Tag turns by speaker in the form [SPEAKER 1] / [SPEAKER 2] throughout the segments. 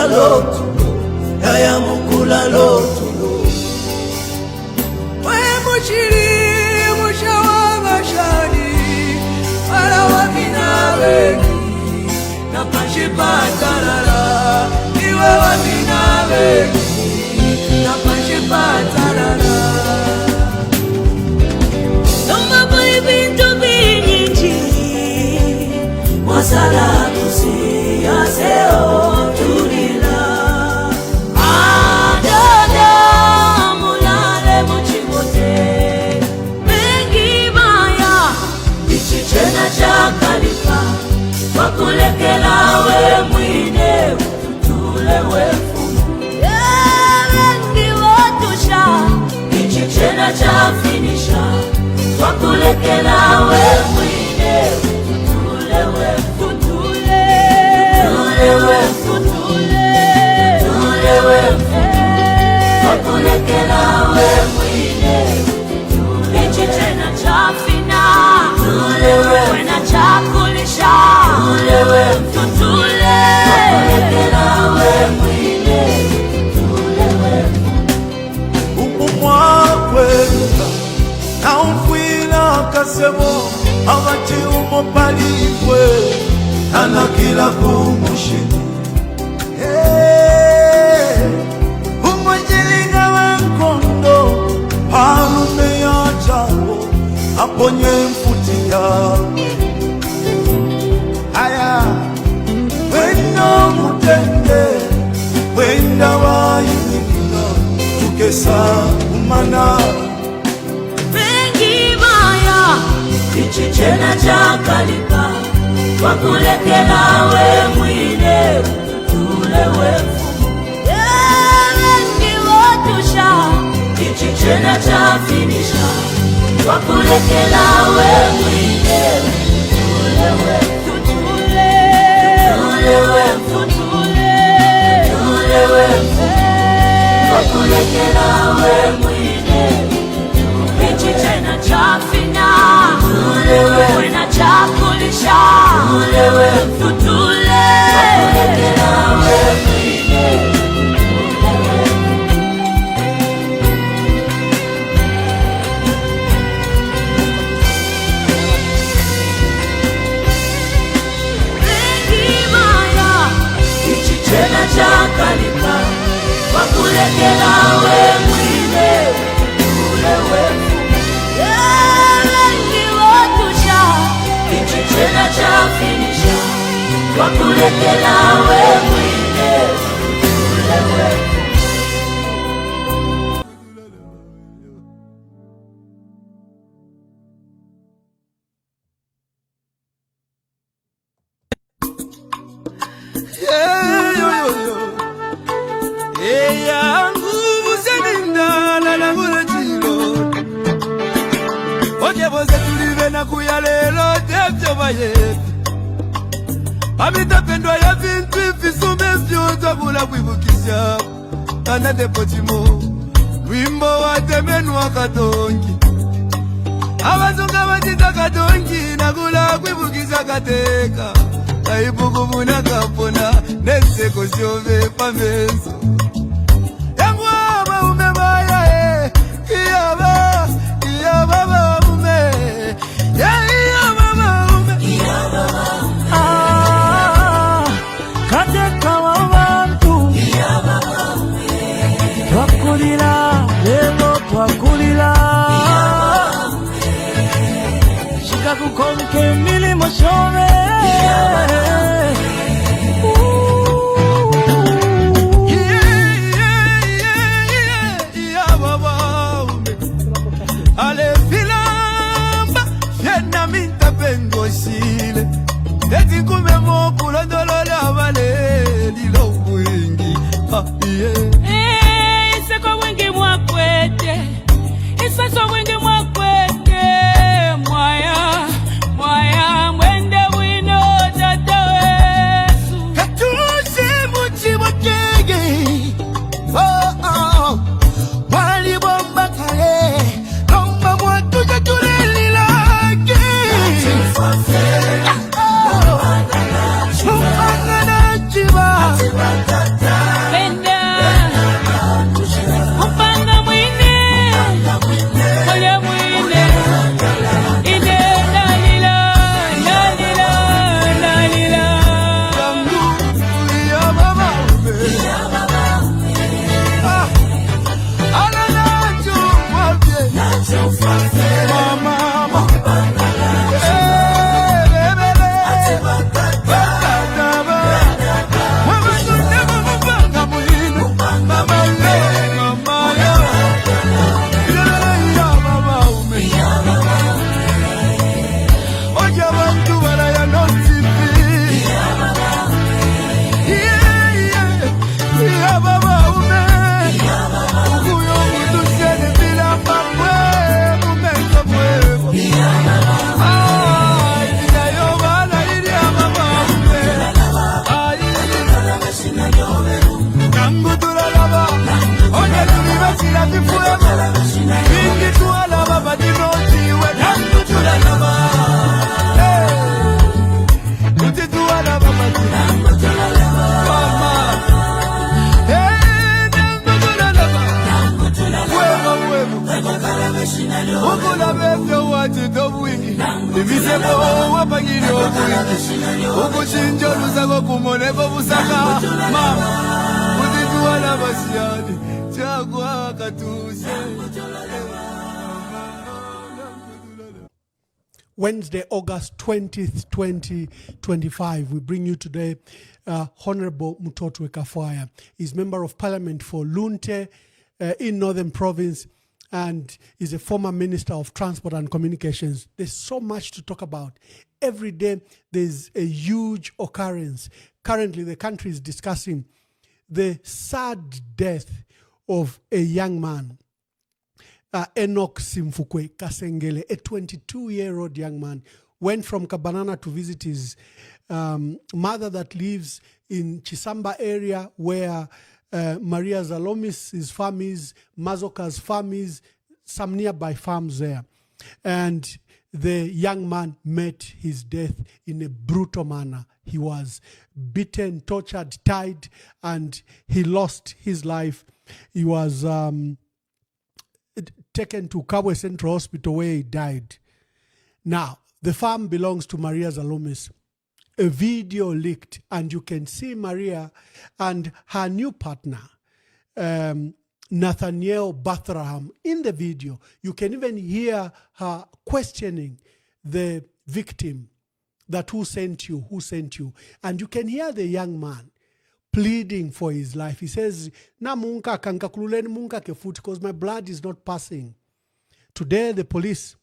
[SPEAKER 1] mukula lotulo yaya mukula lotulo we muchiri mushawa bashani ala wabinawe na pashipatarara iwe wabinawe na pashipatarara Noma bintu binyinji Masala kusiya seo tulila Adada mulale muchimote Bengi maya Ichichena chakalipa Wakulekela we mwine Ututule wefu Bengi watusha Ichichena chafinisha Wakulekela we mwine Ututule wefu Wakulekela we mwine Ichichena chafina Wena chakulisha Tutule Wakulekela we mwine
[SPEAKER 2] Umumwakwenda na umfwila kasemo Avati umopalipwe Anakila kumushini Umwajiliga wankondo Parume ya jawo Aponye mfuti yawe Aya Wenda mutende Wenda wayinina Tukesa umana
[SPEAKER 1] Bengi maya Ichichena chakalipa Wakulekela we mwine Ututule wefu Bengi watusha Ichichena chafinisha Wakulekela we mwine Ututule wefu Tutule wefu Tutule wefu Wakulekela we mwine Ichichena chafina Wena chakulisha Tutule Wakulekela we mwine Bengi maya Ichichena chakalipa Wakulekela we mwine Ututule wefu Bengi watusha Ichichena chafinisha Wakulekela we mwine Ututule wefu
[SPEAKER 2] Amitapendwa ya vintu ifisume vyoza bula kwibukisha Anade potimo Wimbo wa temenu wa katongi Abazunga wajita katongi Nagula kwibukisha kateka Kaibuku muna kapona Neseko siove pameso Yangu wama umemaya Iyaba Iyaba ume Iyaba ume Iyaba Kateka wa wantu Twakulila, lelo twakulila Shika kukonke milimo shove Ale filamba, fiena minta pengo sile Eti kume moku londolo la vale Lilo wingi,
[SPEAKER 1] Iseko wingi mwakwete Iseko wingi mwakwete Mwaya, mwaya mwende wino tatawe
[SPEAKER 3] Wednesday, August 20th, 2025. We bring you today Honorable Mutotwe Kafwaya. He's Member of Parliament for Lunte in Northern Province and is a former Minister of Transport and Communications. There's so much to talk about. Every day there's a huge occurrence. Currently the country is discussing the sad death of a young man. Enoch Simfukwe Kasengele, a 22-year-old young man, went from Kabanana to visit his mother that lives in Chisamba area where Maria Zalomis' farm is, Mazoka's farm is, some nearby farms there. And the young man met his death in a brutal manner. He was beaten, tortured, tied, and he lost his life. He was taken to Kabwe Central Hospital where he died. Now, the farm belongs to Maria Zalomis. A video leaked and you can see Maria and her new partner, Nathaniel Bathraham, in the video. You can even hear her questioning the victim, that who sent you, who sent you. And you can hear the young man pleading for his life. He says, na munka kankakululeni munka kefuti, because my blood is not passing. Today, the police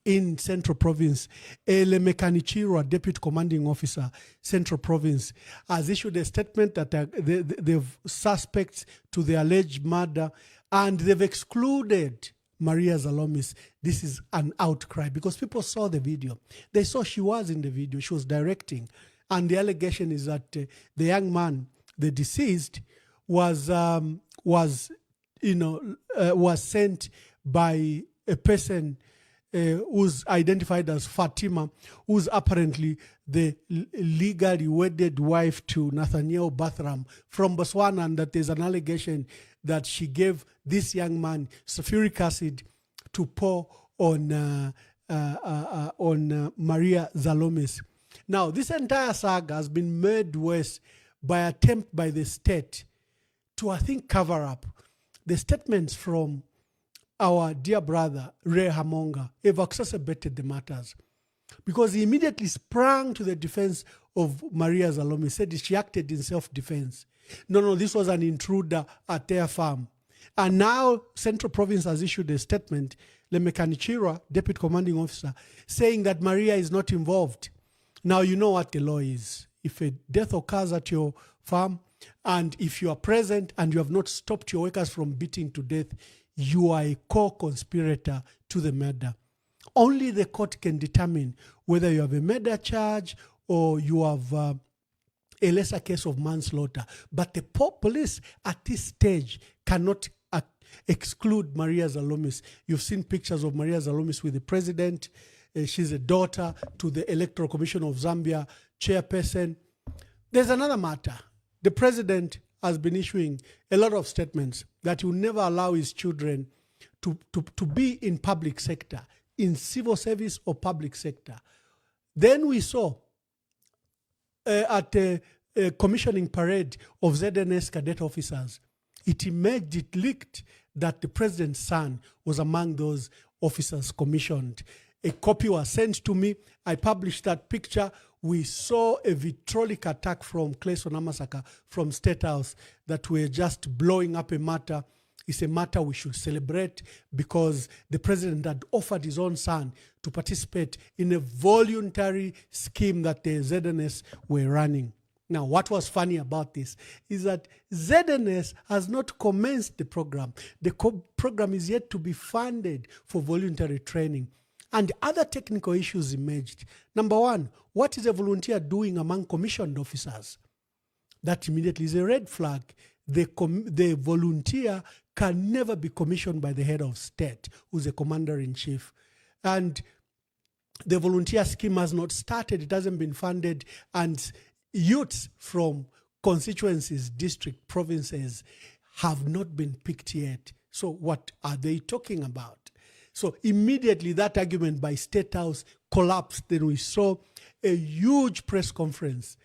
[SPEAKER 3] in Central Province, Ele Mekanichirwa, Deputy Commanding Officer, Central Province, has issued a statement that they've suspects to the alleged murder and they've excluded Maria Zalomis. This is an outcry because people saw the video. They saw she was in the video. She was directing. And the allegation is that the young man, the deceased, was sent by a person who's identified as Fatima, who's apparently the legally wedded wife to Nathaniel Bathram from Botswana, and that there's an allegation that she gave this young man sulfuric acid to pour on Maria Zalomis. Now, this entire saga has been made worse by attempt by the state to, I think, cover up. The statements from our dear brother, Ray Hamonga, have exacerbated the matters because he immediately sprang to the defense of Maria Zalomis, said she acted in self-defense. No, this was an intruder at their farm. And now Central Province has issued a statement, Lemekanichira, Deputy Commanding Officer, saying that Maria is not involved. Now, you know what the law is. If a death occurs at your farm, and if you are present and you have not stopped your workers from beating to death, you are a co-conspirator to the murder. Only the court can determine whether you have a murder charge or you have a lesser case of manslaughter. But the police at this stage cannot exclude Maria Zalomis. You've seen pictures of Maria Zalomis with the president. She's a daughter to the Electoral Commission of Zambia chairperson. There's another matter. The president has been issuing a lot of statements that he will never allow his children to be in public sector, in civil service or public sector. Then we saw at a commissioning parade of ZNS cadet officers, it emerged, it leaked that the president's son was among those officers commissioned. A copy was sent to me. I published that picture. We saw a vitriolic attack from Clayson Amasaka from State House that we're just blowing up a matter. It's a matter we should celebrate because the president had offered his own son to participate in a voluntary scheme that the ZNS were running. Now, what was funny about this is that ZNS has not commenced the program. The program is yet to be funded for voluntary training. And other technical issues emerged. Number one, what is a volunteer doing among commissioned officers? That immediately is a red flag. The volunteer can never be commissioned by the head of state, who's a commander-in-chief. And the volunteer scheme has not started. It hasn't been funded. And youths from constituencies, district, provinces have not been picked yet. So what are they talking about? So immediately that argument by State House collapsed. Then we saw a huge press conference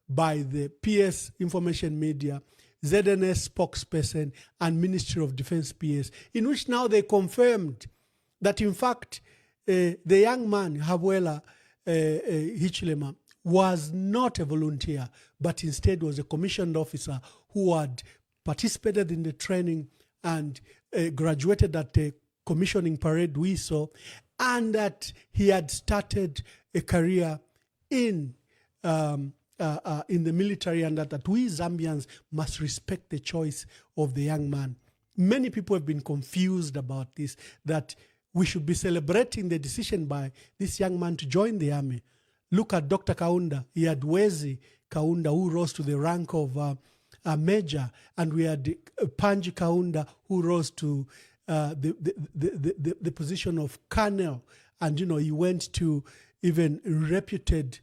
[SPEAKER 3] by the PS Information Media, ZNS spokesperson, and Ministry of Defense PS, in which now they confirmed that in fact the young man, Kafwaya Hichilema, was not a volunteer, but instead was a commissioned officer who had participated in the training and graduated at a commissioning parade we saw, and that he had started a career in the military, and that we Zambians must respect the choice of the young man. Many people have been confused about this, that we should be celebrating the decision by this young man to join the army. Look at Dr. Kaunda. He had Wezi Kaunda, who rose to the rank of a major, and we had Panji Kaunda, who rose to the position of colonel. And, you know, he went to even reputed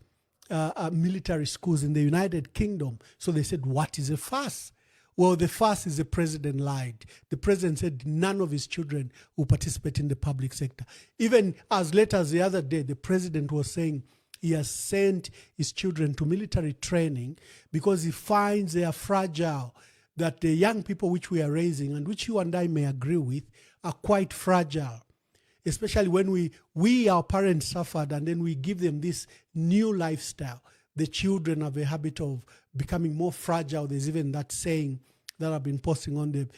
[SPEAKER 3] military schools in the United Kingdom. So they said, what is a fuss? Well, the fuss is the president lied. The president said none of his children will participate in the public sector. Even as late as the other day, the president was saying he has sent his children to military training because he finds they are fragile, that the young people which we are raising, and which you and I may agree with, are quite fragile. Especially when our parents suffered and then we give them this new lifestyle. The children have a habit of becoming more fragile. There's even that saying that I've been posting on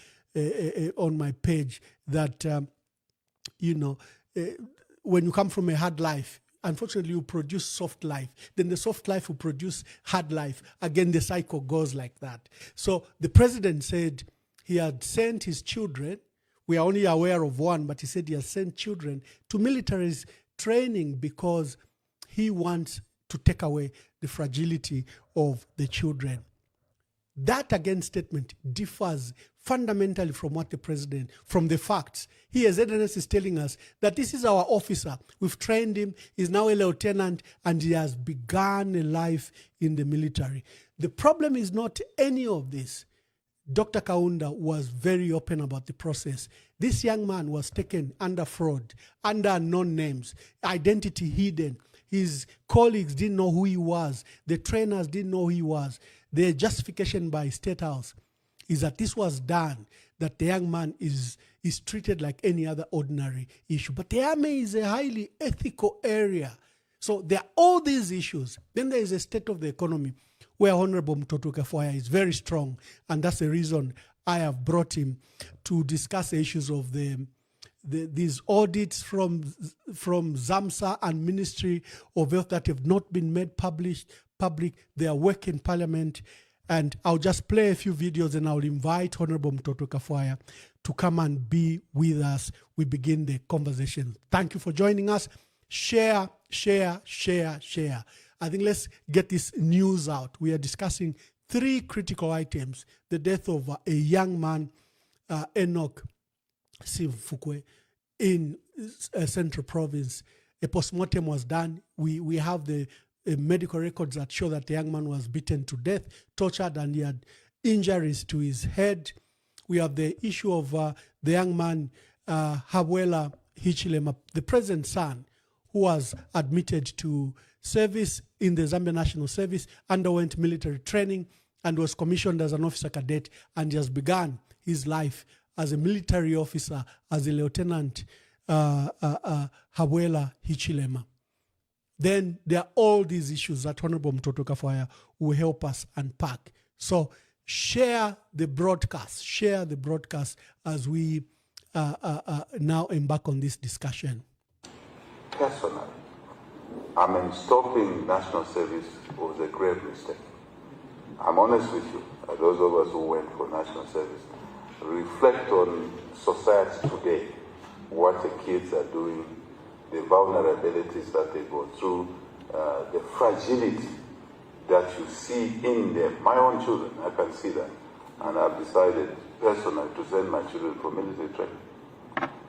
[SPEAKER 3] on my page that, when you come from a hard life, unfortunately you produce soft life. Then the soft life will produce hard life. Again, the cycle goes like that. So the president said he had sent his children. We are only aware of one, but he said he has sent children to military training because he wants to take away the fragility of the children. That, again, statement differs fundamentally from what the president, from the facts. Here, ZNS is telling us that this is our officer. We've trained him. He's now a lieutenant, and he has begun a life in the military. The problem is not any of this. Dr. Kaunda was very open about the process. This young man was taken under fraud, under unknown names, identity hidden. His colleagues didn't know who he was. The trainers didn't know who he was. The justification by State House is that this was done, that the young man is treated like any other ordinary issue. But the army is a highly ethical area. So there are all these issues. Then there is a state of the economy where Honorable Mutotwe Kafwaya is very strong. And that's the reason I have brought him to discuss the issues of these audits from ZAMSA and Ministry of Health that have not been made public, their work in Parliament. And I'll just play a few videos and I'll invite Honorable Mutotwe Kafwaya to come and be with us. We begin the conversation. Thank you for joining us. Share, share, share, share. I think let's get this news out. We are discussing 3 critical items. The death of a young man, Enoch Simfukwe, in Central Province. A postmortem was done. We have the medical records that show that the young man was beaten to death, tortured, and he had injuries to his head. We have the issue of the young man, Kafwaya Hichilema, the president's son, who was admitted to service in the Zambia National Service, underwent military training, and was commissioned as an officer cadet, and he has begun his life as a military officer, as a lieutenant, Kafwaya Hichilema. Then there are all these issues that Honorable Mutotwe Kafwaya will help us unpack. So share the broadcast as we now embark on this discussion.
[SPEAKER 4] Personally, stopping national service was a grave mistake. I'm honest with you, those of us who went for national service, reflect on society today, what the kids are doing, the vulnerabilities that they go through, the fragility that you see in them. My own children, I can see that. And I've decided personally to send my children for military training.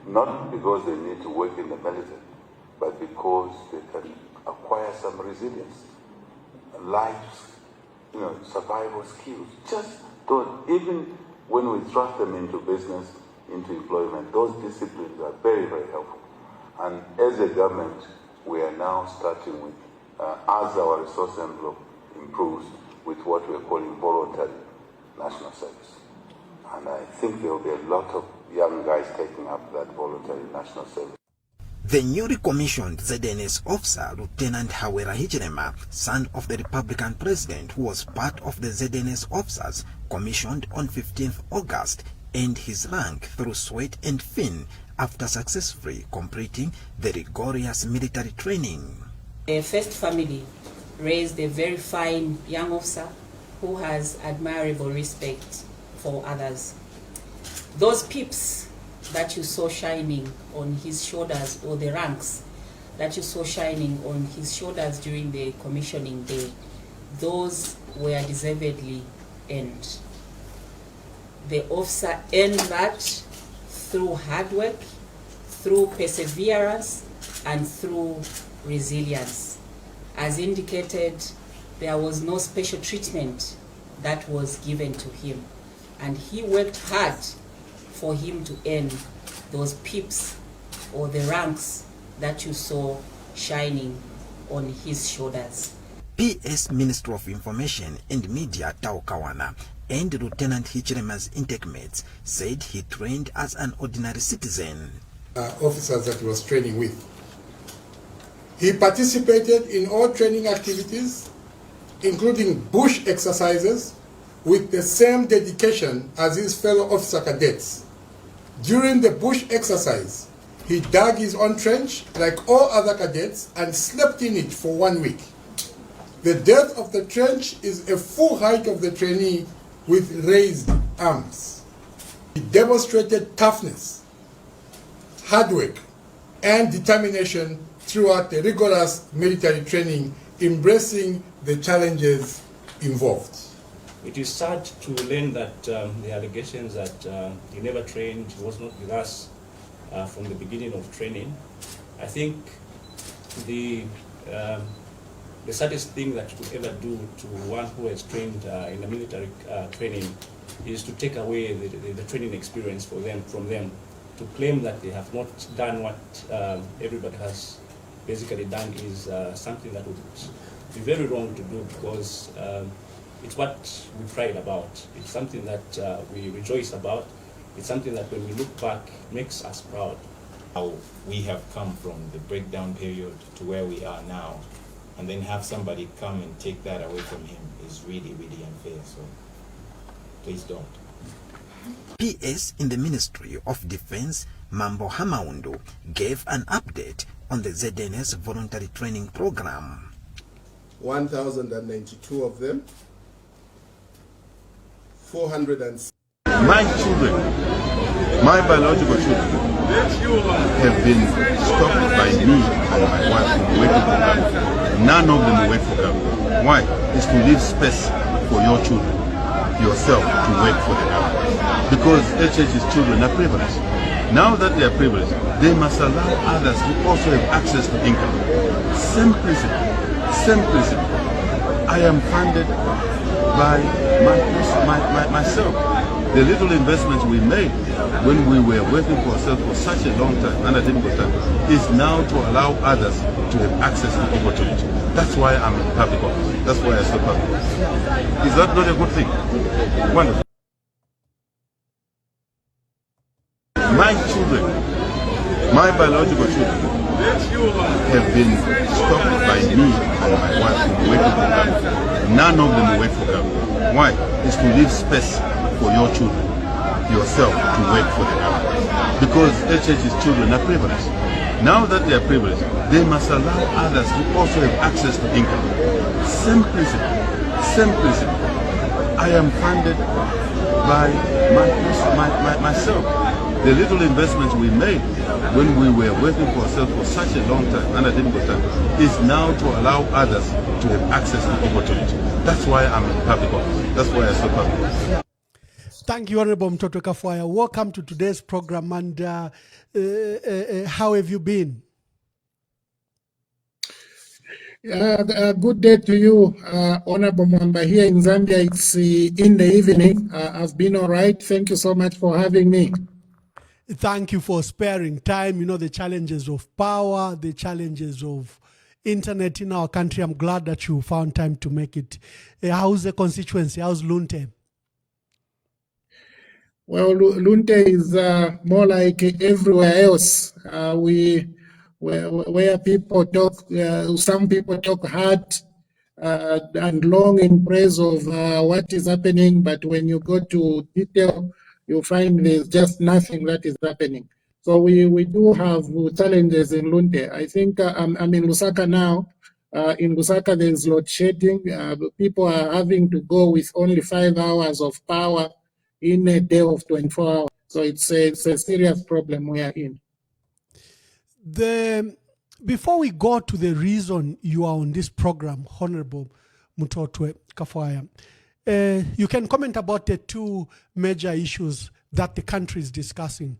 [SPEAKER 4] Not because they need to work in the military, but because they can acquire some resilience, life, survival skills. Just don't, even when we thrust them into business, into employment, those disciplines are very, very helpful. And as a government, we are now starting with, as our resource envelope improves, with what we are calling voluntary national service. And I think there will be a lot of young guys taking up that voluntary national service.
[SPEAKER 5] The newly commissioned ZNS officer, Lieutenant Hawera Hichilema, son of the Republican president who was part of the ZNS officers commissioned on 15th August, earned his rank through sweat and fin after successfully completing the rigorous military training.
[SPEAKER 6] The first family raised a very fine young officer who has admirable respect for others. Those pips that you saw shining on his shoulders, or the ranks that you saw shining on his shoulders during the commissioning day, those were deservedly earned. The officer earned that through hard work, through perseverance, and through resilience. As indicated, there was no special treatment that was given to him, and he worked hard for him to earn those pips or the ranks that you saw shining on his shoulders.
[SPEAKER 5] PS Minister of Information and Media Tao Kawana and Lieutenant Hichilema's intake mates said he trained as an ordinary citizen.
[SPEAKER 7] Officers that he was training with. He participated in all training activities, including bush exercises, with the same dedication as his fellow officer cadets. During the bush exercise, he dug his own trench like all other cadets and slept in it for 1 week. The depth of the trench is a full height of the trainee with raised arms. He demonstrated toughness, hard work, and determination throughout the rigorous military training, embracing the challenges involved.
[SPEAKER 8] It is sad to learn that the allegations that he never trained, he was not with us from the beginning of training. I think the saddest thing that you could ever do to one who has trained in a military training is to take away the training experience from them. To claim that they have not done what everybody has basically done is something that would be very wrong to do, because it's what we pride about. It's something that we rejoice about. It's something that when we look back makes us proud.
[SPEAKER 9] How we have come from the breakdown period to where we are now, and then have somebody come and take that away from him is really, really unfair. So please don't.
[SPEAKER 5] PS in the Ministry of Defense, Mambo Hamaundu, gave an update on the ZNS voluntary training program.
[SPEAKER 7] 1,092 of them, 406.
[SPEAKER 10] My children, my biological children, have been stopped by me and my wife from working for government. None of them work for government. Why? It's to leave space for your children, yourself, to work for the government. Because HH's children are privileged. Now that they are privileged, they must allow others to also have access to income. Same principle. Same principle. I am funded by myself. The little investments we made when we were working for ourselves for such a long time, and a difficult time, is now to allow others to have access to opportunity. That's why I'm in public office. That's why I serve public office. Is that not a good thing? Wonderful. My children, my biological children, have been stopped by me and my wife from working for government. None of them work for government. Why? It's to leave space for your children, yourself, to work for the government. Because HH's children are privileged. Now that they are privileged, they must allow others to also have access to income. Same principle. Same principle. I am funded by myself. The little investments we made when we were working for ourselves for such a long time, and I didn't go time, is now to allow others to have access to opportunity. That's why I'm in public office. That's why I serve public office.
[SPEAKER 3] Thank you, Honorable Mutotwe Kafwaya. Welcome to today's program. And how have you been?
[SPEAKER 7] Good day to you, Honorable Mwamba. Here in Zambia, it's in the evening. I've been all right. Thank you so much for having me.
[SPEAKER 3] Thank you for sparing time. You know, the challenges of power, the challenges of internet in our country. I'm glad that you found time to make it. How's the constituency? How's Lunte?
[SPEAKER 7] Well, Lunte is more like everywhere else. Where people talk, some people talk hard and long in praise of what is happening, but when you go to detail, you find there's just nothing that is happening. So we do have challenges in Lunte. I think I'm in Lusaka now. In Lusaka, there's load shedding. People are having to go with only 5 hours of power in a day of 24 hours. So it's a serious problem we are in.
[SPEAKER 3] Before we go to the reason you are on this program, Honorable Mutotwe Kafwaya, you can comment about the two major issues that the country is discussing.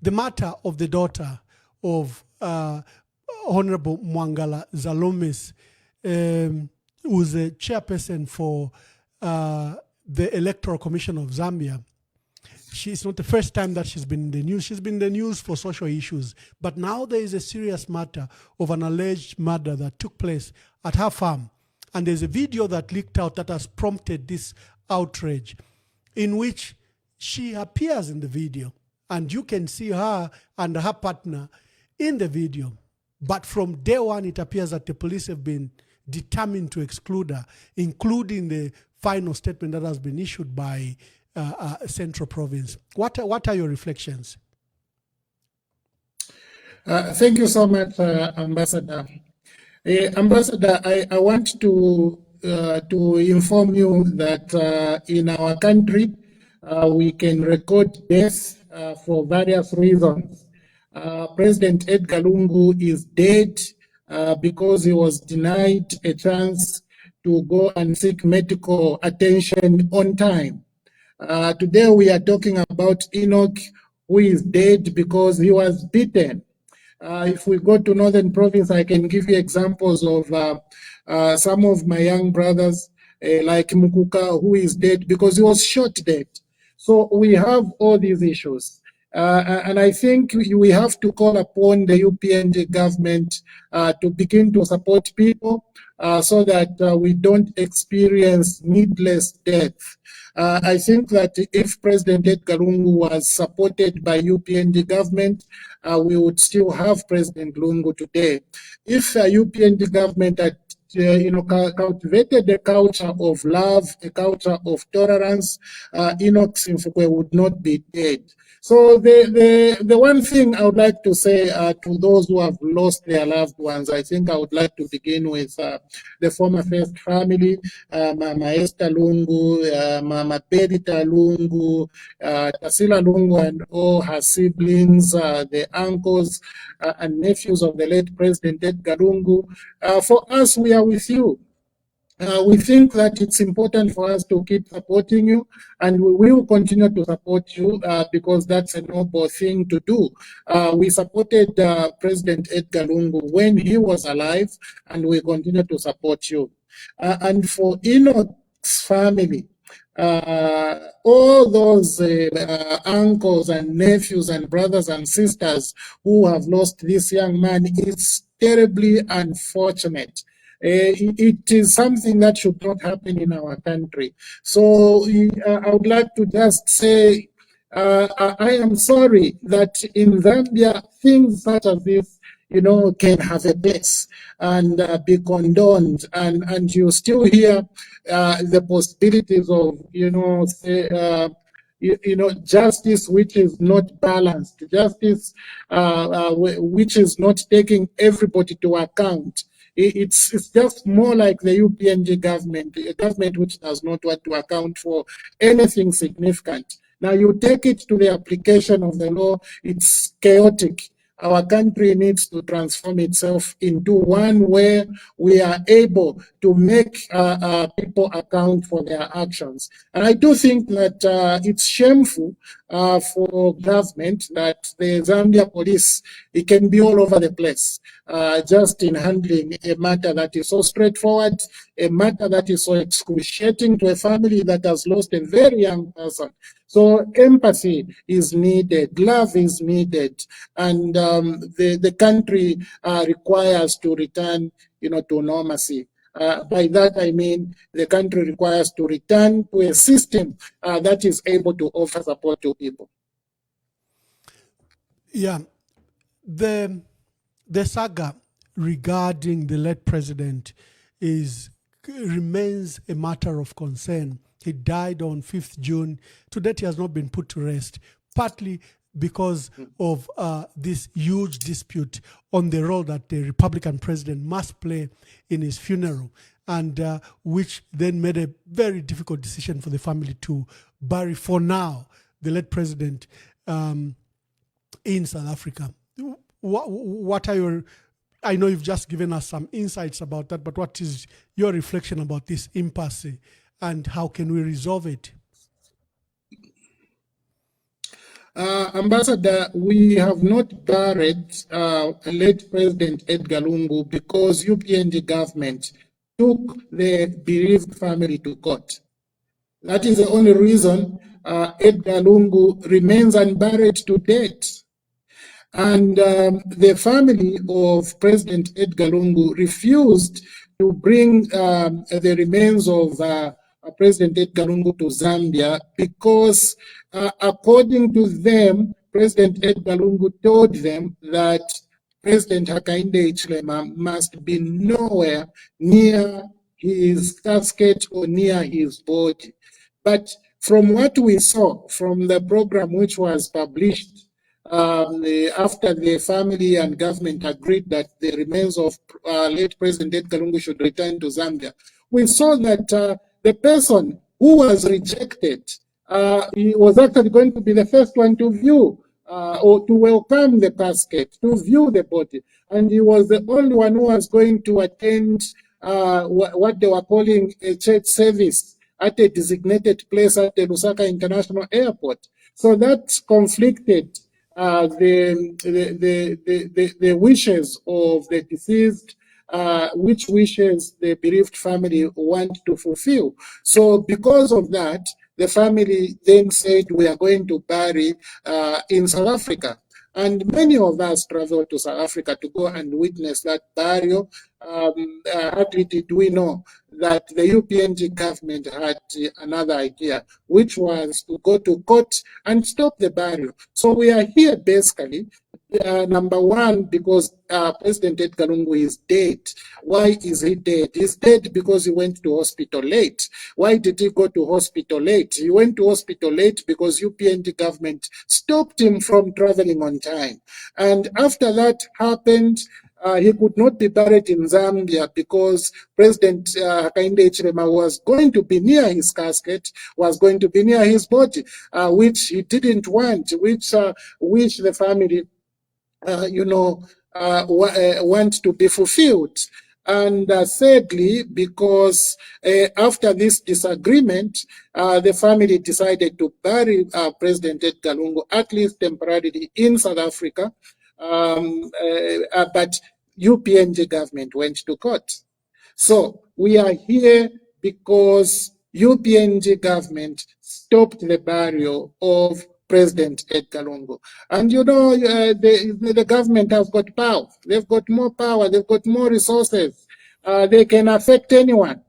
[SPEAKER 3] The matter of the daughter of Honorable Mwangala Zalomes, who's a chairperson for the Electoral Commission of Zambia. It's not the first time that she's been in the news. She's been in the news for social issues. But now there is a serious matter of an alleged murder that took place at her farm. And there's a video that leaked out that has prompted this outrage, in which she appears in the video. And you can see her and her partner in the video. But from day one, it appears that the police have been determined to exclude her, including the final statement that has been issued by Central Province. What are your reflections?
[SPEAKER 7] Thank you so much, Ambassador. Ambassador, I want to inform you that in our country, we can record deaths for various reasons. President Edgar Lungu is dead because he was denied a chance to go and seek medical attention on time. Today we are talking about Enoch, who is dead because he was beaten. If we go to Northern Province, I can give you examples of some of my young brothers, like Mukuka, who is dead because he was shot dead. So we have all these issues. And I think we have to call upon the UPND government to begin to support people so that we don't experience needless death. I think that if President Edgar Lungu was supported by UPND government, we would still have President Lungu today. If UPND government had cultivated a culture of love, a culture of tolerance, Enoch Simfukwe would not be dead. So the one thing I would like to say to those who have lost their loved ones, I think I would like to begin with the former first family, Mama Esther Lungu, Mama Perita Lungu, Tasila Lungu and all her siblings, the uncles and nephews of the late President Edgar Lungu. For us, we are with you. We think that it's important for us to keep supporting you, and we will continue to support you because that's a noble thing to do. We supported President Edgar Lungu when he was alive, and we continue to support you. And for Enoch's family, all those uncles and nephews and brothers and sisters who have lost this young man, it's terribly unfortunate. It is something that should not happen in our country. So I would like to just say, I am sorry that in Zambia, things such as this, can have a place and be condoned, and you still hear the possibilities of, justice which is not balanced, justice which is not taking everybody to account. It's just more like the UPNG government, a government which does not want to account for anything significant. Now you take it to the application of the law, it's chaotic. Our country needs to transform itself into one where we are able to make people account for their actions. And I do think that it's shameful for government that the Zambia police, it can be all over the place, just in handling a matter that is so straightforward, a matter that is so excruciating to a family that has lost a very young person. So empathy is needed, love is needed, and the country requires to return, to normalcy. By that I mean the country requires to return to a system that is able to offer support to people.
[SPEAKER 3] Yeah, the saga regarding the late president remains a matter of concern. He died on 5th June. To date, he has not been put to rest, partly because of this huge dispute on the role that the Republican president must play in his funeral, and which then made a very difficult decision for the family to bury, for now, the late president in South Africa. What are your... I know you've just given us some insights about that, but what is your reflection about this impasse, and how can we resolve it?
[SPEAKER 7] Ambassador, we have not buried late President Edgar Lungu because UPNG government took the bereaved family to court. That is the only reason Edgar Lungu remains unburied to date. And the family of President Edgar Lungu refused to bring the remains of President Edgar Lungu to Zambia because, according to them, President Edgar Lungu told them that President Hakainde Hichilema must be nowhere near his casket or near his body. But from what we saw from the program which was published after the family and government agreed that the remains of late President Edgar Lungu should return to Zambia, we saw that the person who was rejected, he was actually going to be the first one to view or to welcome the casket, to view the body. And he was the only one who was going to attend what they were calling a church service at a designated place at the Lusaka International Airport. So that conflicted the wishes of the deceased, which wishes the bereaved family want to fulfill. So because of that, the family then said, we are going to bury in South Africa. And many of us traveled to South Africa to go and witness that burial. Hardly did we know that the UPNG government had another idea, which was to go to court and stop the burial. So we are here basically, number one, because President Edgar Lungu is dead. Why is he dead? He's dead because he went to hospital late. Why did he go to hospital late? He went to hospital late because UPNG government stopped him from traveling on time. And after that happened, he could not be buried in Zambia because President Hakainde Hichilema was going to be near his casket, was going to be near his body, which he didn't want, which the family, want to be fulfilled. And thirdly, because after this disagreement, the family decided to bury President Edgar Lungu, at least temporarily, in South Africa. But UPNG government went to court. So we are here because UPNG government stopped the burial of President Edgar Lungu. And the government has got power. They've got more power. They've got more resources. They can affect anyone.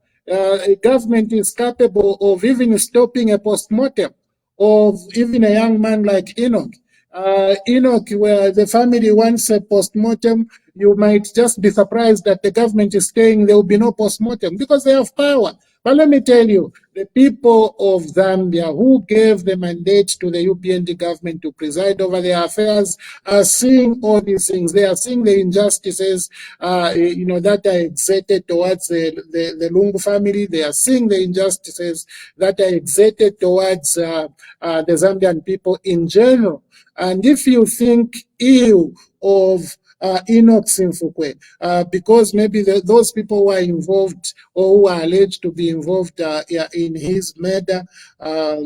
[SPEAKER 7] Government is capable of even stopping a postmortem of even a young man like Enoch. Enoch, where the family wants a postmortem, you might just be surprised that the government is saying there will be no postmortem because they have power. But let me tell you, the people of Zambia who gave the mandate to the UPND government to preside over their affairs are seeing all these things. They are seeing the injustices, that are exerted towards the Lungu family. They are seeing the injustices that are exerted towards the Zambian people in general. And if you think ill of Enoch Simfukwe, because maybe those people who are involved or who are alleged to be involved in his murder are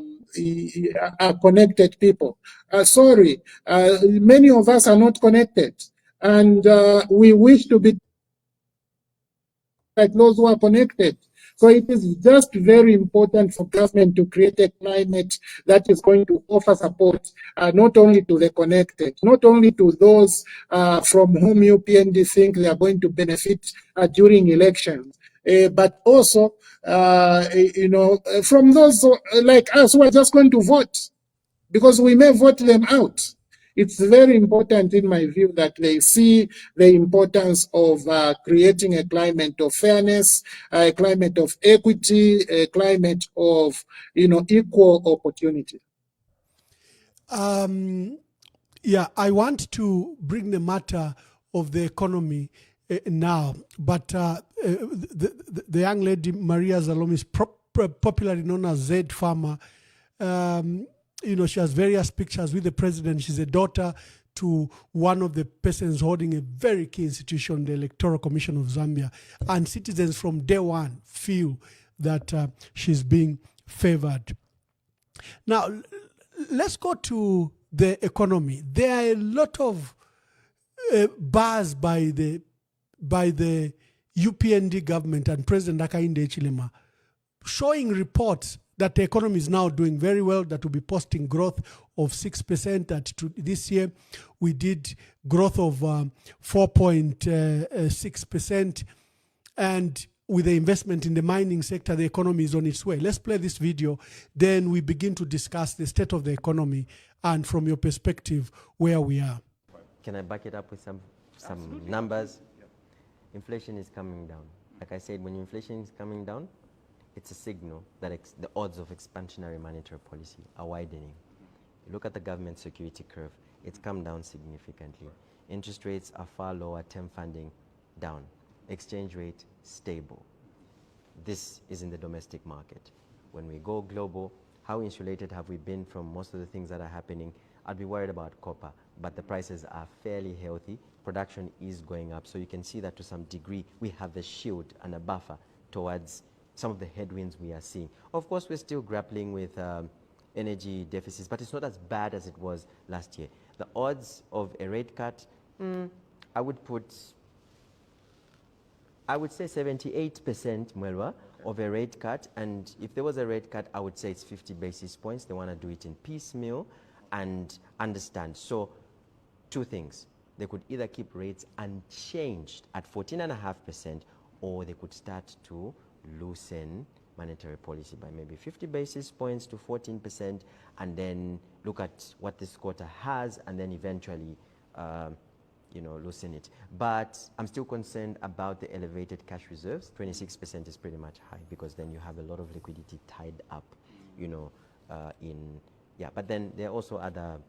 [SPEAKER 7] connected people. Sorry, many of us are not connected. And we wish to be like those who are connected. So it is just very important for government to create a climate that is going to offer support, not only to the connected, not only to those from whom UPND think they are going to benefit during elections, but also, from those like us who are just going to vote, because we may vote them out. It's very important, in my view, that they see the importance of creating a climate of fairness, a climate of equity, a climate of, equal opportunity.
[SPEAKER 3] Yeah, I want to bring the matter of the economy now, but the young lady, Maria Zalomi, is popularly known as Z Farmer. She has various pictures with the president. She's a daughter to one of the persons holding a very key institution, the Electoral Commission of Zambia. And citizens from day one feel that she's being favored. Now, let's go to the economy. There are a lot of bars by the UPND government and President Hakainde Hichilema showing reports that the economy is now doing very well, that will be posting growth of 6%. That this year we did growth of 4.6%. And with the investment in the mining sector, the economy is on its way. Let's play this video, then we begin to discuss the state of the economy and from your perspective, where we are.
[SPEAKER 11] Can I back it up with some numbers? Yep. Inflation is coming down. Like I said, when inflation is coming down, it's a signal that the odds of expansionary monetary policy are widening. You look at the government security curve, it's come down significantly. Interest rates are far lower, term funding down. Exchange rate stable. This is in the domestic market. When we go global, how insulated have we been from most of the things that are happening? I'd be worried about copper, but the prices are fairly healthy. Production is going up, so you can see that to some degree we have a shield and a buffer towards some of the headwinds we are seeing. Of course, we're still grappling with energy deficits, but it's not as bad as it was last year. The odds of a rate cut, I would say 78%, Mwelwa, of a rate cut. And if there was a rate cut, I would say it's 50 basis points. They want to do it in piecemeal and understand. So, two things. They could either keep rates unchanged at 14.5%, or they could start to loosen monetary policy by maybe 50 basis points to 14%, and then look at what this quarter has, and then eventually loosen it. But I'm still concerned about the elevated cash reserves. 26% is pretty much high, because then you have a lot of liquidity tied up, but then there are also other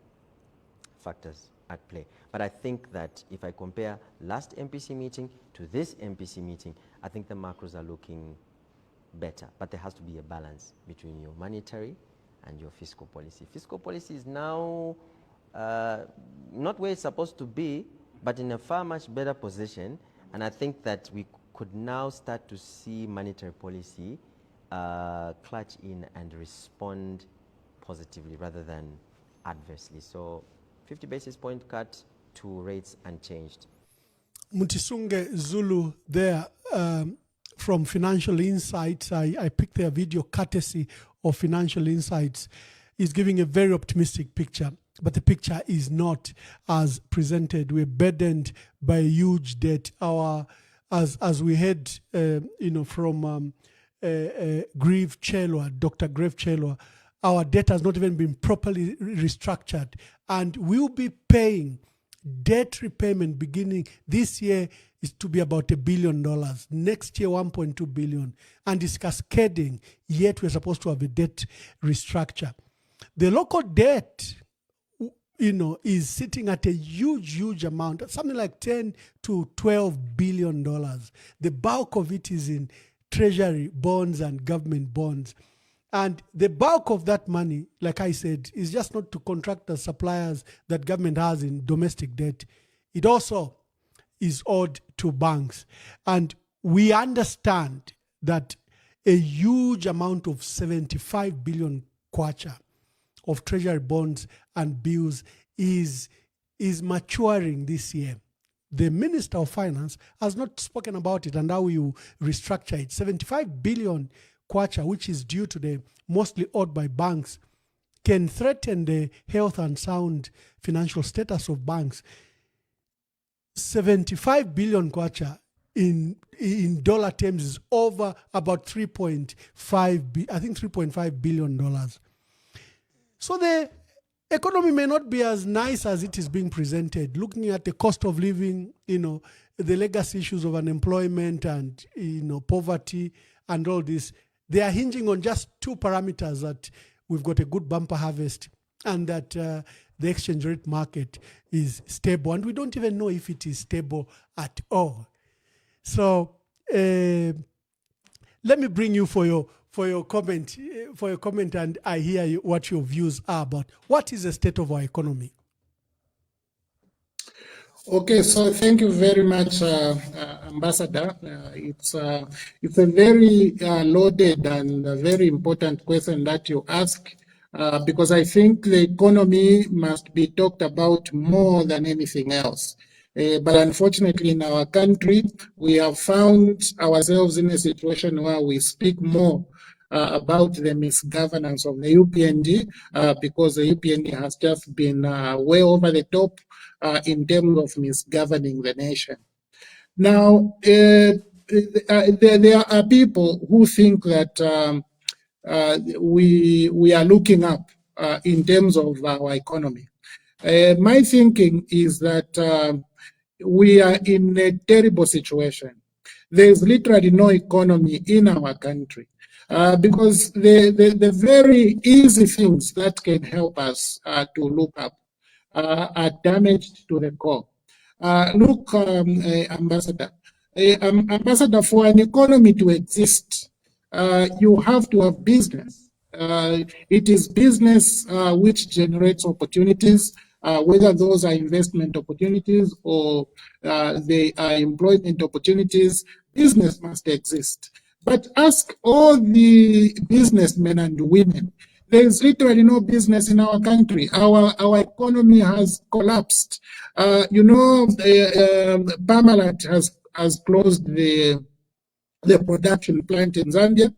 [SPEAKER 11] factors at play. But I think that if I compare last MPC meeting to this MPC meeting, I think the macros are looking better, but there has to be a balance between your monetary and your fiscal policy. Fiscal policy is now not where it's supposed to be, but in a far much better position, and I think that we could now start to see monetary policy clutch in and respond positively rather than adversely. So 50 basis point cut to rates unchanged.
[SPEAKER 3] Mutisunge Zulu there from Financial Insights. I picked their video courtesy of Financial Insights. Is giving a very optimistic picture, but the picture is not as presented. We're burdened by a huge debt. As we heard, from Grieve Chelwa, Dr. Grieve Chelwa, our debt has not even been properly restructured, and we'll be paying debt repayment beginning this year is to be about $1 billion. Next year, 1.2 billion. And it's cascading, yet we're supposed to have a debt restructure. The local debt, is sitting at a huge amount, something like 10 to 12 billion dollars. The bulk of it is in treasury bonds and government bonds. And the bulk of that money, like I said, is just not to contractors, suppliers that government has in domestic debt. It also is owed to banks. And we understand that a huge amount of 75 billion kwacha of treasury bonds and bills is maturing this year. The Minister of Finance has not spoken about it and how you restructure it. 75 billion kwacha, which is due today, mostly owed by banks, can threaten the health and sound financial status of banks. 75 billion kwacha in dollar terms is over about $3.5 billion. So the economy may not be as nice as it is being presented. Looking at the cost of living, the legacy issues of unemployment and poverty and all this, they are hinging on just two parameters: that we've got a good bumper harvest and that the exchange rate market is stable. And we don't even know if it is stable at all. So let me bring you for your comment, and I hear what your views are about what is the state of our economy.
[SPEAKER 7] Okay, so thank you very much, Ambassador. It's a very loaded and a very important question that you ask, because I think the economy must be talked about more than anything else. But unfortunately, in our country, we have found ourselves in a situation where we speak more about the misgovernance of the UPND, because the UPND has just been way over the top in terms of misgoverning the nation. Now, there are people who think that we are looking up in terms of our economy. My thinking is that we are in a terrible situation. There's literally no economy in our country. Because the very easy things that can help us to look up are damaged to the core. Look, Ambassador, for an economy to exist, you have to have business. It is business which generates opportunities, whether those are investment opportunities or they are employment opportunities. Business must exist. But ask all the businessmen and women. There is literally no business in our country. Our economy has collapsed. Parmalat has closed the production plant in Zambia,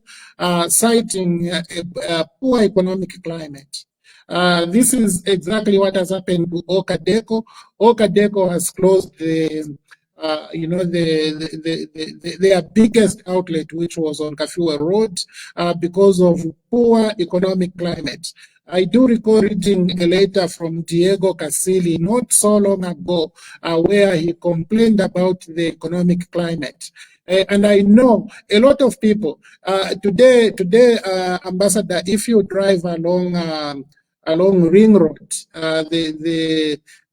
[SPEAKER 7] citing a poor economic climate. This is exactly what has happened to Okadeco. Okadeco has closed their biggest outlet, which was on Kafwaya Road, because of poor economic climate. I do recall reading a letter from Diego Casili not so long ago, where he complained about the economic climate. And I know a lot of people today, Ambassador, if you drive along Ring Road,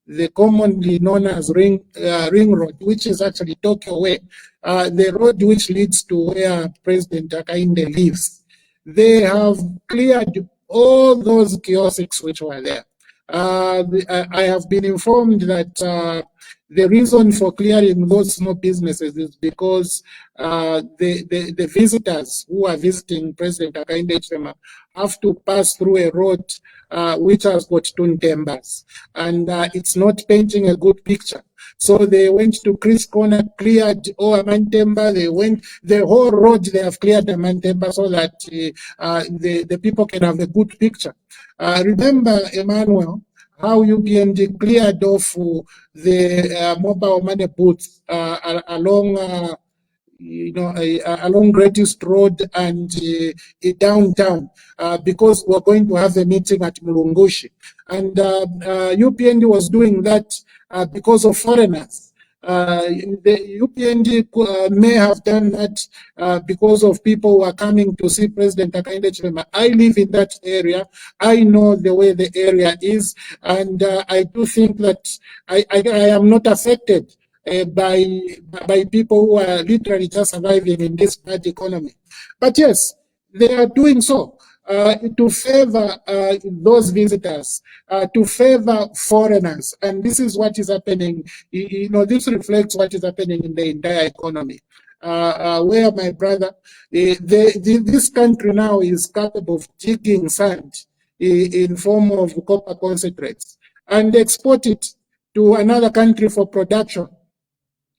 [SPEAKER 7] the commonly known as Ring Road, which is actually Tokyo Way, the road which leads to where President Hakainde lives, they have cleared all those kiosks which were there. I have been informed that the reason for clearing those small businesses is because the visitors who are visiting President Hakainde have to pass through a road which has got twin timbers, and it's not painting a good picture. So they went to Chris Corner, cleared all Amantemba. They went the whole road. They have cleared Amantemba so that the people can have a good picture. Remember, Emmanuel, how UPND cleared off the mobile money booths along
[SPEAKER 12] along Greatest Road and downtown, because we're going to have a meeting at Mulungushi. And UPND was doing that because of foreigners. The UPND may have done that because of people who are coming to see President Hakainde Hichilema. I live in that area. I know the way the area is, and I do think that I am not affected by people who are literally just surviving in this bad economy. But yes, they are doing so to favor those visitors, to favor foreigners. And this is what is happening. This reflects what is happening in the entire economy. Where my brother, this country now is capable of digging sand in form of copper concentrates and export it to another country for production.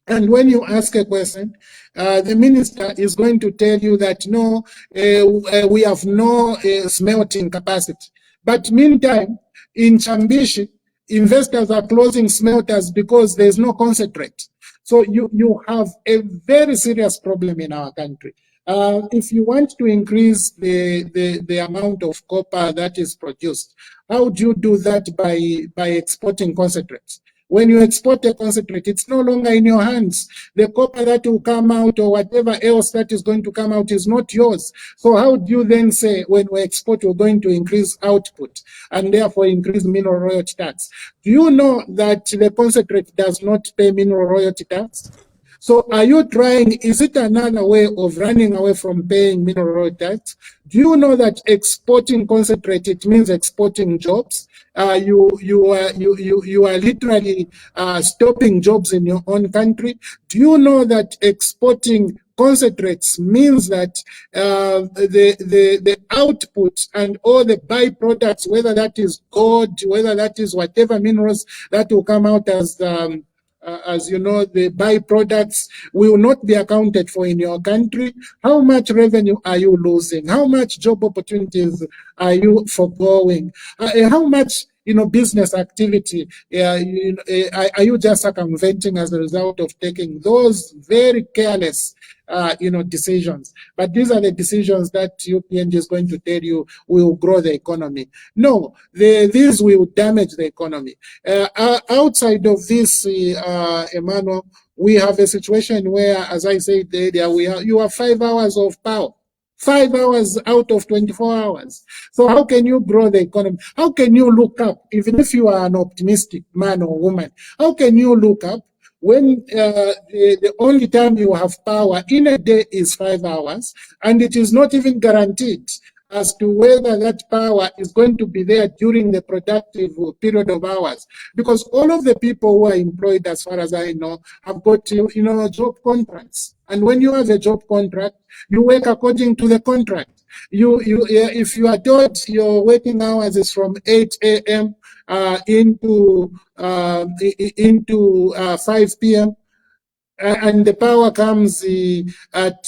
[SPEAKER 12] And when you ask a question, the minister is going to tell you that no, we have no smelting capacity. But meantime, in Chambishi, investors are closing smelters because there's no concentrate. So you have a very serious problem in our country. If you want to increase the amount of copper that is produced, how do you do that by exporting concentrates? When you export a concentrate, it's no longer in your hands. The copper that will come out or whatever else that is going to come out is not yours. So how do you then say when we export, we're going to increase output and therefore increase mineral royalty tax? Do you know that the concentrate does not pay mineral royalty tax? So are you trying, is it another way of running away from paying mineral royalty tax? Do you know that exporting concentrate, it means exporting jobs? You are literally stopping jobs in your own country. Do you know that exporting concentrates means that the output and all the byproducts, whether that is gold, whether that is whatever minerals that will come out as you know, the byproducts will not be accounted for in your country? How much revenue are you losing? How much job opportunities are you foregoing? How much business activity are you just circumventing as a result of taking those very careless decisions? But these are the decisions that UPNG is going to tell you will grow the economy. No, these will damage the economy. Outside of this, Emmanuel, we have a situation where, as I said earlier, you have 5 hours of power. 5 hours out of 24 hours. So how can you grow the economy? How can you look up, even if you are an optimistic man or woman, how can you look up when the only time you have power in a day is 5 hours, and it is not even guaranteed as to whether that power is going to be there during the productive period of hours? Because all of the people who are employed, as far as I know, have got job contracts. And when you have a job contract, you work according to the contract. If you are told your working hours is from 8 a.m. into 5 p.m. And the power comes at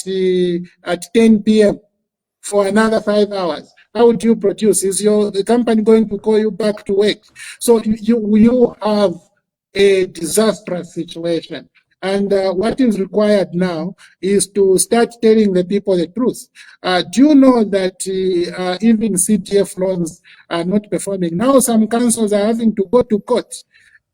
[SPEAKER 12] 10 p.m. for another 5 hours, how would you produce? Is the company going to call you back to work? So you have a disastrous situation. And what is required now is to start telling the people the truth. Do you know that even CTF loans are not performing? Now some councils are having to go to court.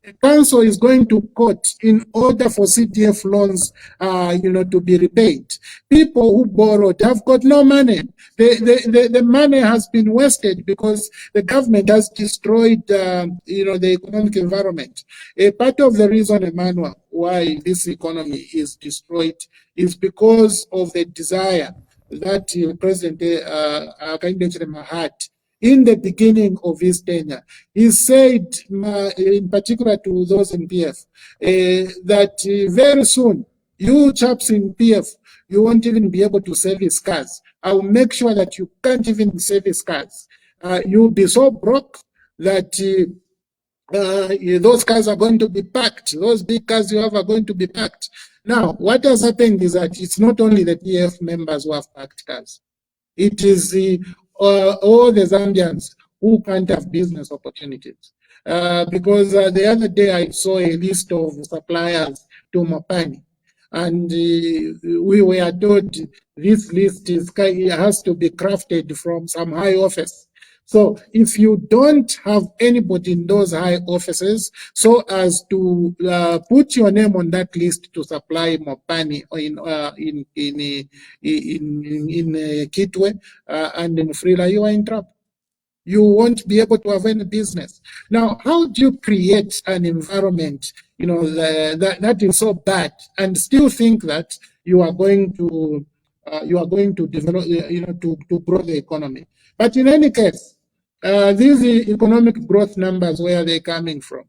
[SPEAKER 12] The council is going to court in order for CTF loans, to be repaid. People who borrowed have got no money. The money has been wasted because the government has destroyed, the economic environment. A part of the reason, Emmanuel, why this economy is destroyed is because of the desire that President Hakainde Hichilema had in the beginning of his tenure. He said, in particular to those in PF, that very soon, you chaps in PF, you won't even be able to service cars. I will make sure that you can't even service cars. You'll be so broke that those cars are going to be packed. Those big cars you have are going to be packed. Now, what has happened is that it's not only the PF members who have packed cars. It is all the Zambians who can't have business opportunities. Because the other day I saw a list of suppliers to Mopani. and we were told this list has to be crafted from some high office. So if you don't have anybody in those high offices so as to put your name on that list to supply Mopani in Kitwe and in Frila, you are in trouble. You won't be able to have any business. Now, how do you create an environment, that is so bad, and still think that you are going to develop, to grow the economy? But in any case, these economic growth numbers, where are they coming from?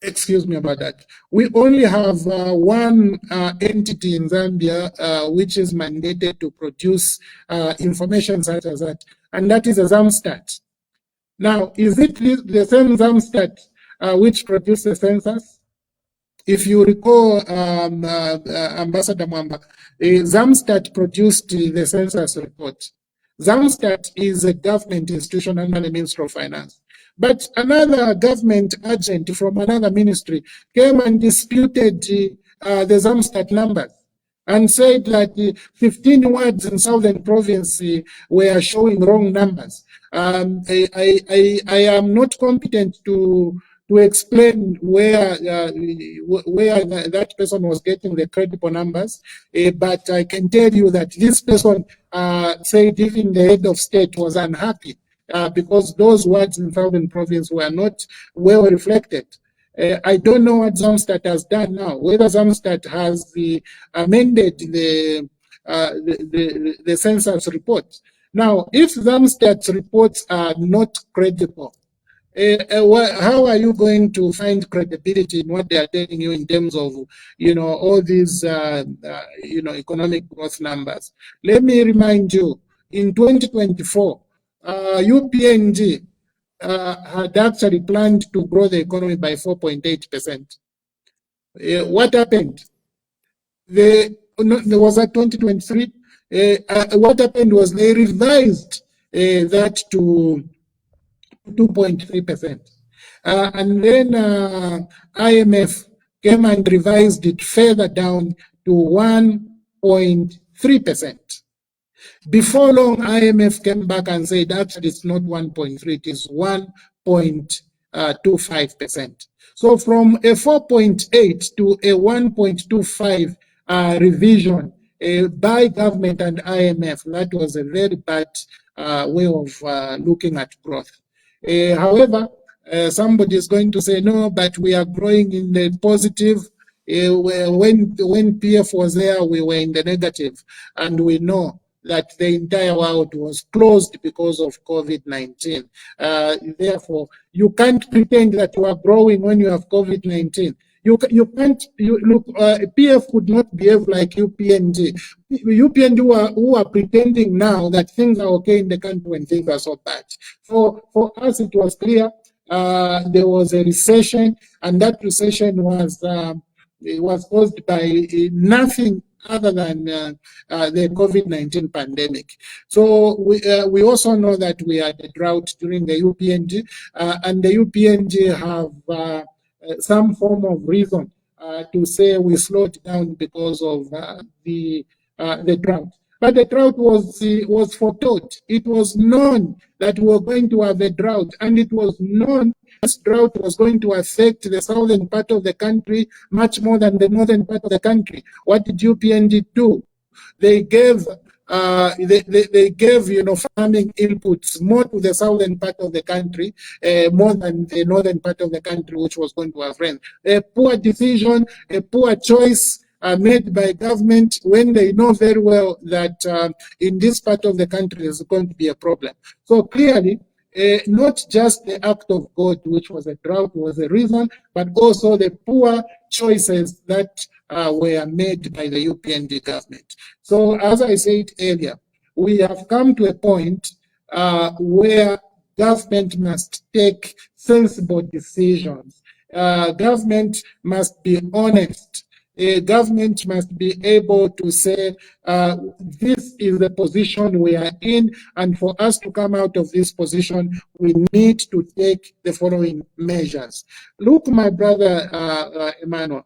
[SPEAKER 12] Excuse me about that. We only have one entity in Zambia which is mandated to produce information such as that, and that is a Zamstat. Now, is it the same Zamstat which produced the census? If you recall, Ambassador Mwamba, Zamstat produced the census report. Zamstat is a government institution under the Ministry of Finance. But another government agent from another ministry came and disputed the Zamstat numbers and said that 15 wards in Southern Province were showing wrong numbers. I am not competent to explain where that person was getting the credible numbers, but I can tell you that this person said even the head of state was unhappy because those words in Southern Province were not well reflected. I don't know what Zamstat has done now, whether Zamstat has amended the census report. Now, if Zamstat's reports are not credible, how are you going to find credibility in what they are telling you in terms of, all these, economic growth numbers? Let me remind you, in 2024, UPNG had actually planned to grow the economy by 4.8%. What happened? There was that 2023. What happened was they revised that to 2.3%. And then IMF came and revised it further down to 1.3%. Before long, IMF came back and said, actually, it's not 1.3, it is 1.25%. So from a 4.8 to a 1.25 revision by government and IMF, that was a very bad way of looking at growth. However, somebody is going to say, no, but we are growing in the positive. When PF was there, we were in the negative, and we know that the entire world was closed because of COVID-19. Therefore, you can't pretend that you are growing when you have COVID-19. You can't look. PF could not behave like UPNG. UPNG who are pretending now that things are okay in the country when things are so bad. For us, it was clear there was a recession, and that recession was caused by nothing other than the COVID-19 pandemic. So we also know that we had a drought during the UPNG, and the UPNG have some form of reason to say we slowed down because of the drought. But the drought was foretold. It was known that we were going to have a drought, and it was known this drought was going to affect the southern part of the country much more than the northern part of the country. What did UPND do? They gave farming inputs more to the southern part of the country, more than the northern part of the country, which was going to have rain. A poor decision, a poor choice made by government when they know very well that in this part of the country there's going to be a problem. So clearly, not just the act of God, which was a drought, was a reason, but also the poor choices that were made by the UPND government. So as I said earlier, we have come to a point where government must take sensible decisions. Government must be honest. Government must be able to say, this is the position we are in, and for us to come out of this position, we need to take the following measures. Look, my brother Emmanuel,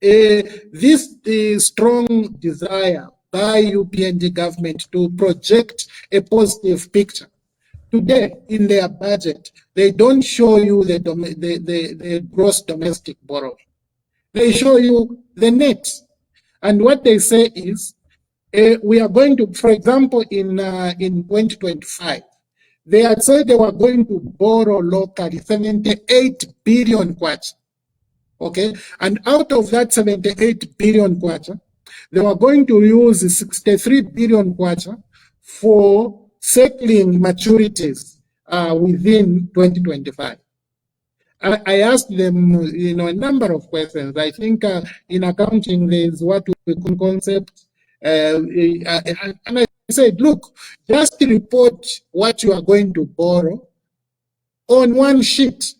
[SPEAKER 12] this strong desire by UPND government to project a positive picture. Today, in their budget, they don't show you the gross domestic borrowing. They show you the net. And what they say is, we are going to, for example, in 2025, they had said they were going to borrow locally 78 billion kwacha. Okay, and out of that 78 billion kwacha, they were going to use 63 billion kwacha for settling maturities within 2025. I asked them, a number of questions. I think in accounting there's what we call concept, and I said, look, just report what you are going to borrow on one sheet,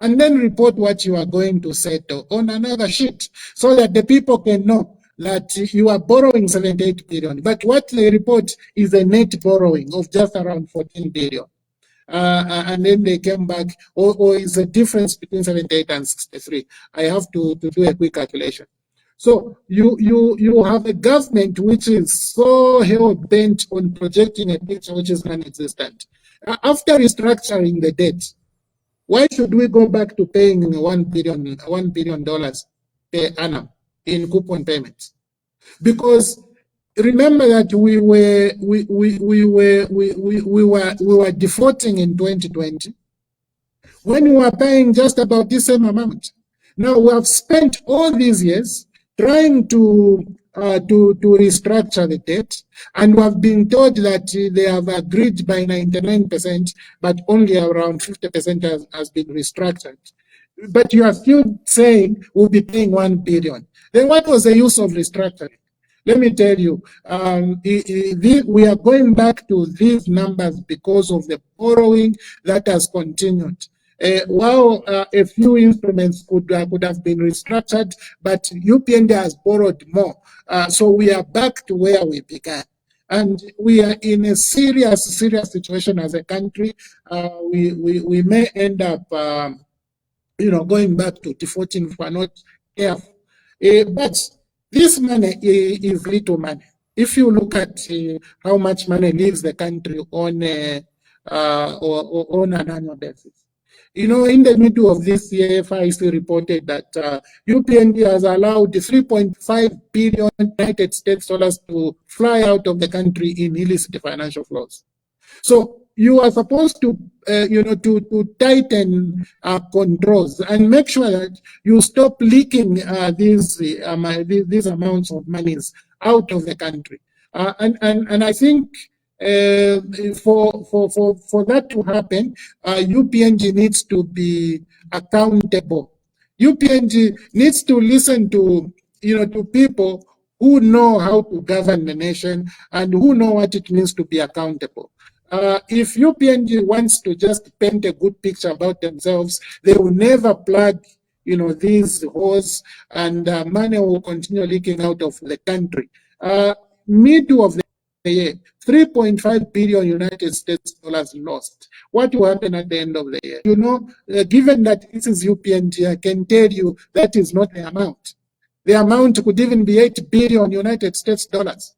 [SPEAKER 12] and then report what you are going to settle on another sheet, so that the people can know that you are borrowing 78 billion. But what they report is a net borrowing of just around 14 billion. And then they came back, or is a difference between 78 and 63. I have to do a quick calculation. So you have a government which is so hell-bent on projecting a picture which is non-existent. After restructuring the debt, why should we go back to paying $1 billion per annum in coupon payments? Because remember that we were defaulting in 2020 when we were paying just about the same amount. Now we have spent all these years trying to restructure the debt, and we have been told that they have agreed by 99%, but only around 50% has been restructured. But you are still saying we'll be paying 1 billion. Then what was the use of restructuring? Let me tell you, we are going back to these numbers because of the borrowing that has continued. While a few instruments could have been restructured, but UPND has borrowed more. So we are back to where we began. And we are in a serious situation as a country. We may end up, going back to defaulting if we are not careful. But this money is little money. If you look at how much money leaves the country on an annual basis. In the middle of this year, FIC reported that UPND has allowed the 3.5 billion United States dollars to fly out of the country in illicit financial flows. So you are supposed to, to tighten controls and make sure that you stop leaking these amounts of monies out of the country. And I think for that to happen, UPNG needs to be accountable. UPNG needs to listen to people who know how to govern the nation and who know what it means to be accountable. If UPNG wants to just paint a good picture about themselves, they will never plug, these holes, and money will continue leaking out of the country. Middle of the year, 3.5 billion United States dollars lost. What will happen at the end of the year? Given that this is UPNG, I can tell you that is not the amount. The amount could even be 8 billion United States dollars.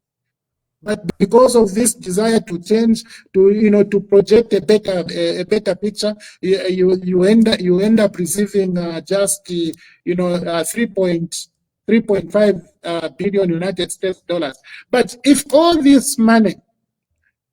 [SPEAKER 12] But because of this desire to change, to project a better picture, you end up receiving just 3.5 billion United States dollars. But if all this money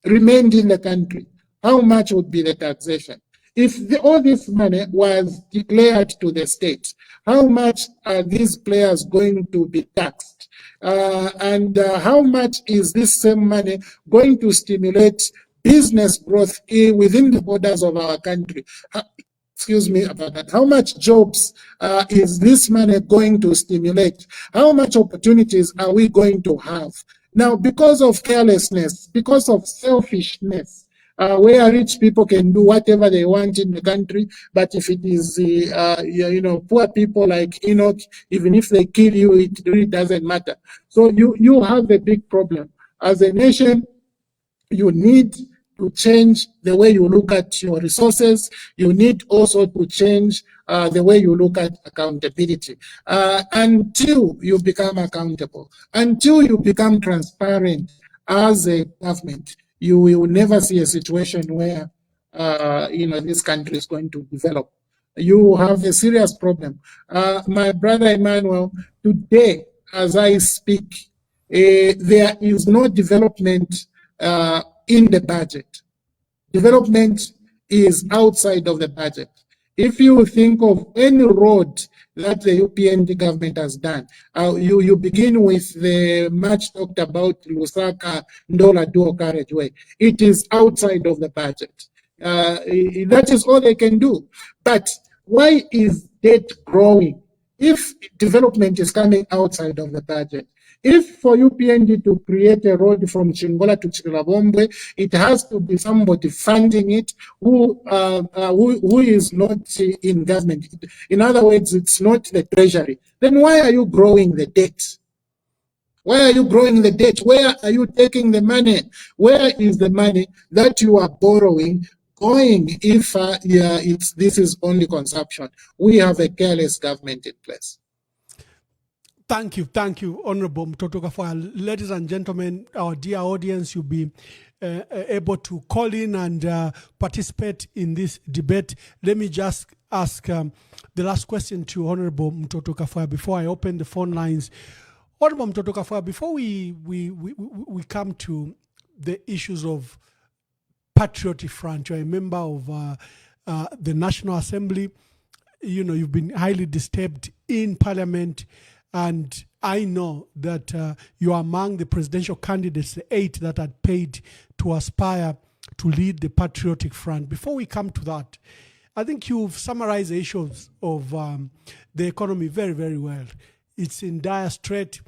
[SPEAKER 12] remained in the country, how much would be the taxation? If all this money was declared to the state, how much are these players going to be taxed? And how much is this same money going to stimulate business growth within the borders of our country? Excuse me about that. How much jobs is this money going to stimulate? How much opportunities are we going to have? Now, because of carelessness, because of selfishness, where rich people can do whatever they want in the country, but if it is, poor people like Enoch, even if they kill you, it really doesn't matter. So you have a big problem. As a nation, you need to change the way you look at your resources. You need also to change the way you look at accountability. Until you become accountable, until you become transparent as a government, you will never see a situation where this country is going to develop. You have a serious problem. My brother Emmanuel, today, as I speak, there is no development in the budget. Development is outside of the budget. If you think of any road that the UPND government has done, you begin with the much talked about Lusaka Ndola dual carriageway. It is outside of the budget. That is all they can do. But why is debt growing if development is coming outside of the budget? If for UPND to create a road from Chingola to Chilabombe, it has to be somebody funding it who is not in government. In other words, it's not the treasury. Then why are you growing the debt? Why are you growing the debt? Where are you taking the money? Where is the money that you are borrowing going if this is only consumption? We have a careless government in place.
[SPEAKER 3] Thank you, Honorable Mutotwe Kafwaya. Ladies and gentlemen, our dear audience, you'll be able to call in and participate in this debate. Let me just ask the last question to Honorable Mutotwe Kafwaya before I open the phone lines. Honorable Mutotwe Kafwaya, before we come to the issues of Patriotic Front, you're a member of the National Assembly. You know, you've been highly disturbed in Parliament. And I know that you are among the presidential candidates, the 8 that had paid to aspire to lead the Patriotic Front. Before we come to that, I think you've summarized the issues of the economy very, very well. It's in dire strait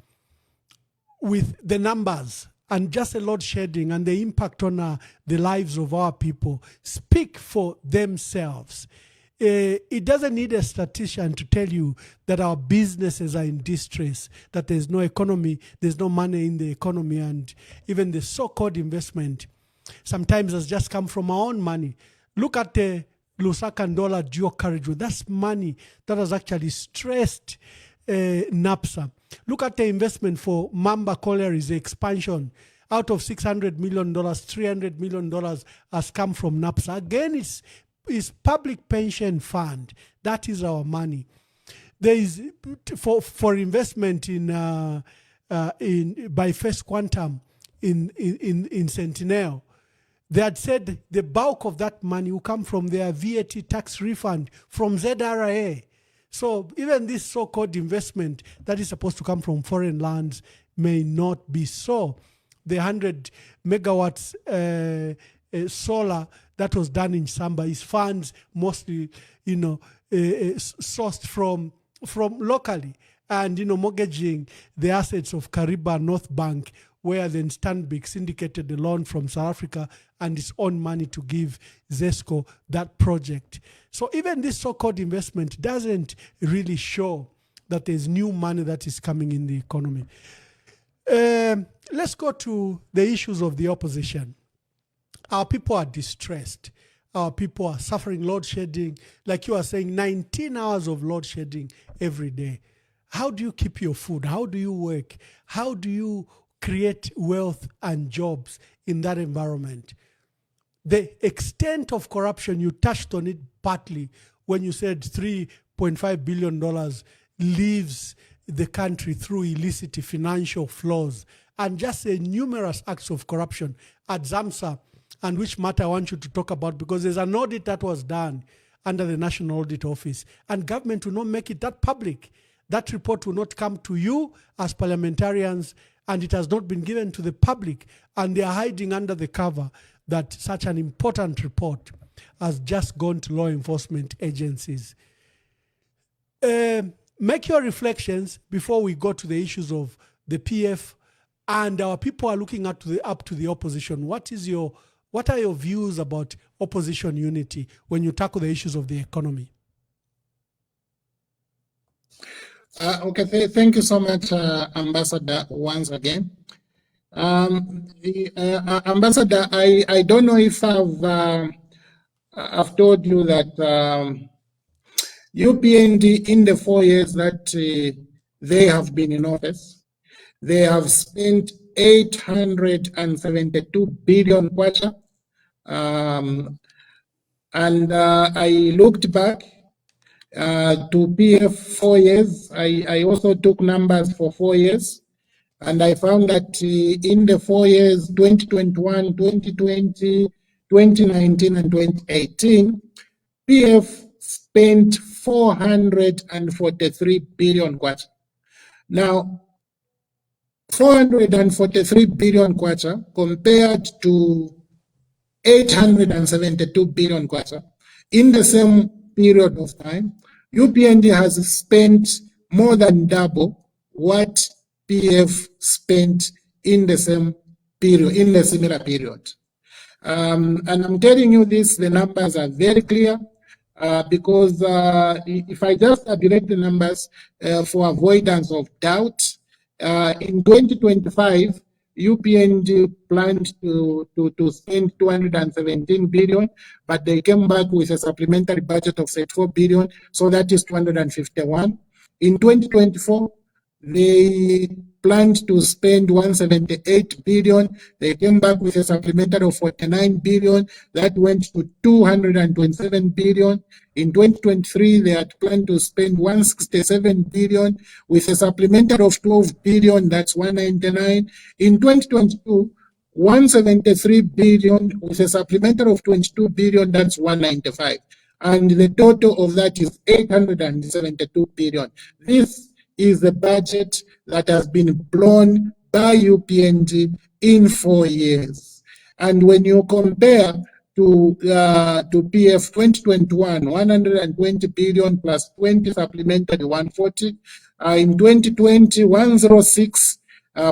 [SPEAKER 3] with the numbers and just a load shedding and the impact on the lives of our people speak for themselves. It doesn't need a statistician to tell you that our businesses are in distress, that there's no economy, there's no money in the economy, and even the so-called investment sometimes has just come from our own money. Look at the Lusaka Ndola dual carriageway. That's money that has actually stressed NAPSA. Look at the investment for Mamba Collieries, the expansion. Out of $600 million, $300 million has come from NAPSA. Again, it's public pension fund. That is our money. There is for investment in by First Quantum in Sentinel. They had said the bulk of that money will come from their VAT tax refund from ZRA. So even this so-called investment that is supposed to come from foreign lands may not be so. The 100 megawatts solar that was done in Samba is funds mostly, sourced from locally, and mortgaging the assets of Kariba North Bank, where then Stanbic syndicated the loan from South Africa and its own money to give ZESCO that project. So even this so-called investment doesn't really show that there's new money that is coming in the economy. Let's go to the issues of the opposition. Our people are distressed. Our people are suffering load shedding. Like you are saying, 19 hours of load shedding every day. How do you keep your food? How do you work? How do you create wealth and jobs in that environment? The extent of corruption, you touched on it partly when you said $3.5 billion leaves the country through illicit financial flows and just numerous acts of corruption at ZAMSA, and which matter I want you to talk about, because there's an audit that was done under the National Audit Office, and government will not make it that public. That report will not come to you as parliamentarians, and it has not been given to the public, and they are hiding under the cover that such an important report has just gone to law enforcement agencies. Make your reflections before we go to the issues of the PF, and our people are looking up to the opposition. What are your views about opposition unity when you tackle the issues of the economy?
[SPEAKER 12] Okay, thank you so much, Ambassador, once again. Ambassador, I don't know if I've told you that UPND, in the 4 years that they have been in office, they have spent 872 billion kwacha. And I looked back to PF 4 years. I also took numbers for 4 years. And I found that in the 4 years, 2021, 2020, 2019, and 2018, PF spent 443 billion kwacha. Now, 443 billion kwacha compared to 872 billion kwacha in the same period of time, UPND has spent more than double what PF spent in the same period, in the similar period. And I'm telling you this, the numbers are very clear. Because if I just tabulate the numbers for avoidance of doubt, in 2025, UPNG planned to spend 217 billion, but they came back with a supplementary budget of 34 billion, so that is 251. In 2024, they planned to spend 178 billion. They came back with a supplementary of 49 billion. That went to 227 billion. In 2023, they had planned to spend 167 billion with a supplementary of 12 billion. That's 199. In 2022, 173 billion with a supplementary of 22 billion. That's 195. And the total of that is 872 billion. This is the budget that has been blown by UPNG in 4 years. And when you compare to PF 2021, 120 billion plus 20 supplementary 140. In 2020, 106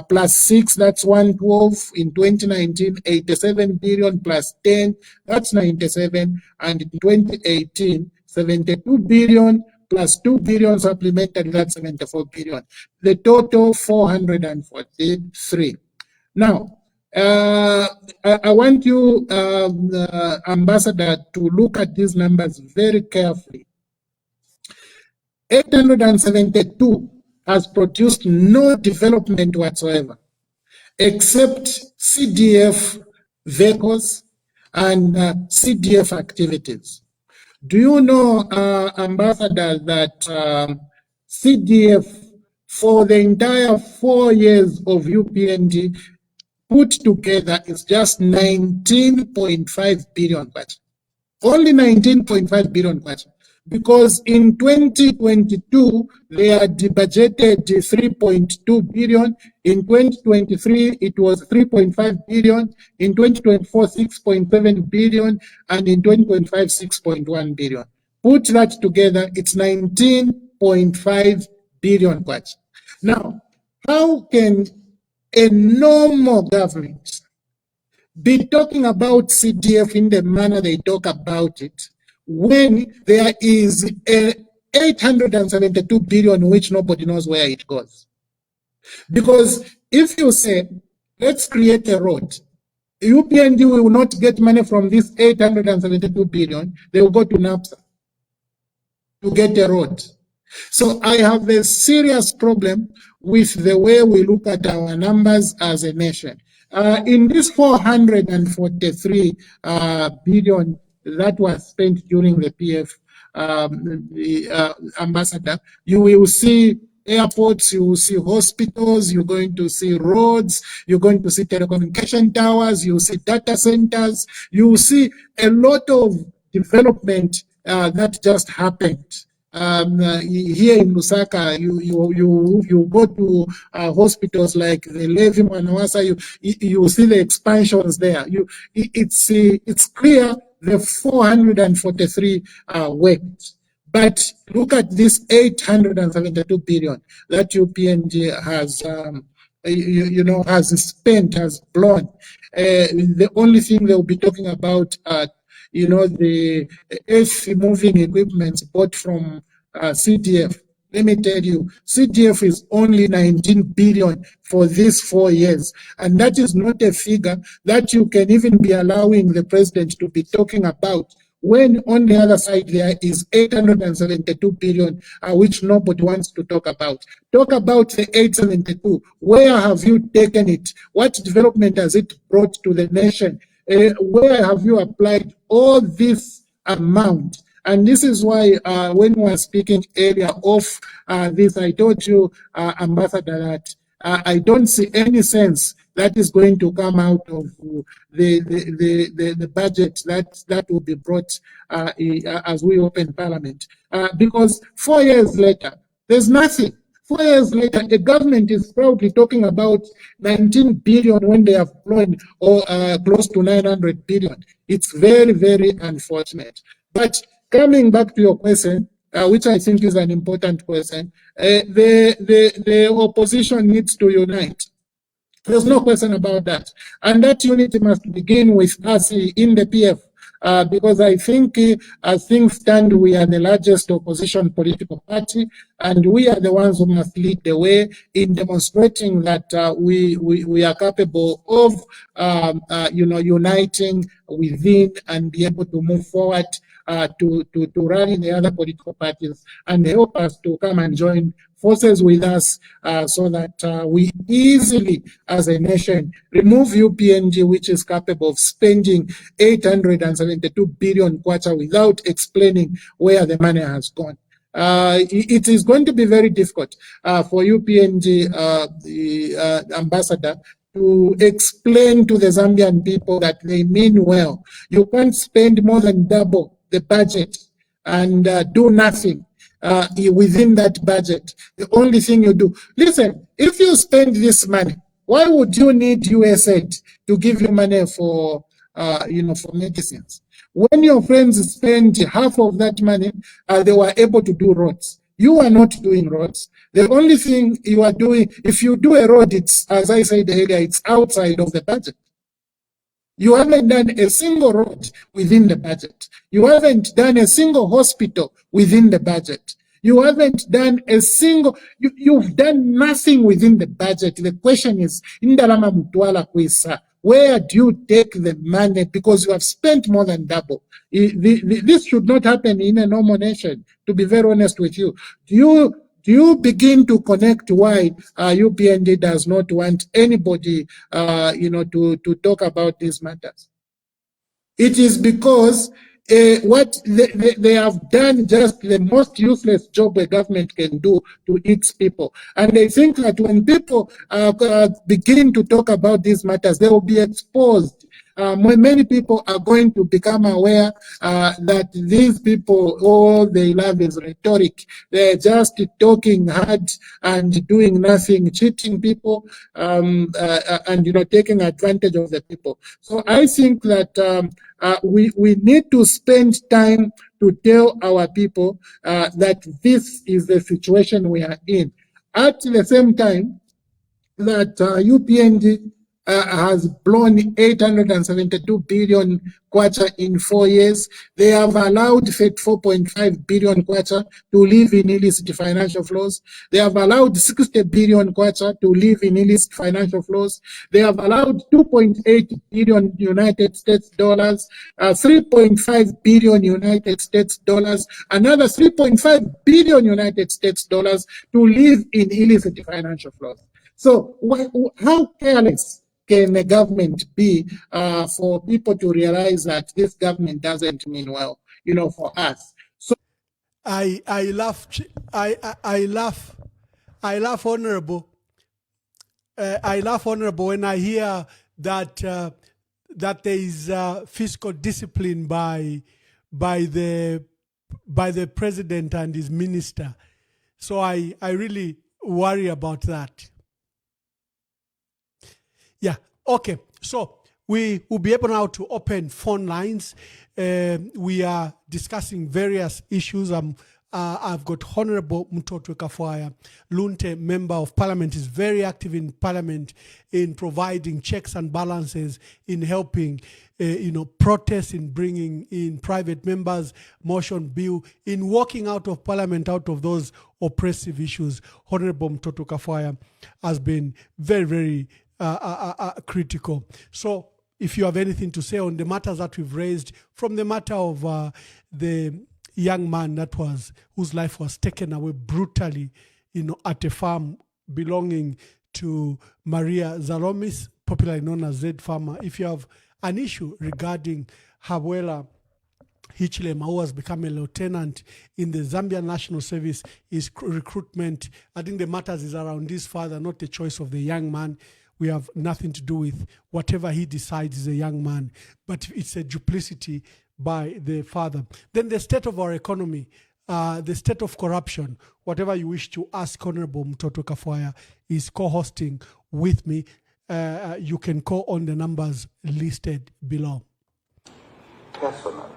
[SPEAKER 12] plus 6, that's 112. In 2019, 87 billion plus 10, that's 97. And in 2018, 72 billion plus 2 billion supplementary, that's 74 billion. The total 443. Now, I want you, Ambassador, to look at these numbers very carefully. 872 has produced no development whatsoever, except CDF vehicles and CDF activities. Do you know, Ambassador, that CDF for the entire 4 years of UPNG put together is just 19.5 billion kwacha. Only 19.5 billion kwacha. Because in 2022, they had budgeted 3.2 billion. In 2023, it was 3.5 billion. In 2024, 6.7 billion. And in 2025, 6.1 billion. Put that together, it's 19.5 billion kwacha. Now, how can a normal government be talking about CDF in the manner they talk about it when there is 872 billion which nobody knows where it goes? Because if you say, let's create a road, UPND will not get money from this 872 billion, they will go to NAPSA to get a road. So I have a serious problem with the way we look at our numbers as a nation. In this 443 billion that was spent during the PF, Ambassador, you will see airports, you will see hospitals, you're going to see roads, you're going to see telecommunication towers, you will see data centers, you will see a lot of development that just happened. Here in Lusaka, you go to hospitals like the Levi Manawasa, you see the expansions there. It's clear the 443 worked. But look at this 872 billion that UPNG has, has spent, has blown. The only thing they'll be talking about, the earth moving equipment bought from CDF. Let me tell you, CDF is only 19 billion for these 4 years. And that is not a figure that you can even be allowing the president to be talking about when on the other side there is 872 billion, which nobody wants to talk about. Talk about the 872. Where have you taken it? What development has it brought to the nation? Where have you applied all this amount? And this is why when we were speaking earlier of this, I told you, Ambassador, that I don't see any sense that is going to come out of the budget that will be brought as we open Parliament. Because 4 years later, there's nothing. 4 years later, the government is proudly talking about 19 billion when they have blown or close to 900 billion. It's very, very unfortunate. But coming back to your question, which I think is an important question, the opposition needs to unite. There's no question about that. And that unity must begin with us in the PF. Because I think as things stand, we are the largest opposition political party, and we are the ones who must lead the way in demonstrating that we are capable of, uniting within and be able to move forward to rally the other political parties and help us to come and join forces with us so that we easily, as a nation, remove UPNG, which is capable of spending 872 billion kwacha without explaining where the money has gone. It is going to be very difficult for UPNG, the ambassador, to explain to the Zambian people that they mean well. You can't spend more than double the budget and do nothing within that budget. The only thing you do, listen, if you spend this money, why would you need USAID to give you money for, for medicines? When your friends spend half of that money, they were able to do roads. You are not doing roads. The only thing you are doing, if you do a road, it's, as I said earlier, it's outside of the budget. You haven't done a single road within the budget. You haven't done a single hospital within the budget. You haven't done a single, you've done nothing within the budget. The question is, Indalama Mutwala Kwisa, where do you take the money? Because you have spent more than double. This should not happen in a normal nation, to be very honest with you. Do you begin to connect why UPND does not want anybody, to talk about these matters? It is because what they have done just the most useless job a government can do to its people. And they think that when people begin to talk about these matters, they will be exposed. Many people are going to become aware that these people, all they love is rhetoric. They're just talking hard and doing nothing, cheating people, and taking advantage of the people. So I think that we need to spend time to tell our people that this is the situation we are in. At the same time, that UPNG has blown 872 billion kwacha in 4 years. They have allowed 4.5 billion kwacha to live in illicit financial flows. They have allowed 60 billion kwacha to live in illicit financial flows. They have allowed 2.8 billion United States dollars, 3.5 billion United States dollars, another 3.5 billion United States dollars to live in illicit financial flows. So how careless can the government be for people to realize that this government doesn't mean well, for us? So
[SPEAKER 3] I laugh, Honorable. I laugh, Honorable, when I hear that that there is fiscal discipline by the president and his minister. So I really worry about that. Yeah, okay. So we will be able now to open phone lines. We are discussing various issues. I've got Honorable Mutotwe Kafwaya, Lunte, Member of Parliament, is very active in Parliament in providing checks and balances, in helping, protests, in bringing in private members, motion bill, in walking out of Parliament, out of those oppressive issues. Honorable Mutotwe Kafwaya has been very, very critical. So if you have anything to say on the matters that we've raised, from the matter of the young man whose life was taken away brutally, at a farm belonging to Maria Zalomis, popularly known as Z Farmer. If you have an issue regarding Kafwaya Hichilema, who has become a lieutenant in the Zambian National Service, his recruitment, I think the matters is around his father, not the choice of the young man. We have nothing to do with whatever he decides is a young man, but it's a duplicity by the father. Then the state of our economy, the state of corruption, whatever you wish to ask Honorable Mutotwe Kafwaya is co-hosting with me. You can call on the numbers listed below.
[SPEAKER 4] Personally,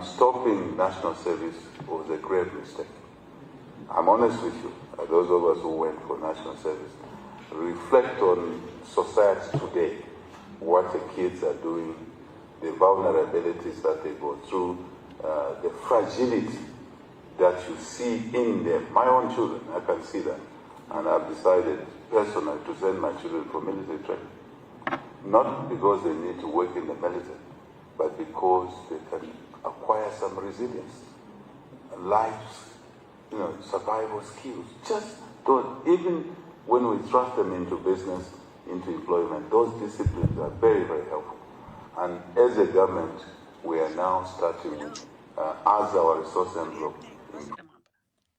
[SPEAKER 4] stopping national service was a grave mistake. I'm honest with you. Those of us who went for national service, reflect on society today, what the kids are doing, the vulnerabilities that they go through, the fragility that you see in them. My own children, I can see that. And I've decided personally to send my children for military training. Not because they need to work in the military, but because they can acquire some resilience, life, survival skills. Just don't, even when we thrust them into business, into employment, those disciplines are very, very helpful. And as a government, we are now starting as our resource envelope.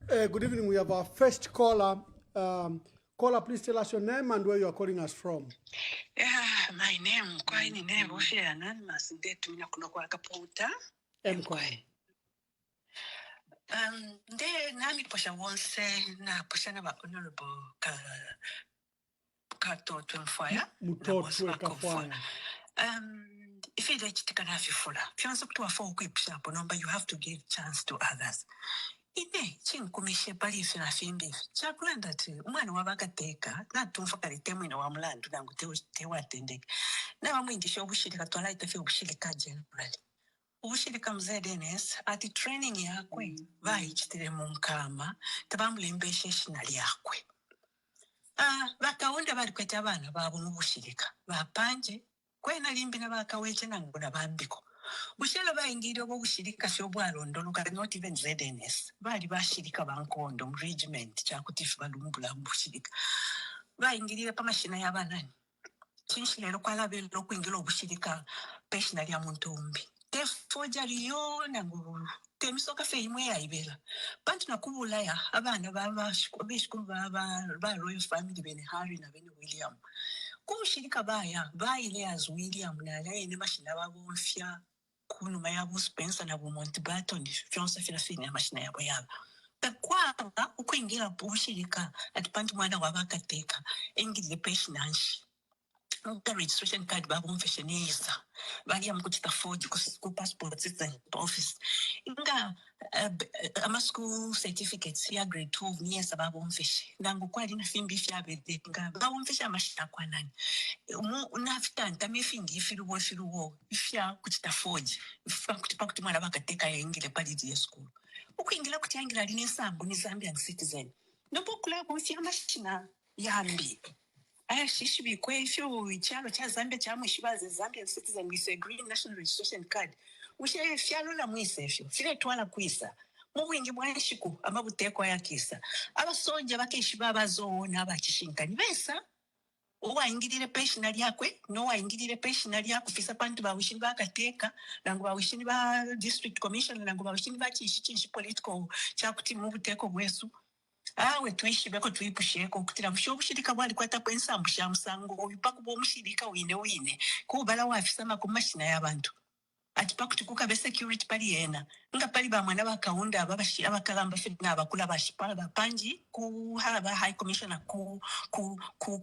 [SPEAKER 3] Good evening. We have our first caller. Caller, please tell us your name and where you are calling us from.
[SPEAKER 13] My name, Kwaini name, anonymous. Nami posha wonse na posha na honorable
[SPEAKER 3] Mutotwe Kafwaya.
[SPEAKER 13] If you like to take a fula, if you want to a four quips up number, you have to give chance to others. Ine chinkumishe palifu na fimbi chakulanda tu umwana wabakateka na tumfakari temu ina wa mlandu nangu tewa tendeke na wamwingisha ubushirika twala itafi ubushirika generally ubushirika mzee Dennis ati training yakwe vayichitire mu nkama tabamulembeshe shinali yakwe bakawunda bali kweta abana babu n'ubushirika bapanje kwena limbi na bakaweche nangu na bambiko bushela bayingire obo bushirika shobwalondolo kali not even ZNS bali bashirika bankondo mu regiment chakutifu balumbula bushirika bayingirira pamashina y'abanani chinshilero kwalabelo kwingira obushirika personal ya muntumbi tefoja liyo nangu temisoka fe imwe yaibela bantu nakubulaya abana bishikulu ba royal family bene Harry na bene William kubushirika bayile as William na yene mashina babonfya kunuma yabo Spencer na Mountbatten fyonse fina mashina yabo takwanga ukwingira bushirika ati bantu mwana wabakateka engile peshinanshi the registration card babumfashionisa bali amkuchita forge ku passport office inga ama school certificates ya grade 12 yes babumfashe nangu kwali na fimbi fyabede nga babumfasha amashita kwa nani unafita ntamifingi firuwo ifya kuchita forge ifya kuti mwana bakateka yengile pali ya school ukwingira kuti yangira linesambu ni Zambian citizen ndopo kula kumfya amashina yambi shishi kwefyo ichalo cha Zambia cha mwishibaze Zambian citizen with a green national registration card ushe fyalo la mwisefyo file twala kwisa muwingi bwanshiku amabutekwa yakisa abasoja bakeshiba bazona abachishinkani besa owaingirire personal yakwe no waingirire personal yakwe fisa bantu bawishini bakateka nangu bawishini ba district commissioner nangu bawishini ba chishi political chakuti mubuteko bwesu awe tuishi beko tuipusheko kutira bushobushirika bwali kwata kwensambu sha musango bipaku bo mushirika wine kubala wafisama ku mashina y'abantu atipaku tukuka be security pali yena nga pali ba mwana bakaunda ababashi abakalamba fitna abakula bashipala bapanji ku haba high commissioner ku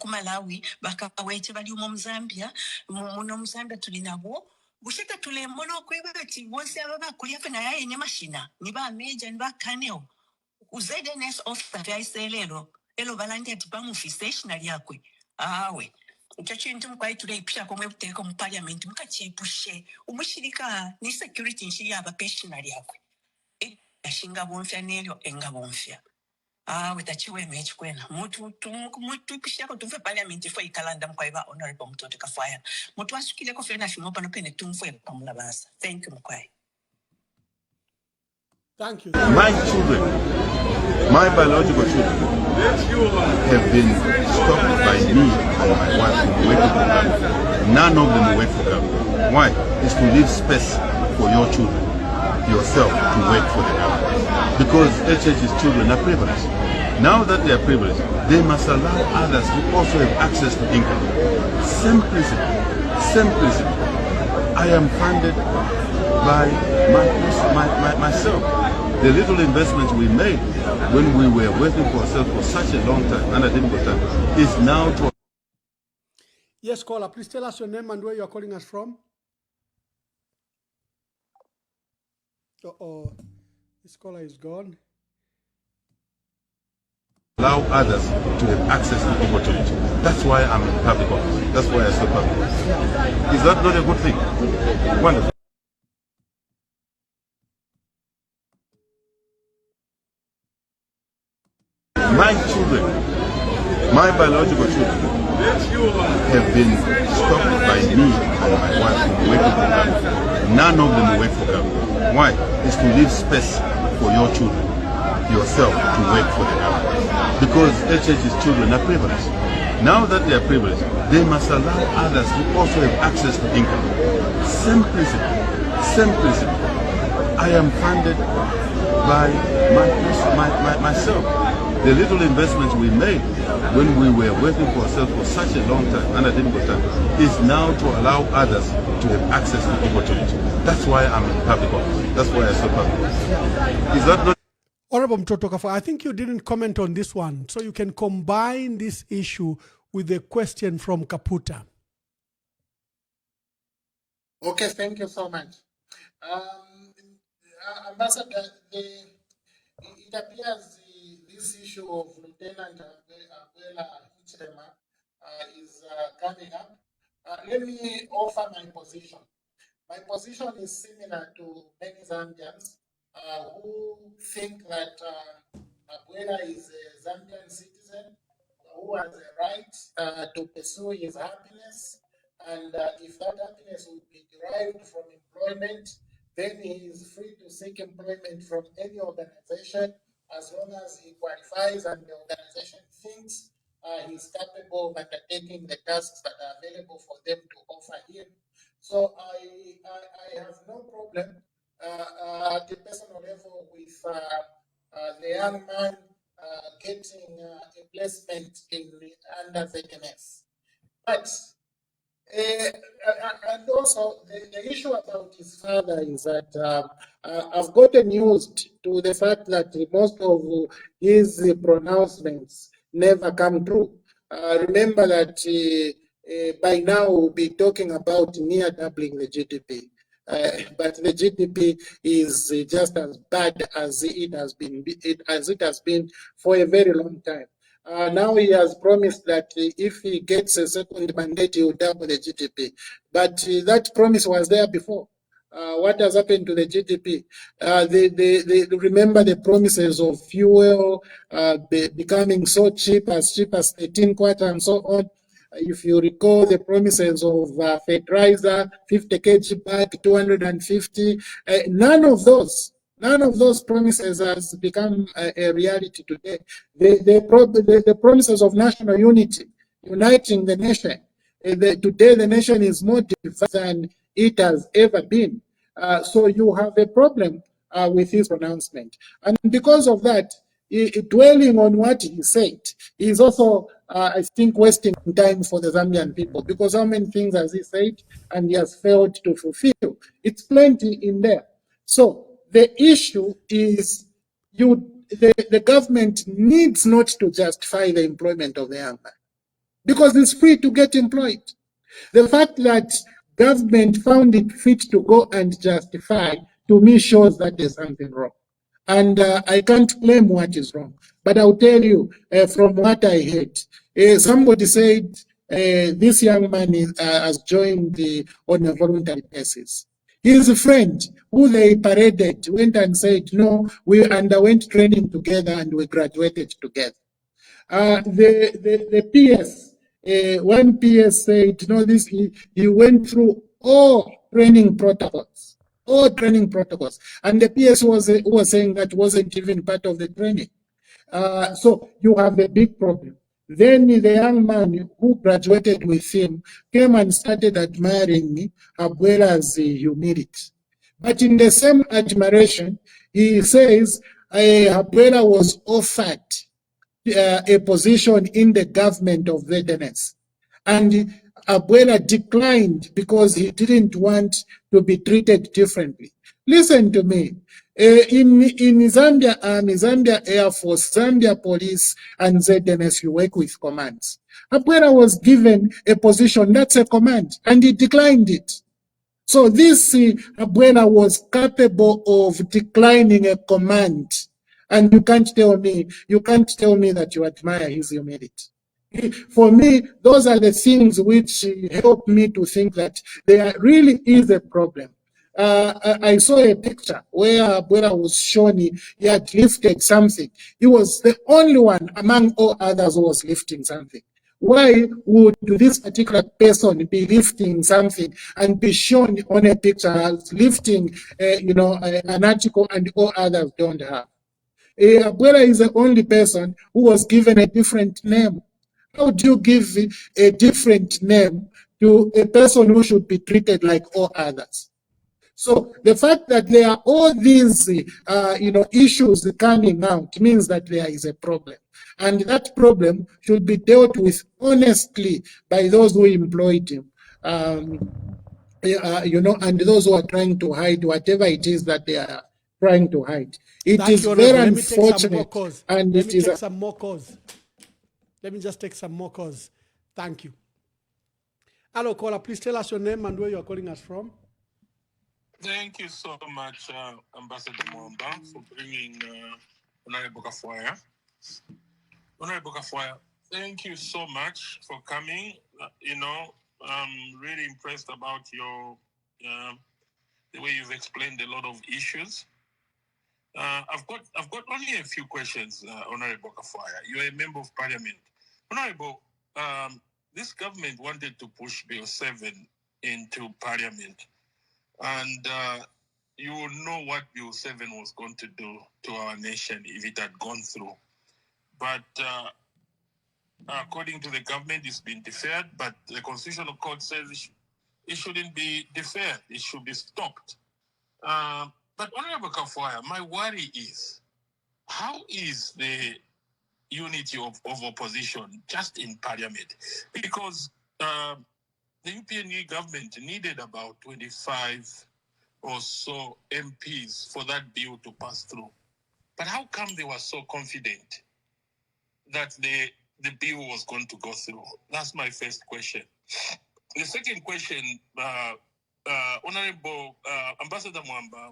[SPEAKER 13] Malawi bakaweche bali mu Zambia muno Mzambia tulinabo bushita tulemono kwebati bonse ababakulia fena yaye ne mashina ni ba major ni ba kaneo ZNS officer yaiselelo elo balandi ati bamufise shinali yakwe awe icyo kintu mkwayitule ipya komwe buteko mu parliament mukachipushe umushirika ni security nshi yaba personal yakwe ashinga bonfya nelyo enga bonfya wetachiwe mechi kwena mutu pishako tumfe parliament ifo ikalanda mkwaiba honorable Mutotwe Kafwaya mutu asukile ko fena fimo pano pene tumfe pamula basa. Thank you mkwai.
[SPEAKER 3] Thank you.
[SPEAKER 10] My children, my biological children, have been stopped by me and my wife from working for government. None of them work for government. Why? It's to leave space for your children, yourself, to work for the government. Because HH's children are privileged. Now that they are privileged, they must allow others to also have access to income. Same principle. Same principle. I am funded by myself. The little investments we made when we were working for ourselves for such a long time, and a difficult time, is now to...
[SPEAKER 3] Yes, caller, please tell us your name and where you are calling us from. Uh-oh, this caller is gone.
[SPEAKER 10] Allow others to have access to opportunity. That's why I'm in public office. That's why I serve public office. Is that not a good thing? Wonderful. My children, my biological children, have been stopped by me and my wife from working for government. None of them work for government. Why? It's to leave space for your children, yourself, to work for the government. Because HH's children are privileged. Now that they are privileged, they must allow others to also have access to income. Same principle. Same principle. I am funded by myself. The little investments we made when we were working for ourselves for such a long time, and a difficult time, is now to allow others to have access to opportunity. That's why I'm in public office. That's why I serve public office. Is that not...
[SPEAKER 3] Honorable Mutotwe Kafwaya, I think you didn't comment on this one, so you can combine this issue with the question from Kaputa.
[SPEAKER 12] Okay, thank you so much. Ambassador, it appears this issue of Lieutenant Abuela Hichilema is coming up. Let me offer my position. My position is similar to many Zambians who think that Abuela is a Zambian citizen who has a right to pursue his happiness, and if that happiness would be derived from employment, then he is free to seek employment from any organization as long as he qualifies and the organization thinks he's capable of undertaking the tasks that are available for them to offer him. So I have no problem at the personal level with the young man getting a placement under ZNS. But and also the issue about his father is that I've gotten used to the fact that most of his pronouncements never come true. Remember that by now we'll be talking about near doubling the GDP. But the GDP is just as bad as it has been for a very long time. Now he has promised that if he gets a second mandate, he will double the GDP. But that promise was there before. What has happened to the GDP? They remember the promises of fuel becoming so cheap as 13 quarter and so on. If you recall the promises of fertilizer, 50 kg bag, 250, none of those promises has become a reality today. The promises of national unity, uniting the nation. Today the nation is more divided than it has ever been. So you have a problem with his pronouncement. And because of that, dwelling on what he said is also, I think, wasting time for the Zambian people, because how many things has he said and he has failed to fulfill? It's plenty in there. So the issue is the government needs not to justify the employment of the young man, because it's free to get employed. The fact that government found it fit to go and justify, to me, shows that there's something wrong. And I can't claim what is wrong, but I'll tell you from what I heard. Somebody said this young man has joined on a voluntary basis. His friend, who they paraded, went and said, no, we underwent training together and we graduated together. The PS, one PS said, no, this, he went through all training protocols. And the PS was saying that wasn't even part of the training. So you have a big problem. Then the young man who graduated with him came and started admiring Abuela's humility. But in the same admiration, he says Abuela was offered a position in the government of Veterans. And Abuela declined because he didn't want to be treated differently. Listen to me. In Zambia Army, Zambia Air Force, Zambia Police, and ZNS, you work with commands. Abuela was given a position, that's a command, and he declined it. So this Abuela was capable of declining a command. And you can't tell me that you admire his humility. For me, those are the things which help me to think that there really is a problem. I saw a picture where Abuela was shown he had lifted something. He was the only one among all others who was lifting something. Why would this particular person be lifting something and be shown on a picture as lifting, an article and all others don't have? Abuela is the only person who was given a different name. How do you give a different name to a person who should be treated like all others? So the fact that there are all these, issues coming out means that there is a problem. And that problem should be dealt with honestly by those who employed him. And those who are trying to hide whatever it is that they are trying to hide. It is very unfortunate. And
[SPEAKER 3] Let me take some more calls. Let me just take some more calls. Thank you. Hello, caller. Please tell us your name and where you are calling us from.
[SPEAKER 14] Thank you so much, Ambassador Mwamba, for bringing Honorable Kafwaya. Honorable Kafwaya, thank you so much for coming. I'm really impressed about your the way you've explained a lot of issues. I've got only a few questions, Honorable Kafwaya. You're a member of Parliament. Honorable, this government wanted to push Bill 7 into Parliament. And you will know what Bill 7 was going to do to our nation if it had gone through. But according to the government, it's been deferred, but the Constitutional Court says it shouldn't be deferred. It should be stopped. But Honorable Kafwaya, my worry is, how is the unity of opposition just in Parliament? Because the UPNE government needed about 25 or so MPs for that bill to pass through. But how come they were so confident that the bill was going to go through? That's my first question. The second question, Honorable Ambassador Mwamba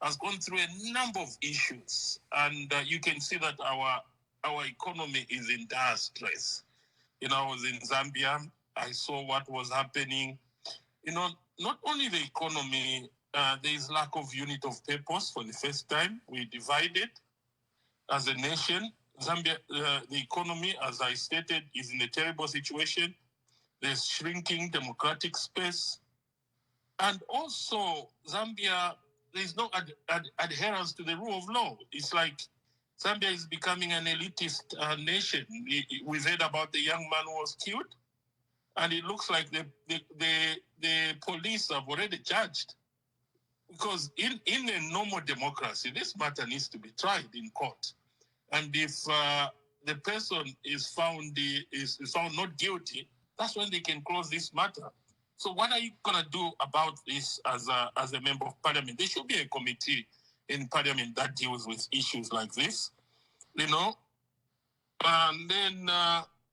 [SPEAKER 14] has gone through a number of issues, and you can see that our economy is in dire stress. I was in Zambia. I saw what was happening. Not only the economy, there is lack of unit of purpose for the first time. We divided as a nation. Zambia, the economy, as I stated, is in a terrible situation. There's shrinking democratic space. And also, Zambia, there's no adherence to the rule of law. It's like Zambia is becoming an elitist nation. We've heard about the young man who was killed. And it looks like the police have already judged. Because in a normal democracy, this matter needs to be tried in court. And if the person is found not guilty, that's when they can close this matter. So what are you going to do about this as a member of Parliament? There should be a committee in Parliament that deals with issues like this, And then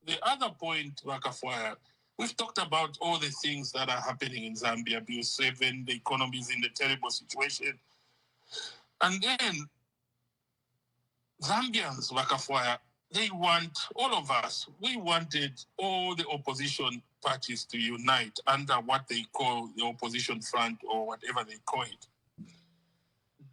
[SPEAKER 14] the other point, Kafwaya, we've talked about all the things that are happening in Zambia, Bill 7, the economy is in a terrible situation. And then Zambians, Kafwaya, they want, all of us, we wanted all the opposition parties to unite under what they call the opposition front or whatever they call it.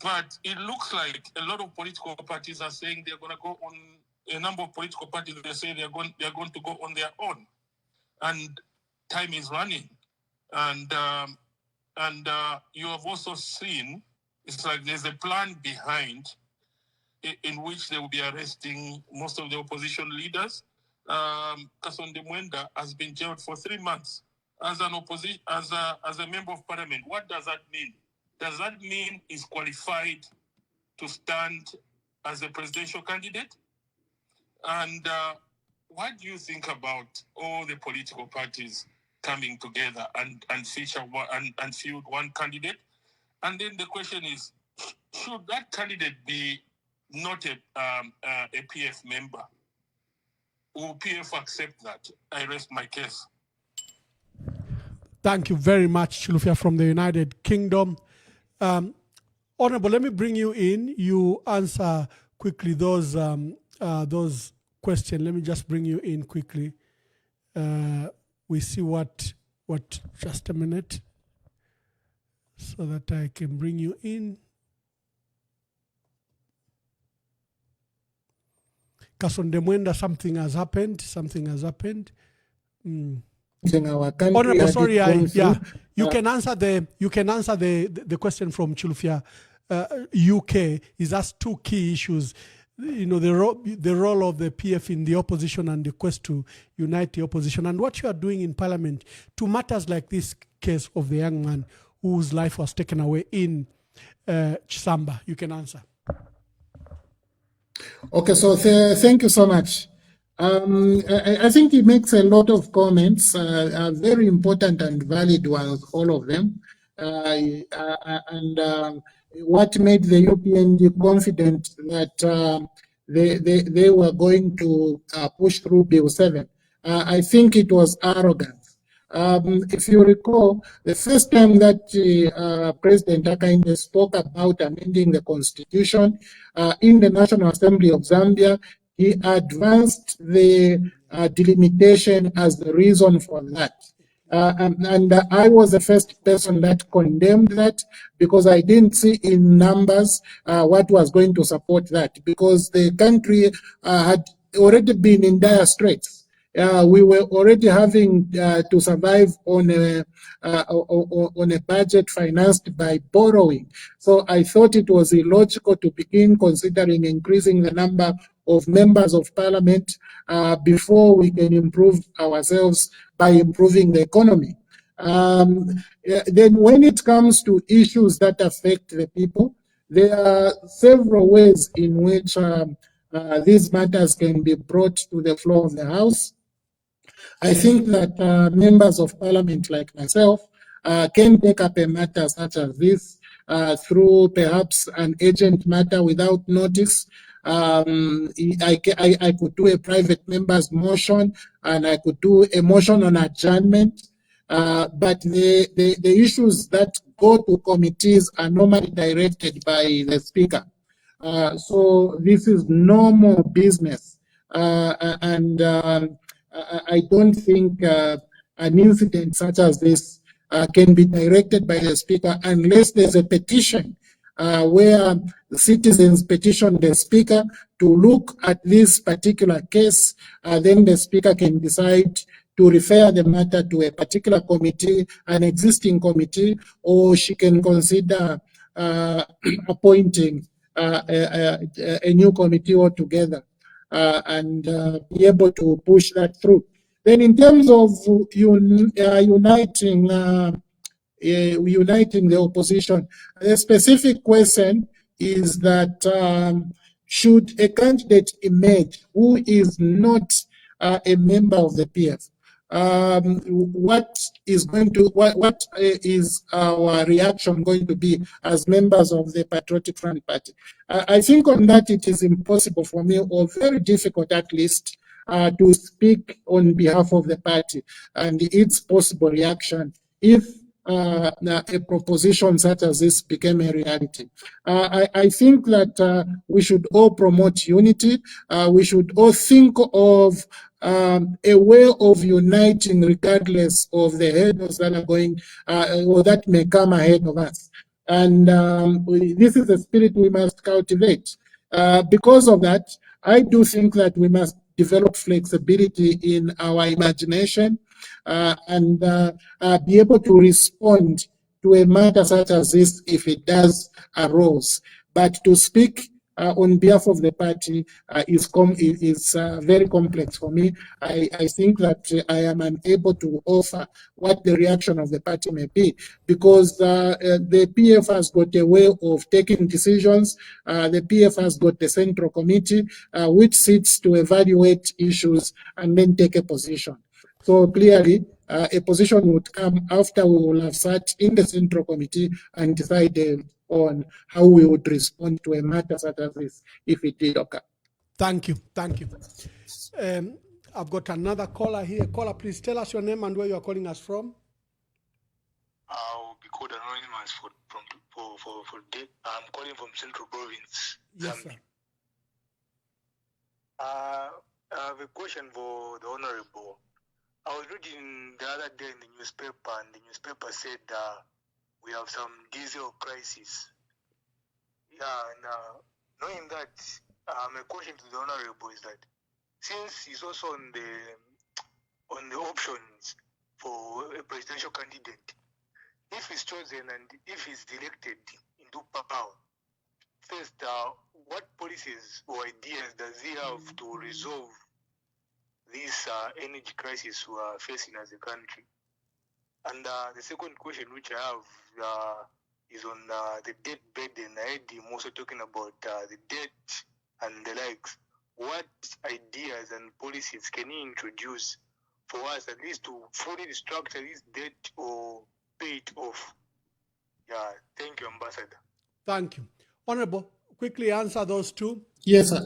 [SPEAKER 14] But it looks like a lot of political parties are saying they're going to go on, a number of political parties, they say they're going to go on their own. And time is running. And you have also seen, it's like there's a plan behind in which they will be arresting most of the opposition leaders. Kasonde Mwenda has been jailed for 3 months as an as a member of parliament. What does that mean? Does that mean he's qualified to stand as a presidential candidate? And what do you think about all the political parties coming together and feature one, and field one candidate? And then the question is, should that candidate be not a PF member? Will PF accept that? I rest my case.
[SPEAKER 3] Thank you very much, Chilufya from the United Kingdom. Honorable, let me bring you in. You answer quickly those questions. Let me just bring you in quickly. We see what, just a minute, so that I can bring you in. Kasonde Mwenda, something has happened. Honorable, sorry, you can answer the question from Chilufya. UK is asked 2 key issues. You know, the role of the PF in the opposition and the quest to unite the opposition, and what you are doing in Parliament to matters like this case of the young man whose life was taken away in Chisamba. You can answer.
[SPEAKER 12] Okay, so thank you so much. I think he makes a lot of comments, very important and valid ones, all of them. What made the UPND confident that they were going to push through Bill 7? I think it was arrogance. If you recall, the first time that President Hakainde spoke about amending the constitution in the National Assembly of Zambia, he advanced the delimitation as the reason for that. And I was the first person that condemned that, because I didn't see in numbers what was going to support that, because the country had already been in dire straits. We were already having to survive on a budget financed by borrowing. So I thought it was illogical to begin considering increasing the number of members of parliament before we can improve ourselves by improving the economy. Then when it comes to issues that affect the people, there are several ways in which these matters can be brought to the floor of the House. I think that members of parliament like myself can take up a matter such as this through perhaps an urgent matter without notice. I could do a private member's motion, and I could do a motion on adjournment. But the issues that go to committees are normally directed by the Speaker. So this is normal business. I don't think an incident such as this can be directed by the Speaker unless there's a petition where citizens petition the Speaker to look at this particular case. Then the Speaker can decide to refer the matter to a particular committee, an existing committee, or she can consider appointing a new committee altogether. And be able to push that through. Then in terms of uniting the opposition, the specific question is that should a candidate emerge who is not a member of the PF, what is our reaction going to be as members of the Patriotic Front Party? I think on that it is impossible for me, or very difficult at least, to speak on behalf of the party and its possible reaction if a proposition such as this became a reality. I think that we should all promote unity. We should all think of a way of uniting regardless of the hurdles that are going or that may come ahead of us. And this is the spirit we must cultivate. Because of that, I do think that we must develop flexibility in our imagination and be able to respond to a matter such as this if it does arise. But to speak on behalf of the party is very complex for me. I think that I am unable to offer what the reaction of the party may be, because the PF has got a way of taking decisions. The PF has got the central committee, which sits to evaluate issues and then take a position. So clearly, a position would come after we will have sat in the central committee and decided on how we would respond to a matter such as this if it did occur.
[SPEAKER 3] Thank you. Thank you. I've got another caller here. Caller, please tell us your name and where you are calling us from.
[SPEAKER 15] I'll be called anonymous for day. I'm calling from Central Province.
[SPEAKER 3] Yes, sir.
[SPEAKER 15] I have a question for the Honorable. I was reading the other day in the newspaper, and the newspaper said we have some diesel crisis. Yeah, and knowing that, my question to the Honorable is that since he's also on the options for a presidential candidate, if he's chosen and if he's elected into power, first, what policies or ideas does he have to resolve this energy crisis we are facing as a country? And the second question which I have is on the debt burden. I heard him also talking about the debt and the likes. What ideas and policies can he introduce for us at least to fully restructure this debt or pay it off? Yeah, thank you, Ambassador.
[SPEAKER 3] Thank you. Honorable, quickly answer those two.
[SPEAKER 12] Yes, sir.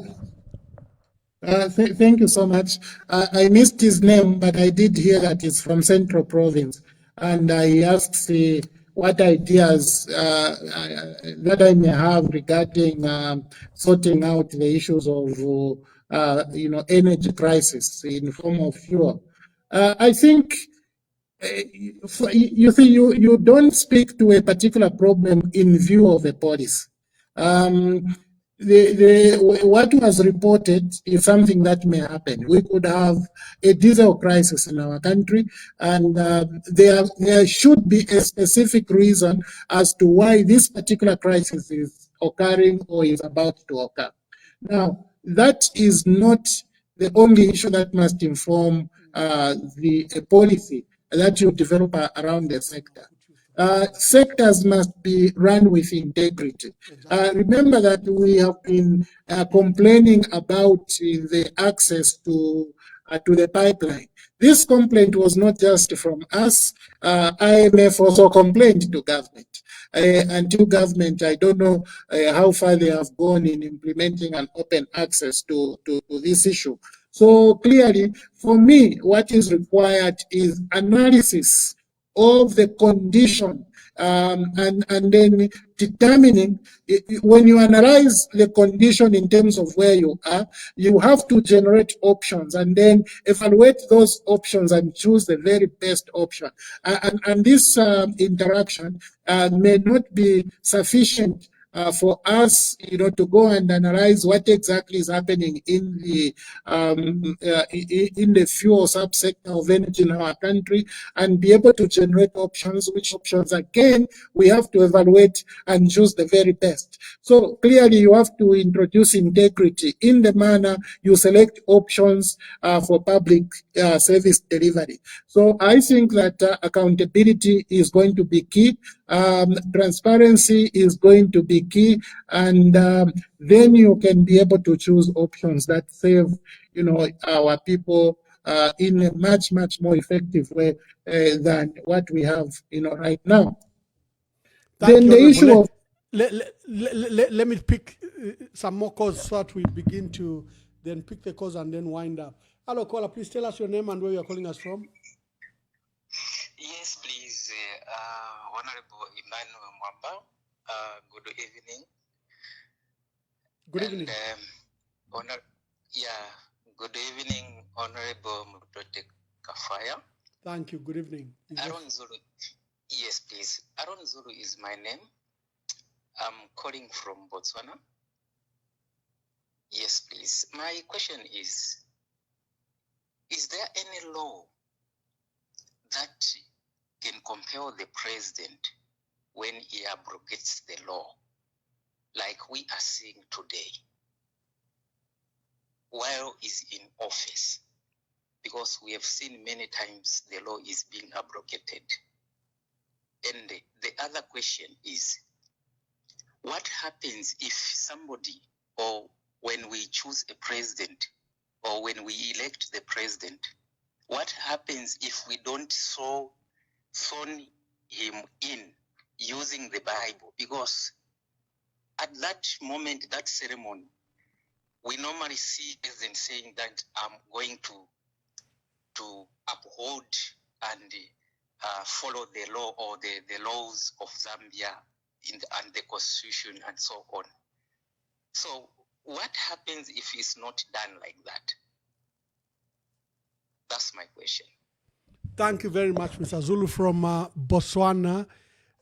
[SPEAKER 12] Thank you so much. I missed his name, but I did hear that it's from Central Province. And I asked what ideas that I may have regarding sorting out the issues of energy crisis in the form of fuel. I think you see, you don't speak to a particular problem in view of a policy. What was reported is something that may happen. We could have a diesel crisis in our country, and there should be a specific reason as to why this particular crisis is occurring or is about to occur. Now, that is not the only issue that must inform the policy that you develop around the sector. Sectors must be run with integrity. Remember that we have been complaining about the access to the pipeline. This complaint was not just from us. IMF also complained to government. Until government, I don't know how far they have gone in implementing an open access to this issue. So clearly, for me, what is required is analysis of the condition and then determining, when you analyze the condition in terms of where you are, you have to generate options and then evaluate those options and choose the very best option. And this interaction may not be sufficient for us, to go and analyze what exactly is happening in the fuel subsector of energy in our country and be able to generate options, which options again we have to evaluate and choose the very best. So clearly you have to introduce integrity in the manner you select options for public service delivery. So I think that accountability is going to be key. Transparency is going to be key, and then you can be able to choose options that save, our people in a much, much more effective way than what we have, right now.
[SPEAKER 3] Thank you. Let me pick some more calls so that we begin to then pick the calls and then wind up. Hello, caller. Please tell us your name and where you are calling us from.
[SPEAKER 15] Yes, please.
[SPEAKER 16] Honorable Emmanuel Mwamba, good evening.
[SPEAKER 3] Good evening.
[SPEAKER 16] Good evening, Honorable Mutotwe Kafwaya.
[SPEAKER 3] Thank you. Good evening.
[SPEAKER 16] Aaron Zulu. Yes, please. Aaron Zulu is my name. I'm calling from Botswana. Yes, please. My question is there any law that can compel the president when he abrogates the law, like we are seeing today, while he's in office? Because we have seen many times the law is being abrogated. And the other question is, what happens if somebody, or when we choose a president, or when we elect the president, what happens if we don't sworn him in using the Bible? Because at that moment, that ceremony, we normally see president saying that I'm going to uphold and follow the law or the laws of Zambia and the constitution and so on. So what happens if it's not done like that? That's my question.
[SPEAKER 3] Thank you very much, Mr. Zulu from Botswana.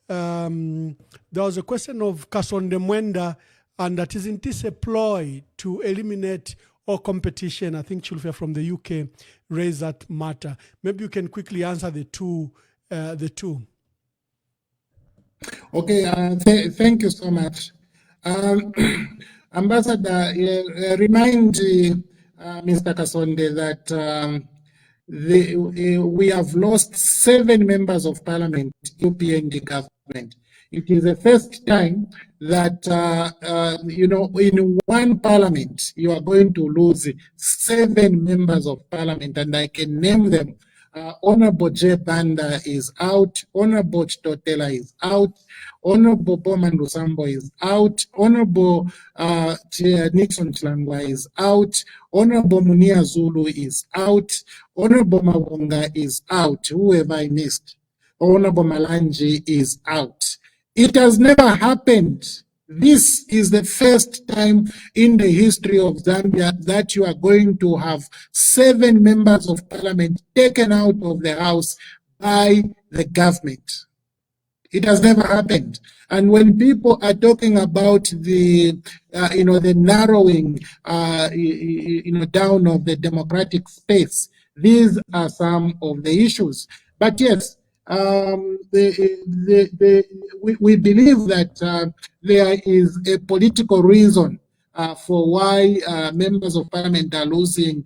[SPEAKER 3] There was a question of Kasonde Mwenda, and that isn't this a ploy to eliminate all competition? I think Chulfia from the UK raised that matter. Maybe you can quickly answer the two.
[SPEAKER 12] Okay, thank you so much. Ambassador, remind Mr. Kasonde that we have lost 7 members of parliament, UPND government. It is the first time that, in one parliament, you are going to lose 7 members of parliament, and I can name them. Honorable J. Banda is out, Honorable Chitotela is out, Honorable Bowman Lusambo is out, Honorable Nixon Chilangwa is out, Honorable Munia Zulu is out, Honorable Mawonga is out, whoever I missed, Honorable Malanji is out. It has never happened. This is the first time in the history of Zambia that you are going to have 7 members of parliament taken out of the house by the government. It has never happened. And when people are talking about the, the narrowing, down of the democratic space, these are some of the issues. But yes, we believe that there is a political reason for why members of parliament are losing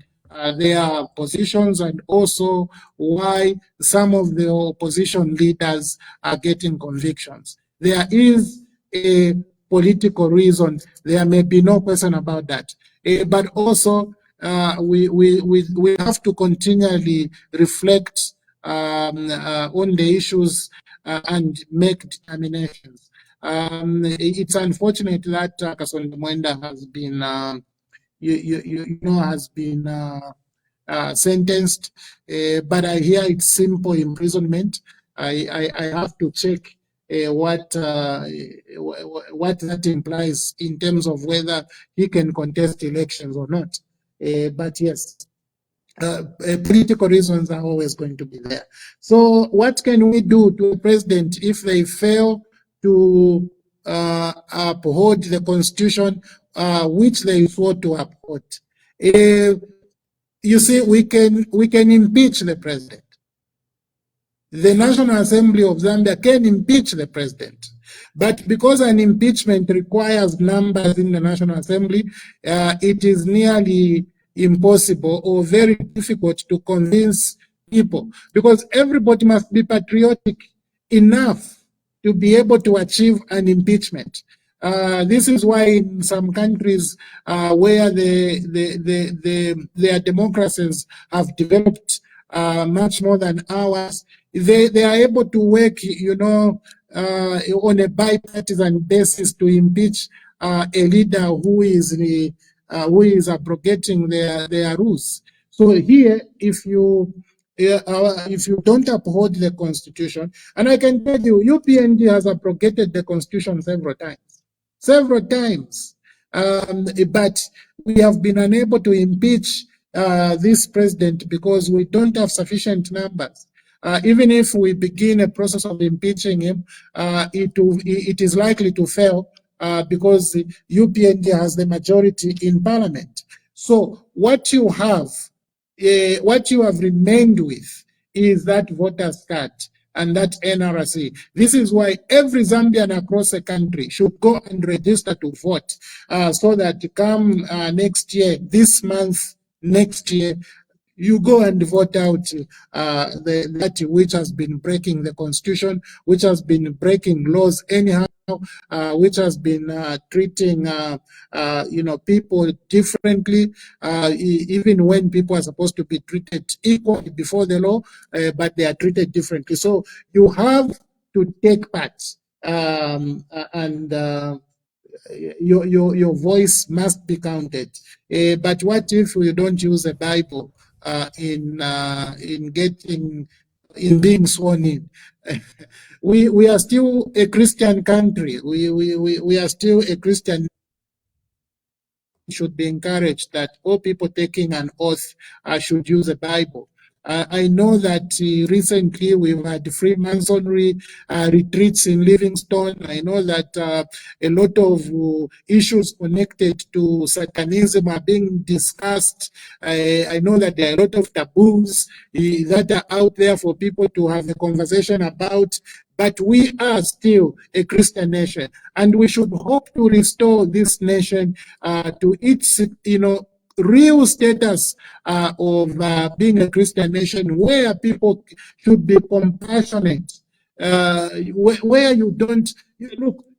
[SPEAKER 12] their positions, and also why some of the opposition leaders are getting convictions. There is a political reason. There may be no question about that. But also, we have to continually reflect on the issues and make determinations. It's unfortunate that Kasonde Mwenda has been, has been sentenced, but I hear it's simple imprisonment. I have to check what that implies in terms of whether he can contest elections or not. But yes, political reasons are always going to be there. So what can we do to the president if they fail to uphold the constitution which they swore to uphold? You see, we can impeach the president. The National Assembly of Zambia can impeach the president. But because an impeachment requires numbers in the National Assembly, it is nearly impossible or very difficult to convince people, because everybody must be patriotic enough to be able to achieve an impeachment. This is why in some countries where their democracies have developed much more than ours, they are able to work, on a bipartisan basis to impeach a leader who is abrogating their rules. So here, if you if you don't uphold the constitution, and I can tell you, UPND has abrogated the constitution several times. But we have been unable to impeach this president because we don't have sufficient numbers. Even if we begin a process of impeaching him, it is likely to fail because UPND has the majority in parliament. So what you have remained with is that voters card and that NRC. This is why every Zambian across the country should go and register to vote so that come next year, this month, next year, you go and vote out that which has been breaking the constitution, which has been breaking laws anyhow, which has been treating people differently, even when people are supposed to be treated equally before the law, but they are treated differently. So you have to take part, and your voice must be counted. But what if we don't use the Bible in being sworn in? We are still a Christian country. We are still a Christian. Should be encouraged that all people taking an oath should use the Bible. I know that recently we've had Freemasonry retreats in Livingstone. I know that a lot of issues connected to Satanism are being discussed. I know that there are a lot of taboos that are out there for people to have a conversation about. But we are still a Christian nation, and we should hope to restore this nation to its, real status of being a Christian nation, where people should be compassionate, where you don't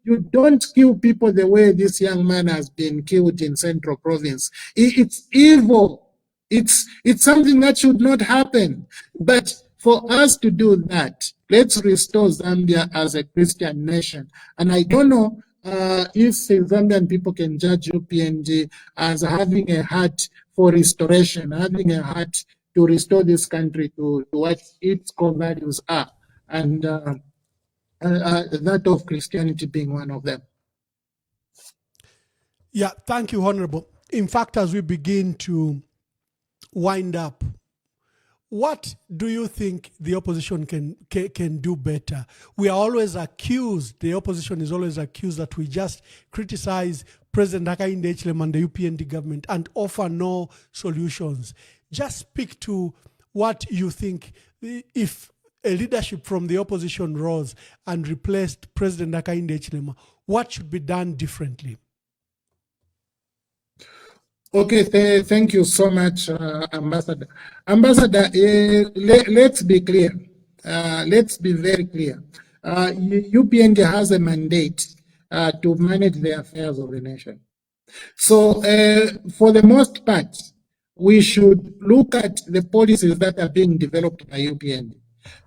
[SPEAKER 12] you don't kill people the way this young man has been killed in Central Province. It's evil. It's something that should not happen. But for us to do that, let's restore Zambia as a Christian nation. And I don't know if Zambian people can judge UPNG as having a heart for restoration, having a heart to restore this country to what its core values are, and that of Christianity being one of them.
[SPEAKER 3] Yeah, thank you, Honorable. In fact, as we begin to wind up, what do you think the opposition can do better? We are always accused, the opposition is always accused that we just criticize President Hakainde Hichilema and the UPND government and offer no solutions. Just speak to what you think if a leadership from the opposition rose and replaced President Hakainde Hichilema, what should be done differently?
[SPEAKER 12] Okay, thank you so much, Ambassador. Ambassador, let's be clear. Let's be very clear. UPND has a mandate to manage the affairs of the nation. So, for the most part, we should look at the policies that are being developed by UPND.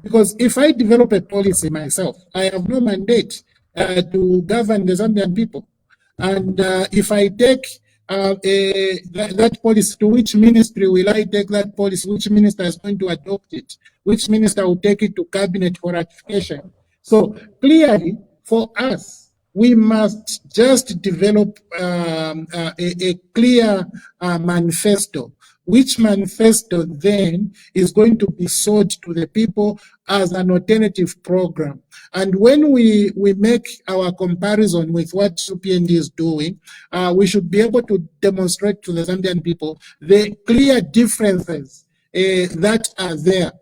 [SPEAKER 12] Because if I develop a policy myself, I have no mandate to govern the Zambian people. And if I take that policy, to which ministry will I take that policy? Which minister is going to adopt it? Which minister will take it to cabinet for ratification? So clearly, for us, we must just develop a clear manifesto, which manifesto then is going to be sold to the people as an alternative program. And when we make our comparison with what UPND is doing, we should be able to demonstrate to the Zambian people the clear differences that are there.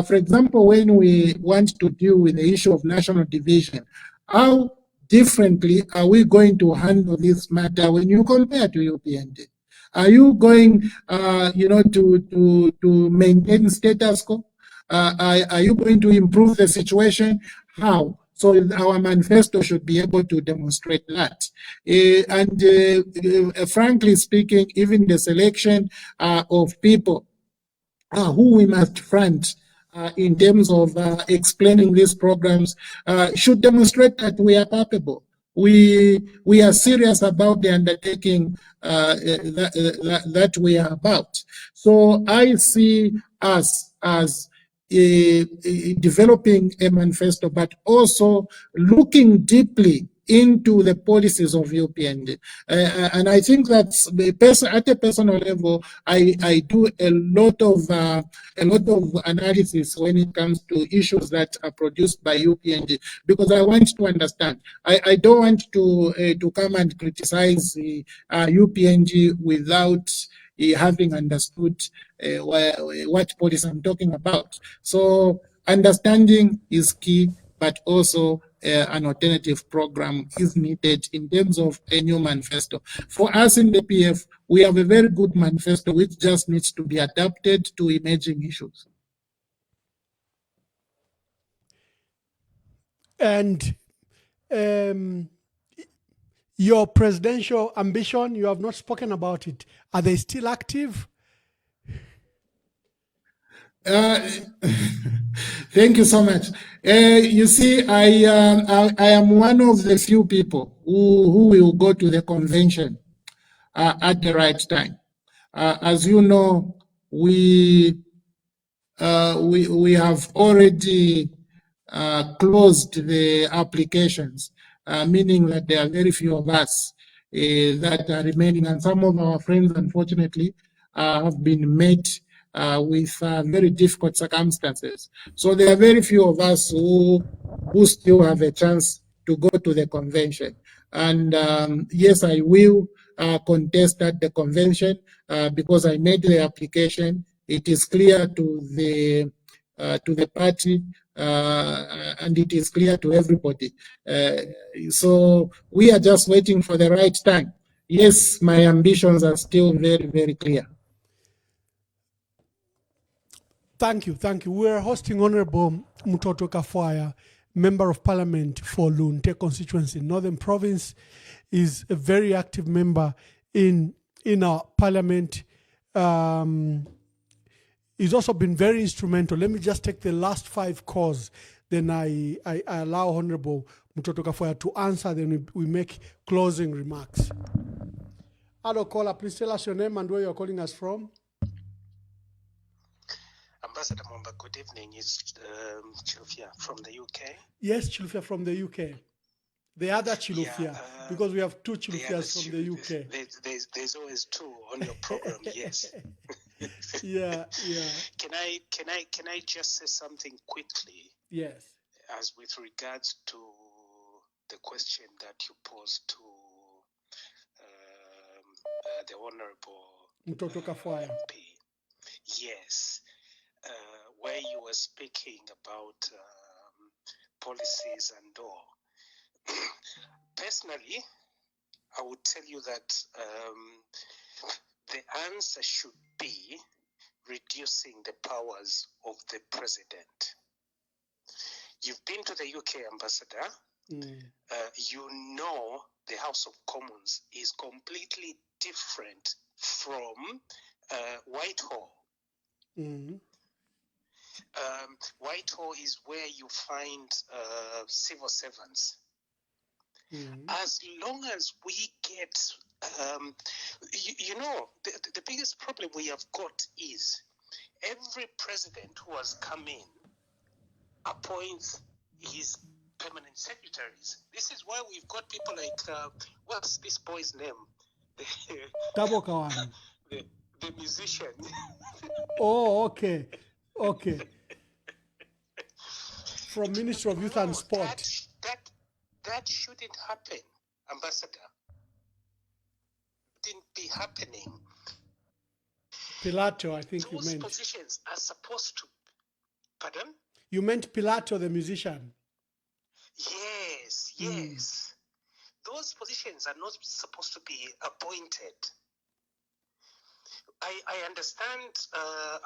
[SPEAKER 12] For example, when we want to deal with the issue of national division, how differently are we going to handle this matter when you compare to UPND? Are you going, to maintain status quo? Are you going to improve the situation? How? So our manifesto should be able to demonstrate that. Frankly speaking, even the selection of people who we must front in terms of explaining these programs should demonstrate that we are capable. We are serious about the undertaking that we are about. So I see us as developing a manifesto, but also looking deeply into the policies of UPND. And I think that's at a personal level, I do a lot of analysis when it comes to issues that are produced by UPND, because I want to understand. I don't want to come and criticize UPNG without having understood what policy I'm talking about. So understanding is key, but also an alternative program is needed in terms of a new manifesto. For us in the PF, we have a very good manifesto which just needs to be adapted to emerging issues.
[SPEAKER 3] And your presidential ambition, you have not spoken about it. Are they still active?
[SPEAKER 12] Thank you so much. You see, I am one of the few people who will go to the convention at the right time. As you know, we have already closed the applications, meaning that there are very few of us that are remaining, and some of our friends, unfortunately, have been met with very difficult circumstances. So there are very few of us who still have a chance to go to the convention. And yes, I will contest at the convention because I made the application. It is clear to the party and it is clear to everybody. So we are just waiting for the right time. Yes, my ambitions are still very, very clear.
[SPEAKER 3] Thank you, thank you. We're hosting Honorable Mutotwe Kafwaya, Member of Parliament for Lunte constituency, Northern Province. Is a very active member in our Parliament. He's also been very instrumental. Let me just take the last 5 calls, then I allow Honorable Mutotwe Kafwaya to answer, then we make closing remarks. Hello, caller, please tell us your name and where you're calling us from.
[SPEAKER 17] Ambassador Mwamba, good evening. It's Chilufya from the UK.
[SPEAKER 3] Yes, Chilufya from the UK. The other Chilufya, because we have 2 Chilufyas from the UK.
[SPEAKER 17] There's always 2 on your program, yes.
[SPEAKER 3] Yeah.
[SPEAKER 17] Can I just say something quickly?
[SPEAKER 3] Yes.
[SPEAKER 17] As with regards to the question that you posed to the Honorable
[SPEAKER 3] Mutotwe Kafwaya.
[SPEAKER 17] MP. Yes. Where you were speaking about policies and all. Personally, I would tell you that the answer should be reducing the powers of the president. You've been to the UK, Ambassador. You know the House of Commons is completely different from Whitehall. Whitehall is where you find civil servants. As long as we get, the biggest problem we have got is every president who has come in appoints his permanent secretaries. This is why we've got people like, what's this boy's name?
[SPEAKER 3] Tabokawan.
[SPEAKER 17] The musician.
[SPEAKER 3] Oh, okay. From Ministry of Youth and Sport.
[SPEAKER 17] That shouldn't happen, Ambassador. It didn't be happening.
[SPEAKER 3] Pilato, I think
[SPEAKER 17] Those
[SPEAKER 3] you meant.
[SPEAKER 17] Those positions are supposed to... Pardon?
[SPEAKER 3] You meant Pilato, the musician.
[SPEAKER 17] Yes. Those positions are not supposed to be appointed. I understand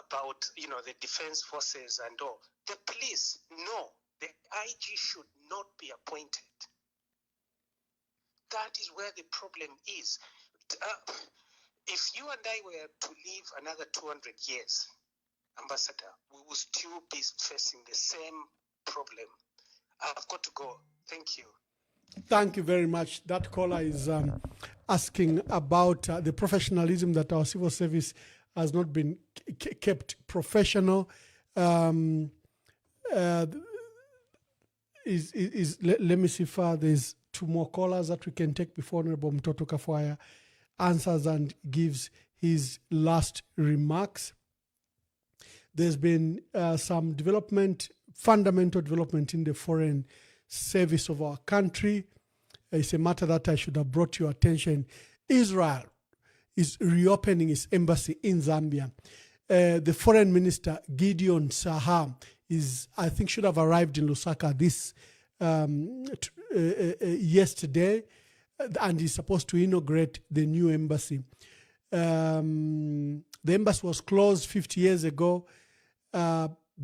[SPEAKER 17] about, the defense forces and all. The police, no. The IG should not be appointed. That is where the problem is. If you and I were to live another 200 years, Ambassador, we will still be facing the same problem. I've got to go. Thank you.
[SPEAKER 3] Thank you very much. That caller is asking about the professionalism that our civil service has not been kept professional. let me see if there's two more callers that we can take before Honorable Mutotwe Kafwaya answers and gives his last remarks. There's been some development, fundamental development in the foreign service of our country. It's a matter that I should have brought to your attention. Israel is reopening its embassy in Zambia. The foreign minister, Gideon Saha, I think should have arrived in Lusaka this yesterday, and is supposed to inaugurate the new embassy. The embassy was closed 50 years ago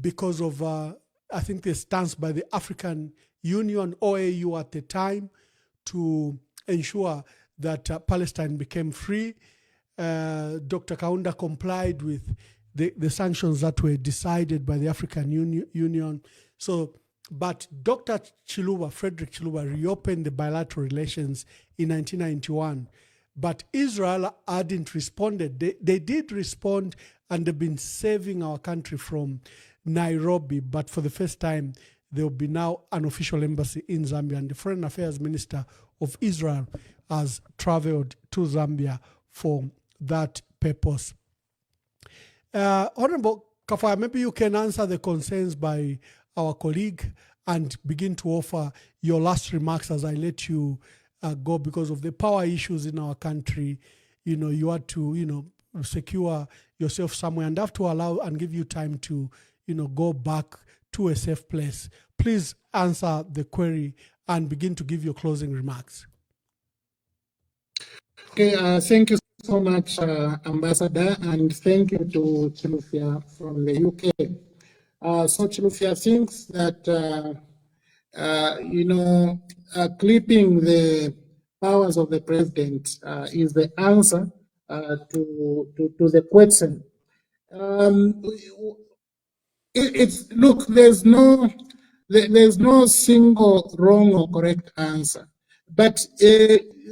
[SPEAKER 3] because of, I think, the stance by the African Union, OAU at the time, to ensure that Palestine became free. Dr. Kaunda complied with the sanctions that were decided by the African Union. So, but Dr. Frederick Chiluba, reopened the bilateral relations in 1991. But Israel hadn't responded. They did respond, and they've been saving our country from Nairobi. But for the first time, there will be now an official embassy in Zambia. And the Foreign Affairs Minister of Israel has traveled to Zambia for that purpose. Honorable Kafwaya, maybe you can answer the concerns by our colleague and begin to offer your last remarks as I let you go, because of the power issues in our country. You know, you had to, secure yourself somewhere and have to allow and give you time to, go back to a safe place. Please answer the query and begin to give your closing remarks.
[SPEAKER 12] Okay, thank you so much, Ambassador, and thank you to Chilufya from the UK. So Chilufya thinks that, clipping the powers of the president is the answer to the question. Look, there's no single wrong or correct answer, but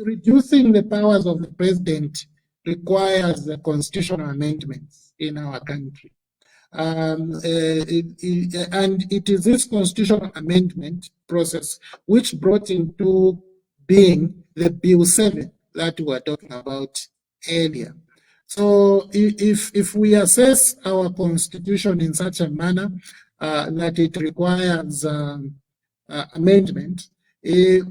[SPEAKER 12] reducing the powers of the president requires the constitutional amendments in our country. And it is this constitutional amendment process which brought into being the Bill 7 that we were talking about earlier. So if we assess our constitution in such a manner that it requires amendment,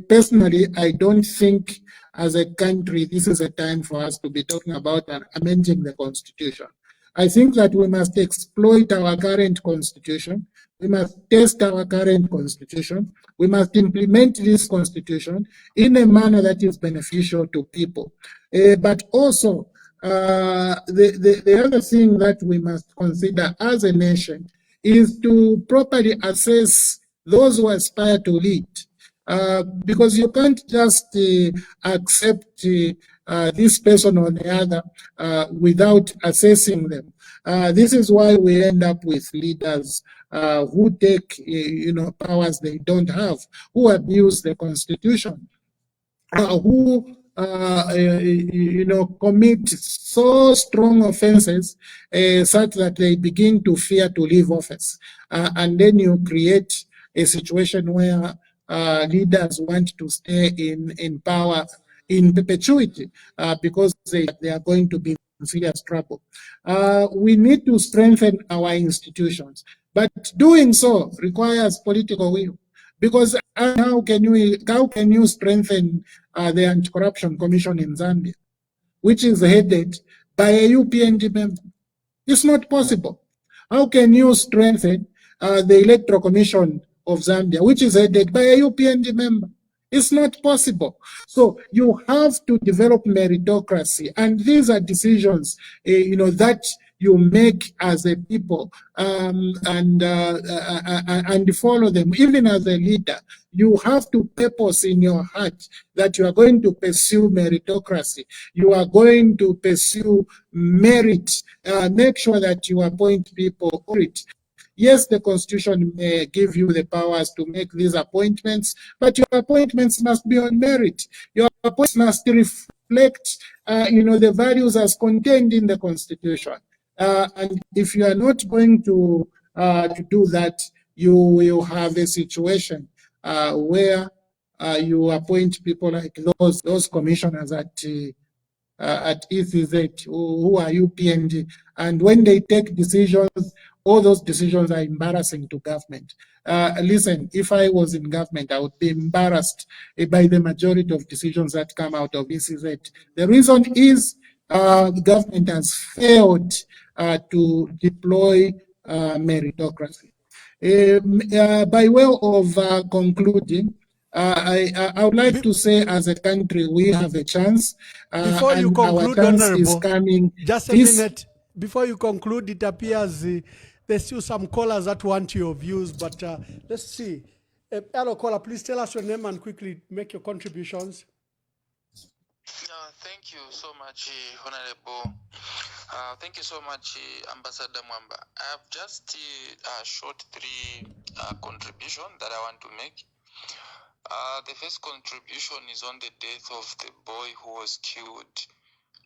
[SPEAKER 12] personally, I don't think as a country this is a time for us to be talking about amending the constitution. I think that we must exploit our current constitution. We must test our current constitution. We must implement this constitution in a manner that is beneficial to people. But also, the other thing that we must consider as a nation is to properly assess those who aspire to lead. Because you can't just accept this person or the other without assessing them. This is why we end up with leaders who take powers they don't have, who abuse the constitution, who commit so strong offenses such that they begin to fear to leave office, and then you create a situation where leaders want to stay in power in perpetuity because they are going to be in serious trouble. We need to strengthen our institutions, but doing so requires political will. Because how can you strengthen the Anti-Corruption Commission in Zambia, which is headed by a UPND member? It's not possible. How can you strengthen the Electoral Commission of Zambia, which is headed by a UPND member? It's not possible. So you have to develop meritocracy, and these are decisions, that you make as a people, and follow them. Even as a leader, you have to purpose in your heart that you are going to pursue meritocracy. You are going to pursue merit. Make sure that you appoint people for it. Yes, the Constitution may give you the powers to make these appointments, but your appointments must be on merit. Your appointments must reflect, the values as contained in the Constitution. And if you are not going to do that, you will have a situation where you appoint people like those commissioners at ECZ who are UPND, and when they take decisions, all those decisions are embarrassing to government. Listen, if I was in government, I would be embarrassed by the majority of decisions that come out of ECZ. The reason is the government has failed to deploy meritocracy. By way of concluding, I would like to say, as a country, we have a chance,
[SPEAKER 3] Before you
[SPEAKER 12] and our
[SPEAKER 3] conclude,
[SPEAKER 12] chance is
[SPEAKER 3] Honorable,
[SPEAKER 12] coming.
[SPEAKER 3] just a
[SPEAKER 12] This
[SPEAKER 3] minute. Before you conclude, it appears there's still some callers that want your views, but let's see. Hello, caller, please tell us your name and quickly make your contributions.
[SPEAKER 18] Thank you so much, Honorable. Thank you so much, Ambassador Mwamba. I have just a short three contribution that I want to make. The first contribution is on the death of the boy who was killed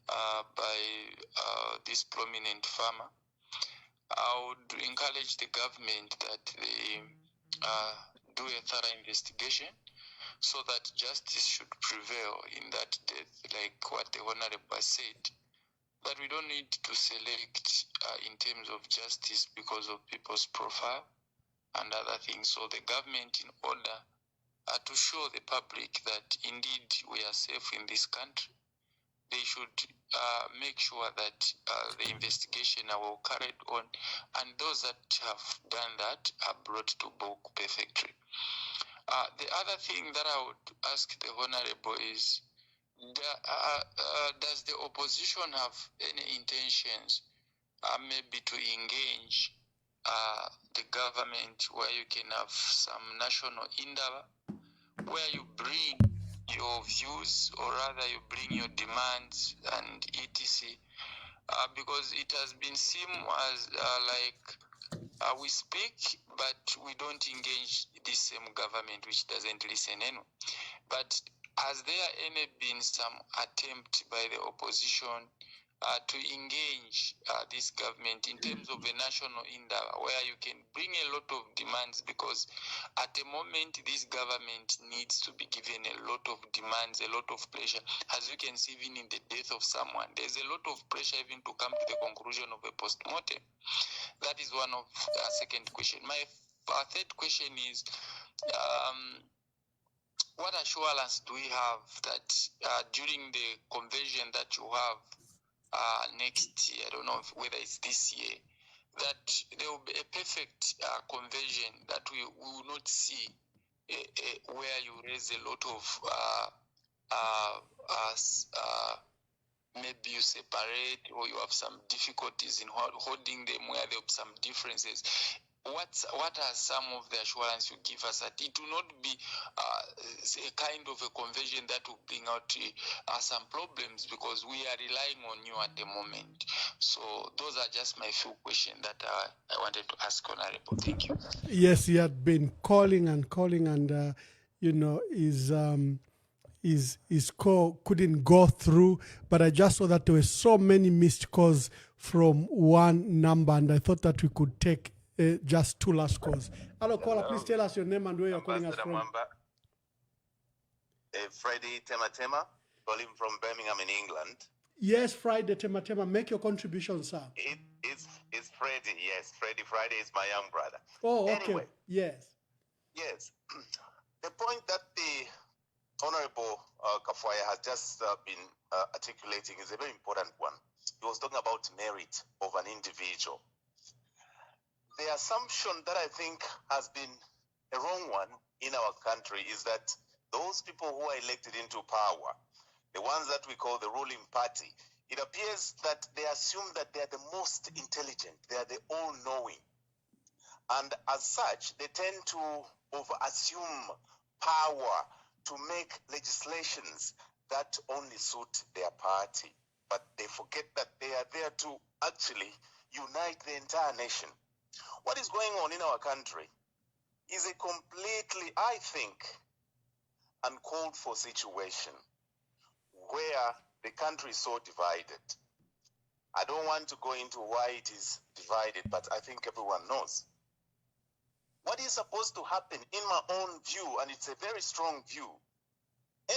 [SPEAKER 18] by this prominent farmer. I would encourage the government that they do a thorough investigation so that justice should prevail in that death, like what the Honorable said. But we don't need to select in terms of justice because of people's profile and other things. So the government, in order to show the public that indeed we are safe in this country, they should make sure that the investigation are well carried on, and those that have done that are brought to book perfectly. The other thing that I would ask the Honorable is, does the opposition have any intentions maybe to engage the government, where you can have some national indaba, where you bring your views, or rather you bring your demands and etc. Because it has been seen as we speak, but we don't engage this same government which doesn't listen anyway. But has there been some attempt by the opposition to engage this government in terms of a national indaba, where you can bring a lot of demands? Because at the moment this government needs to be given a lot of demands, a lot of pressure. As you can see, even in the death of someone, there's a lot of pressure even to come to the conclusion of a post-mortem. That is one of the second question. My third question is, what assurance do we have that during the convention that you have next year, I don't know whether it's this year, that there will be a perfect conversion, that we will not see where you raise a lot of maybe you separate, or you have some difficulties in holding them, where there are some differences. What are some of the assurance you give us that it will not be a kind of a conversion that will bring out some problems, because we are relying on you at the moment? So those are just my few questions that I wanted to ask, Honorable. Thank you.
[SPEAKER 3] Yes, he had been calling, and his call couldn't go through, but I just saw that there were so many missed calls from one number, and I thought that we could take just two last calls. Hello, caller, please tell us your name and where you're calling us from.
[SPEAKER 19] Freddie Tematema, calling from Birmingham in England.
[SPEAKER 3] Yes, Friday, Tematema, make your contribution, sir.
[SPEAKER 19] It's Freddie, yes. Friday is my young brother.
[SPEAKER 3] Oh, okay.
[SPEAKER 19] Anyway,
[SPEAKER 3] yes.
[SPEAKER 19] The point that the Honorable Kafwaya has just been articulating is a very important one. He was talking about merit of an individual. The assumption that I think has been a wrong one in our country is that those people who are elected into power, the ones that we call the ruling party, it appears that they assume that they are the most intelligent, they are the all-knowing. And as such, they tend to over-assume power to make legislations that only suit their party. But they forget that they are there to actually unite the entire nation. What is going on in our country is a completely, I think, uncalled for situation where the country is so divided. I don't want to go into why it is divided, but I think everyone knows. What is supposed to happen, in my own view, and it's a very strong view,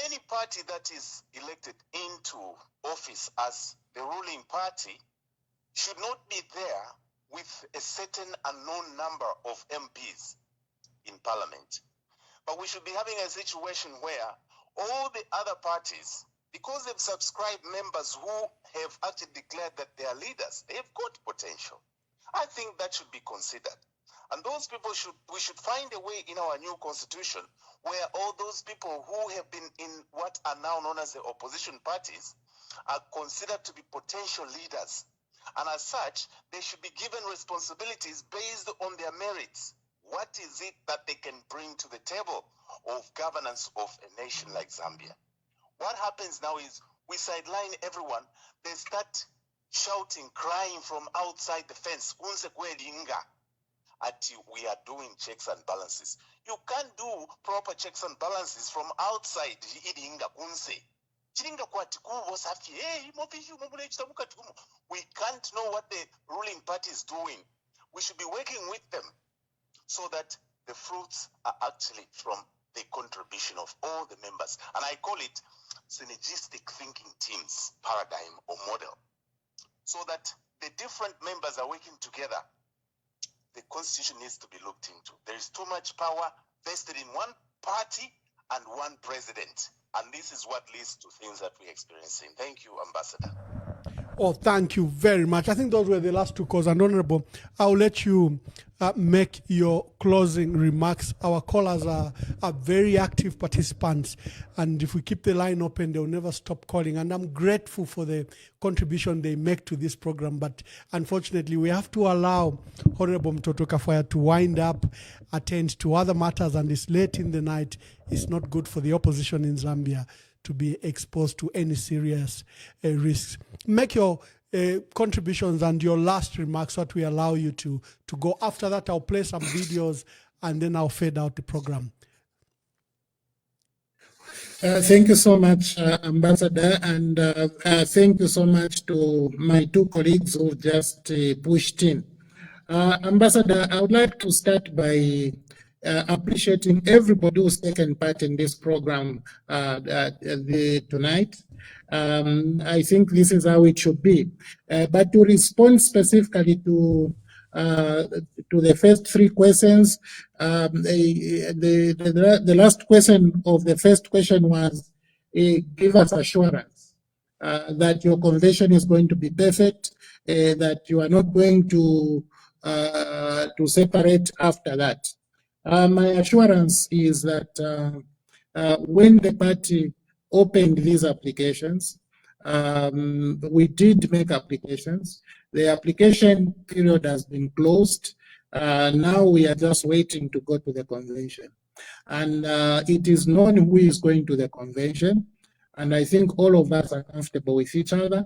[SPEAKER 19] any party that is elected into office as the ruling party should not be there with a certain unknown number of MPs in parliament. But we should be having a situation where all the other parties, because they've subscribed members who have actually declared that they are leaders, they've got potential. I think that should be considered. And those people we should find a way in our new constitution where all those people who have been in what are now known as the opposition parties are considered to be potential leaders. And as such, they should be given responsibilities based on their merits. What is it that they can bring to the table of governance of a nation like Zambia? What happens now is we sideline everyone. They start shouting, crying from outside the fence. We are doing checks and balances. You can't do proper checks and balances from outside. We can't know what the ruling party is doing. We should be working with them so that the fruits are actually from the contribution of all the members. And I call it synergistic thinking teams paradigm or model, so that the different members are working together. The constitution needs to be looked into. There is too much power vested in one party and one president. And this is what leads to things that we're experiencing. Thank you, Ambassador.
[SPEAKER 3] Oh, thank you very much. I think those were the last two calls. And Honorable, I'll let you make your closing remarks. Our callers are very active participants. And if we keep the line open, they'll never stop calling. And I'm grateful for the contribution they make to this program. But unfortunately, we have to allow Honorable Mutotwe Kafwaya to wind up, attend to other matters. And it's late in the night. It's not good for the opposition in Zambia to be exposed to any serious risks. Make your contributions and your last remarks, what we allow you to go. After that, I'll play some videos and then I'll fade out the program.
[SPEAKER 12] Thank you so much, Ambassador, and thank you so much to my two colleagues who just pushed in. Ambassador, I would like to start by appreciating everybody who's taken part in this program tonight. I think this is how it should be. But to respond specifically to the first three questions, the last question of the first question was, give us assurance that your convention is going to be perfect, that you are not going to separate after that. My assurance is that when the party opened these applications, we did make applications. The application period has been closed. Now we are just waiting to go to the convention. And it is known who is going to the convention. And I think all of us are comfortable with each other,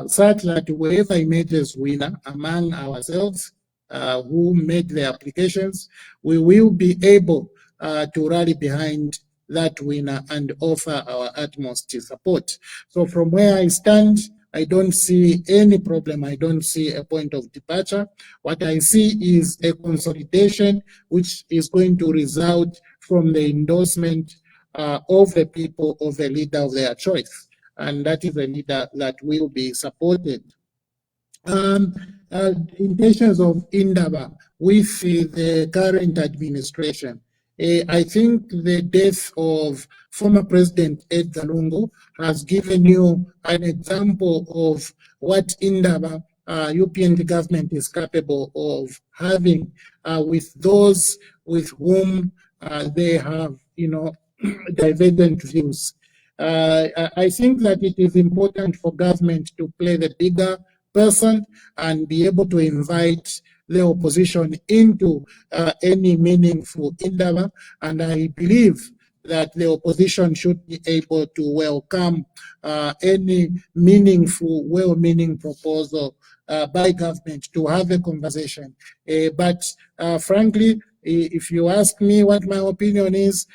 [SPEAKER 12] such that whoever emerges winner among ourselves, who made the applications, we will be able to rally behind that winner and offer our utmost support. So from where I stand, I don't see any problem. I don't see a point of departure. What I see is a consolidation which is going to result from the endorsement of the people of the leader of their choice. And that is a leader that will be supported. Intentions of Indaba with the current administration. I think the death of former President Edgar Lungu has given you an example of what Indaba UPND government is capable of having with those with whom they have, divergent views. I think that it is important for government to play the bigger person and be able to invite the opposition into any meaningful endeavor. And I believe that the opposition should be able to welcome any meaningful, well-meaning proposal by government to have a conversation. But frankly, if you ask me what my opinion is,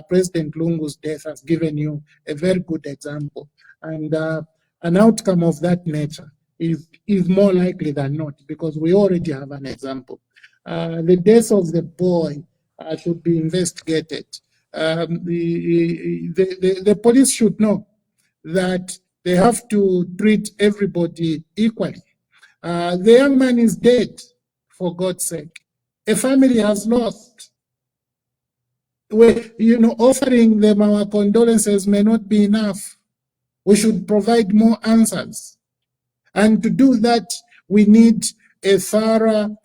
[SPEAKER 12] President Lungu's death has given you a very good example. And an outcome of that nature is more likely than not, because we already have an example. The death of the boy should be investigated. The police should know that they have to treat everybody equally. The young man is dead, for God's sake. A family has lost. Offering them our condolences may not be enough. We should provide more answers. And to do that, we need a thorough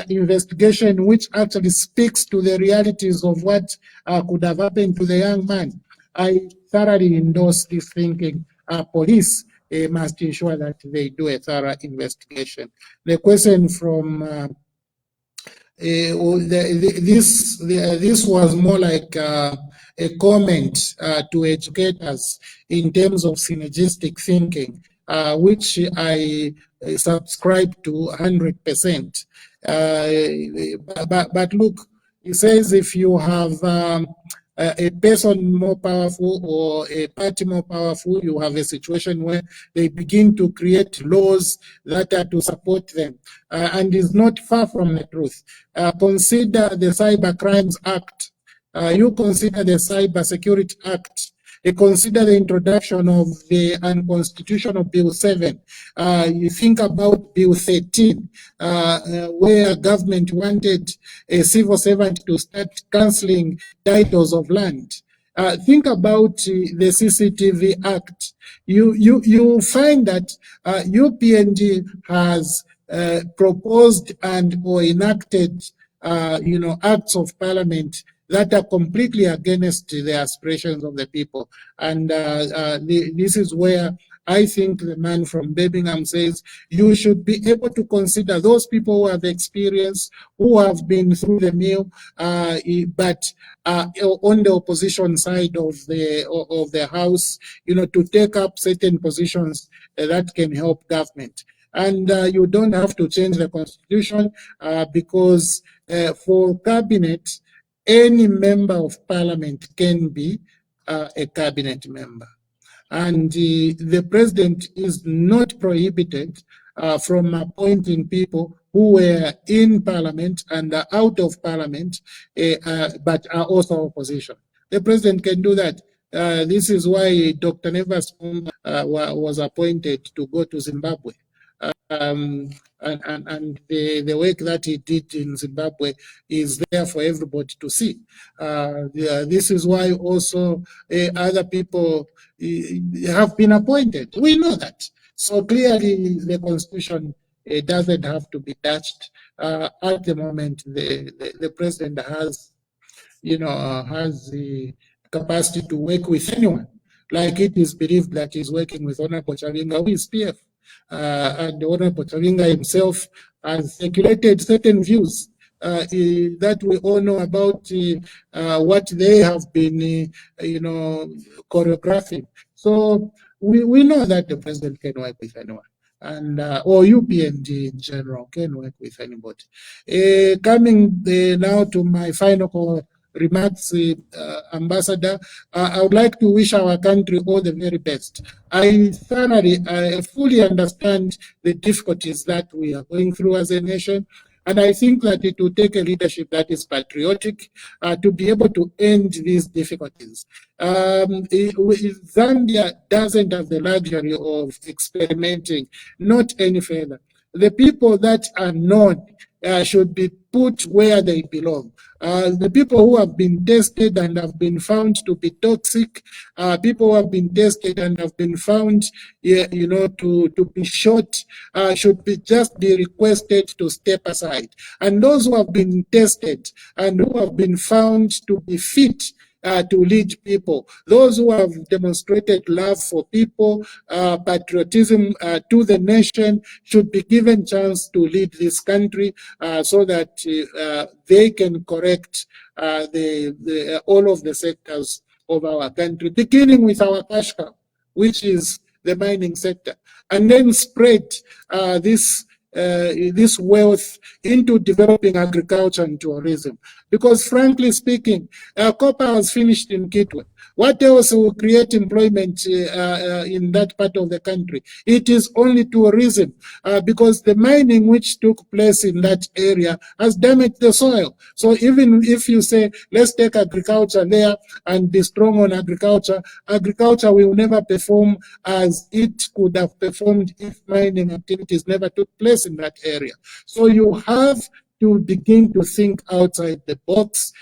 [SPEAKER 12] investigation which actually speaks to the realities of what could have happened to the young man. I thoroughly endorse this thinking. Police must ensure that they do a thorough investigation. The question from this was more like a comment to educators in terms of synergistic thinking, which I subscribe to 100%. But look, it says if you have a person more powerful or a party more powerful, you have a situation where they begin to create laws that are to support them, and is not far from the truth. Consider the Cyber Crimes Act. You consider the Cyber Security Act. Consider the introduction of the unconstitutional Bill 7. You think about Bill 13, where government wanted a civil servant to start cancelling titles of land. Think about the CCTV Act. You find that UPND has proposed and or enacted acts of parliament that are completely against the aspirations of the people. And this is where I think the man from Birmingham says you should be able to consider those people who have experience, who have been through the mill, but on the opposition side of the house, to take up certain positions that can help government. And you don't have to change the constitution because for cabinet, any member of parliament can be a cabinet member. And the president is not prohibited from appointing people who were in parliament and are out of parliament, but are also opposition. The president can do that. This is why Dr. Nevas was appointed to go to Zimbabwe. And the work that he did in Zimbabwe is there for everybody to see. This is why also other people have been appointed. We know that. So clearly the constitution doesn't have to be touched. At the moment, the president has the capacity to work with anyone. Like it is believed that he's working with Honorable Chavinga, who is PF. And Honorable Chavinga himself has circulated certain views that we all know about what they have been, choreographing. So we know that the president can work with anyone. And or UPND in general can work with anybody. Coming now to my final remarks, Ambassador, I would like to wish our country all the very best. I fully understand the difficulties that we are going through as a nation, and I think that it will take a leadership that is patriotic to be able to end these difficulties. Zambia doesn't have the luxury of experimenting, not any further. The people that are known should be put where they belong. The people who have been tested and have been found to be toxic, people who have been tested and have been found, to be shot, should just be requested to step aside. And those who have been tested and who have been found to be fit to lead people, those who have demonstrated love for people, patriotism to the nation, should be given chance to lead this country so that they can correct all of the sectors of our country, beginning with our cash cow, which is the mining sector, and then spread this wealth into developing agriculture and tourism. Because frankly speaking, copper has finished in Kitwe. What else will create employment in that part of the country? It is only tourism, because the mining which took place in that area has damaged the soil. So even if you say, let's take agriculture there and be strong on agriculture, agriculture will never perform as it could have performed if mining activities never took place in that area. So you have to begin to think outside the box,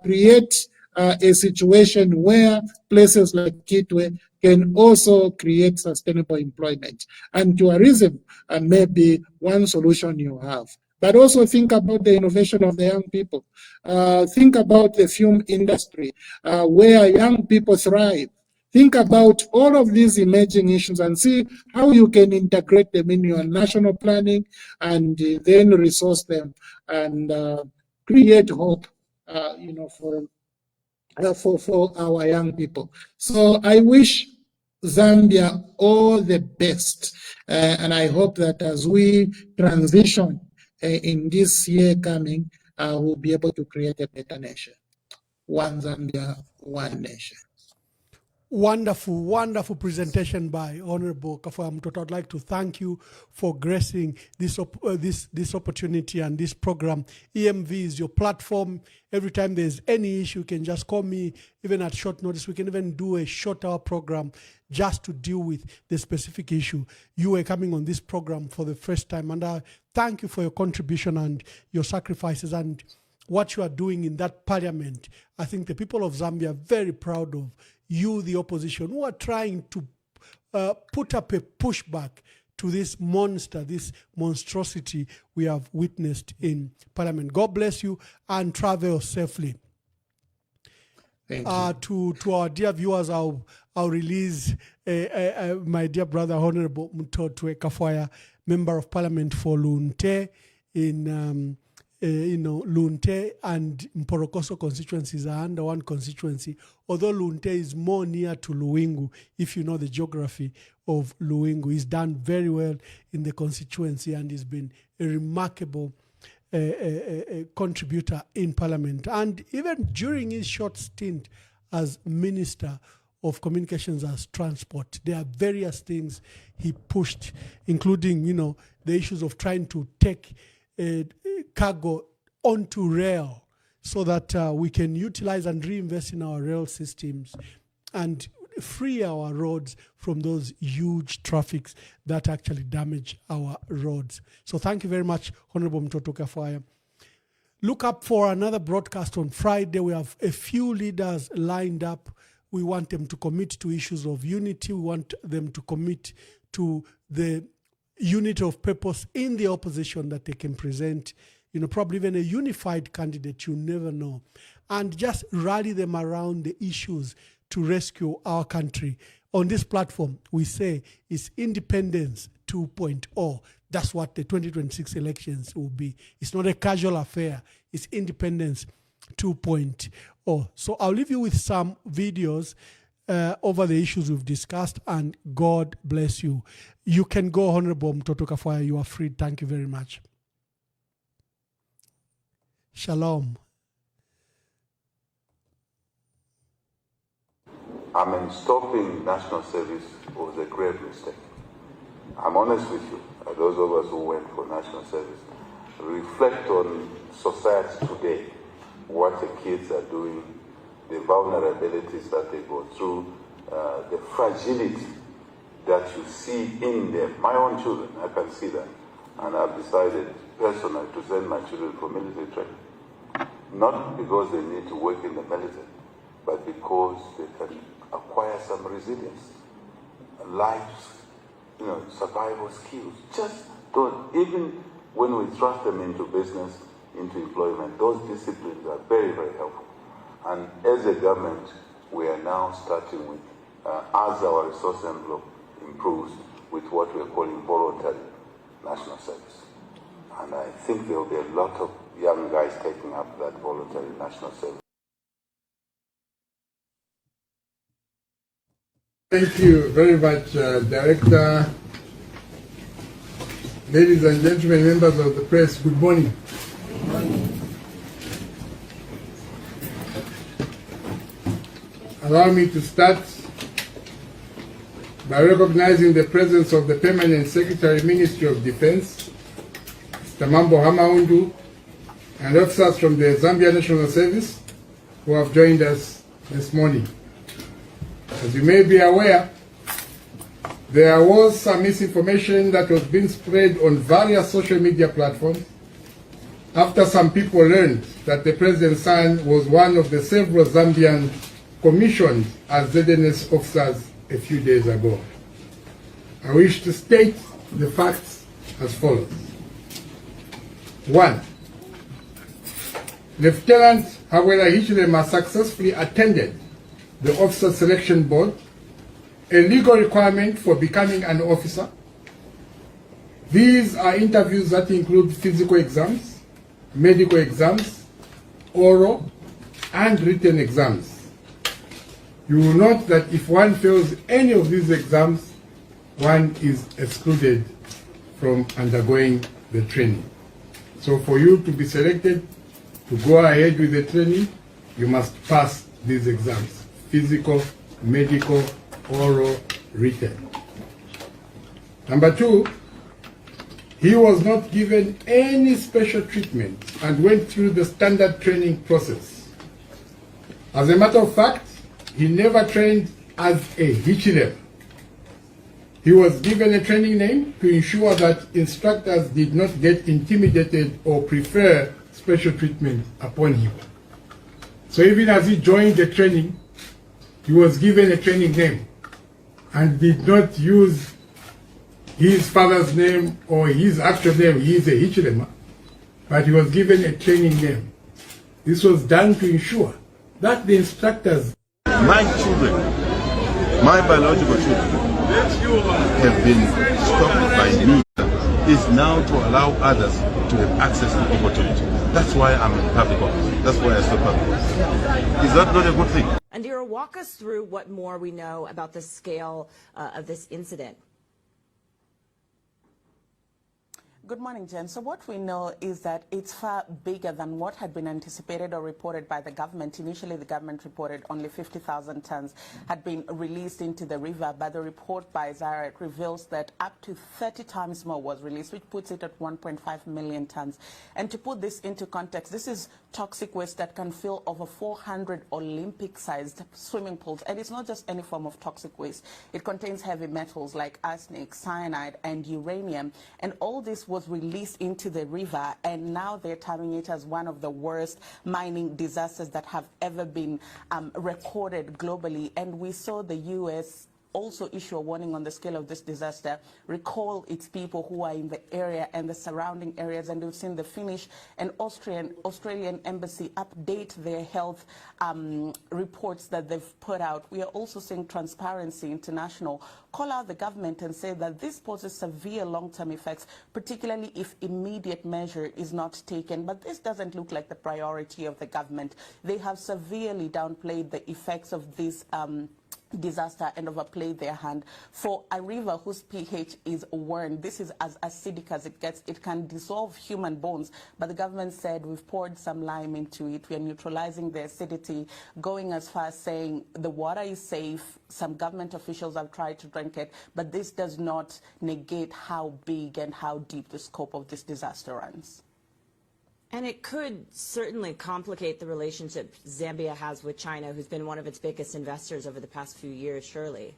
[SPEAKER 12] create a situation where places like Kitwe can also create sustainable employment. And tourism may be one solution you have. But also think about the innovation of the young people. Think about the film industry, where young people thrive. Think about all of these emerging issues and see how you can integrate them in your national planning and then resource them and create hope, for our young people. So I wish Zambia all the best, and I hope that as we transition in this year coming, we'll be able to create a better nation. One Zambia, one nation.
[SPEAKER 3] Wonderful, wonderful presentation by Honorable Kafwaya Mutotwe. I'd like to thank you for gracing this opportunity and this program. EMV is your platform. Every time there's any issue, you can just call me, even at short notice. We can even do a short-hour program just to deal with the specific issue. You were coming on this program for the first time, and I thank you for your contribution and your sacrifices and what you are doing in that parliament. I think the people of Zambia are very proud of you, the opposition, who are trying to put up a pushback to this monster, this monstrosity we have witnessed in Parliament. God bless you and travel safely.
[SPEAKER 12] Thank you.
[SPEAKER 3] To our dear viewers, I'll release my dear brother, Honorable Mutotwe Kafwaya, Member of Parliament for Lunte in Lunte and Mporokoso constituencies are under one constituency, although Lunte is more near to Luwingu, if you know the geography of Luwingu. He's done very well in the constituency and he's been a remarkable contributor in Parliament. And even during his short stint as Minister of Communications as Transport, there are various things he pushed, including, the issues of trying to take cargo onto rail so that we can utilize and reinvest in our rail systems and free our roads from those huge traffics that actually damage our roads. So thank you very much, Honorable Mutotwe Kafwaya. Look up for another broadcast on Friday. We have a few leaders lined up. We want them to commit to issues of unity. We want them to commit to the unity of purpose in the opposition that they can present, probably even a unified candidate, you never know. And just rally them around the issues to rescue our country. On this platform, we say it's independence 2.0. That's what the 2026 elections will be. It's not a casual affair. It's independence 2.0. So I'll leave you with some videos over the issues we've discussed, and God bless you. You can go, Honorable Mutotwe Kafwaya. You are free. Thank you very much. Shalom.
[SPEAKER 4] Stopping national service was a grave mistake. I'm honest with you. Those of us who went for national service, reflect on society today, what the kids are doing, the vulnerabilities that they go through, the fragility that you see in them. My own children, I can see that. And I've decided personally to send my children for military training. Not because they need to work in the military, but because they can acquire some resilience, life, survival skills. Just don't, even when we thrust them into business, into employment, those disciplines are very, very helpful. And as a government, we are now starting with, as our resource envelope improves, with what we are calling voluntary national service. And I think there will be a lot of young guys taking up that voluntary national service.
[SPEAKER 7] Thank you very much, Director. Ladies and gentlemen, members of the press, good morning. Good morning. Allow me to start by recognizing the presence of the Permanent Secretary, Ministry of Defense, Mr. Mambo Hamaundu, and officers from the Zambia National Service who have joined us this morning. As you may be aware, there was some misinformation that was being spread on various social media platforms after some people learned that the President's son was one of the several Zambians commissioned as ZNS officers a few days ago. I wish to state the facts as follows. 1. Lieutenant Kafwaya Hichilema successfully attended the Officer Selection Board, a legal requirement for becoming an officer. These are interviews that include physical exams, medical exams, oral, and written exams. You will note that if one fails any of these exams, one is excluded from undergoing the training. So for you to be selected to go ahead with the training, you must pass these exams: physical, medical, oral, written. Number 2, he was not given any special treatment and went through the standard training process. As a matter of fact, he never trained as a Hichilema. He was given a training name to ensure that instructors did not get intimidated or prefer special treatment upon him. So even as he joined the training, he was given a training name and did not use his father's name or his actual name. He is a Hichilema, but he was given a training name. This was done to ensure that the instructors...
[SPEAKER 10] My children, my biological children, have been stopped by me. Is now to allow others to have access to opportunity. That's why I'm in public office. That's why I stood public office. Is that not a good thing?
[SPEAKER 20] Andira, walk us through what more we know about the scale of this incident.
[SPEAKER 21] Good morning, Jen. So what we know is that it's far bigger than what had been anticipated or reported by the government. Initially, the government reported only 50,000 tons had been released into the river, but the report by Zaret reveals that up to 30 times more was released, which puts it at 1.5 million tons. And to put this into context, this is toxic waste that can fill over 400 Olympic-sized swimming pools. And it's not just any form of toxic waste. It contains heavy metals like arsenic, cyanide, and uranium. And all this was released into the river, and now they're terming it as one of the worst mining disasters that have ever been recorded globally. And we saw the U.S. also issue a warning on the scale of this disaster, recall its people who are in the area and the surrounding areas, and we've seen the Finnish and Australian embassy update their health reports that they've put out. We are also seeing Transparency International call out the government and say that this poses severe long-term effects, particularly if immediate measure is not taken. But this doesn't look like the priority of the government. They have severely downplayed the effects of this disaster and overplayed their hand. For a river whose pH is worn, this is as acidic as it gets. It can dissolve human bones, but the government said we've poured some lime into it. We are neutralizing the acidity, going as far as saying the water is safe. Some government officials have tried to drink it, but this does not negate how big and how deep the scope of this disaster runs.
[SPEAKER 20] And it could certainly complicate the relationship Zambia has with China, who's been one of its biggest investors over the past few years, surely.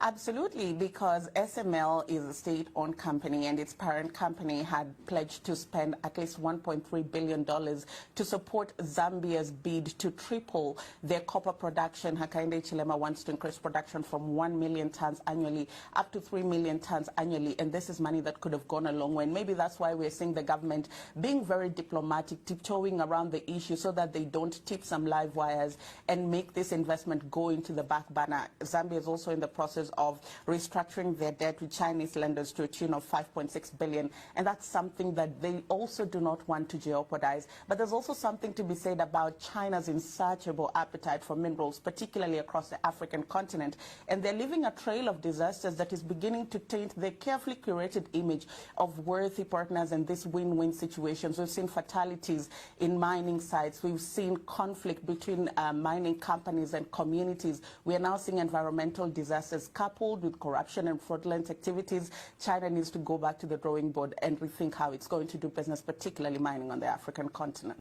[SPEAKER 21] Absolutely, because SML is a state-owned company, and its parent company had pledged to spend at least $1.3 billion to support Zambia's bid to triple their copper production. Hakainde Hichilema wants to increase production from 1 million tons annually up to 3 million tons annually, and this is money that could have gone a long way. And maybe that's why we're seeing the government being very diplomatic, tiptoeing around the issue so that they don't tip some live wires and make this investment go into the back burner. Zambia is also in the process process of restructuring their debt with Chinese lenders to a tune of 5.6 billion. And that's something that they also do not want to jeopardize. But there's also something to be said about China's insatiable appetite for minerals, particularly across the African continent. And they're leaving a trail of disasters that is beginning to taint their carefully curated image of worthy partners in these win-win situations. We've seen fatalities in mining sites. We've seen conflict between mining companies and communities. We are now seeing environmental disasters coupled with corruption and fraudulent activities. China needs to go back to the drawing board and rethink how it's going to do business, particularly mining on the African continent.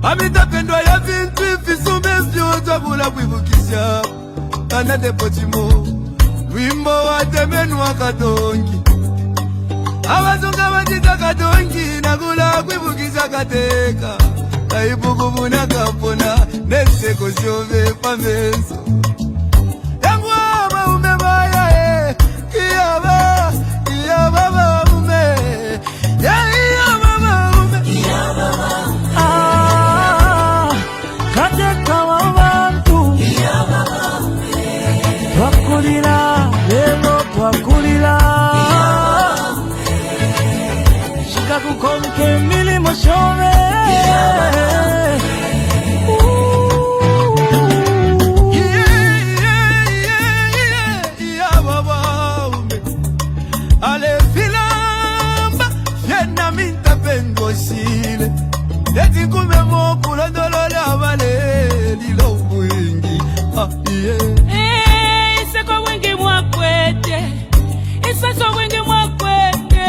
[SPEAKER 1] Amitapendwa ya vintu ifisume vyoto bula kwibukisha Kanade potimo Wimbo wa temenu wa kadongi Awazunga wajita kadongi Nagula kwibukisha kateka Kaibugu muna kapona Neseko shove pameso Yangu ama umebaya Kiyaba ume Kiyaba ume Twakulira, lelo twakulira Shika kukonke milimo shove Ale filamba Yena minta pengo sile Leti kume mo kulondolo la vale Lilo mwingi Iseko wengi mwakwete Isaso wengi mwakwete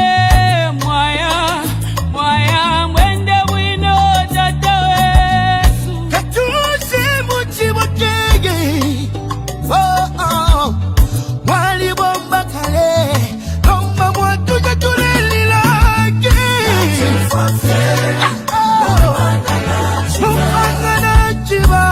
[SPEAKER 1] Mwaya mwende wino tata wesu Katushi muchi wakege Wali bomba kale Lomba mwatuja tuleli lake Mupanga chiba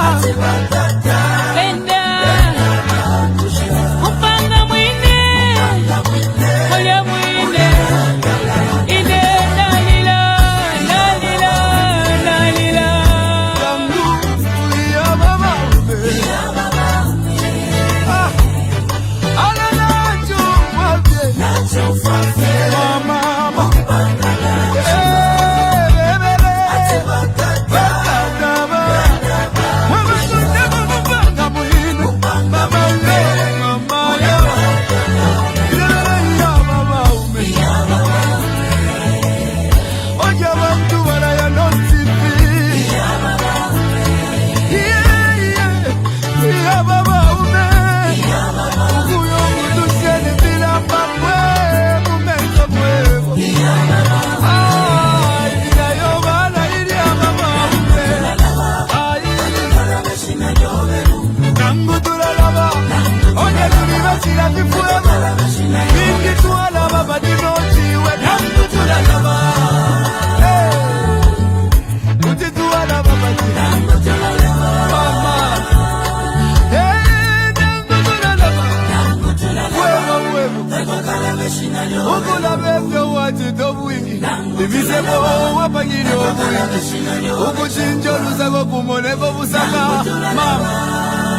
[SPEAKER 1] Ukula befyo wachito bwingi Ibisebo wapangiri obwingi Ukuchinjo lusako kumoneko busaka Mama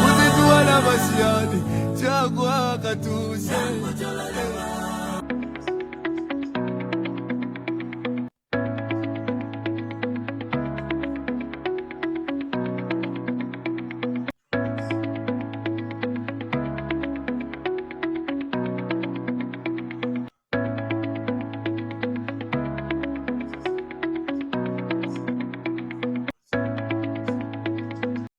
[SPEAKER 1] Kutituwa na basiani Chakwa katuse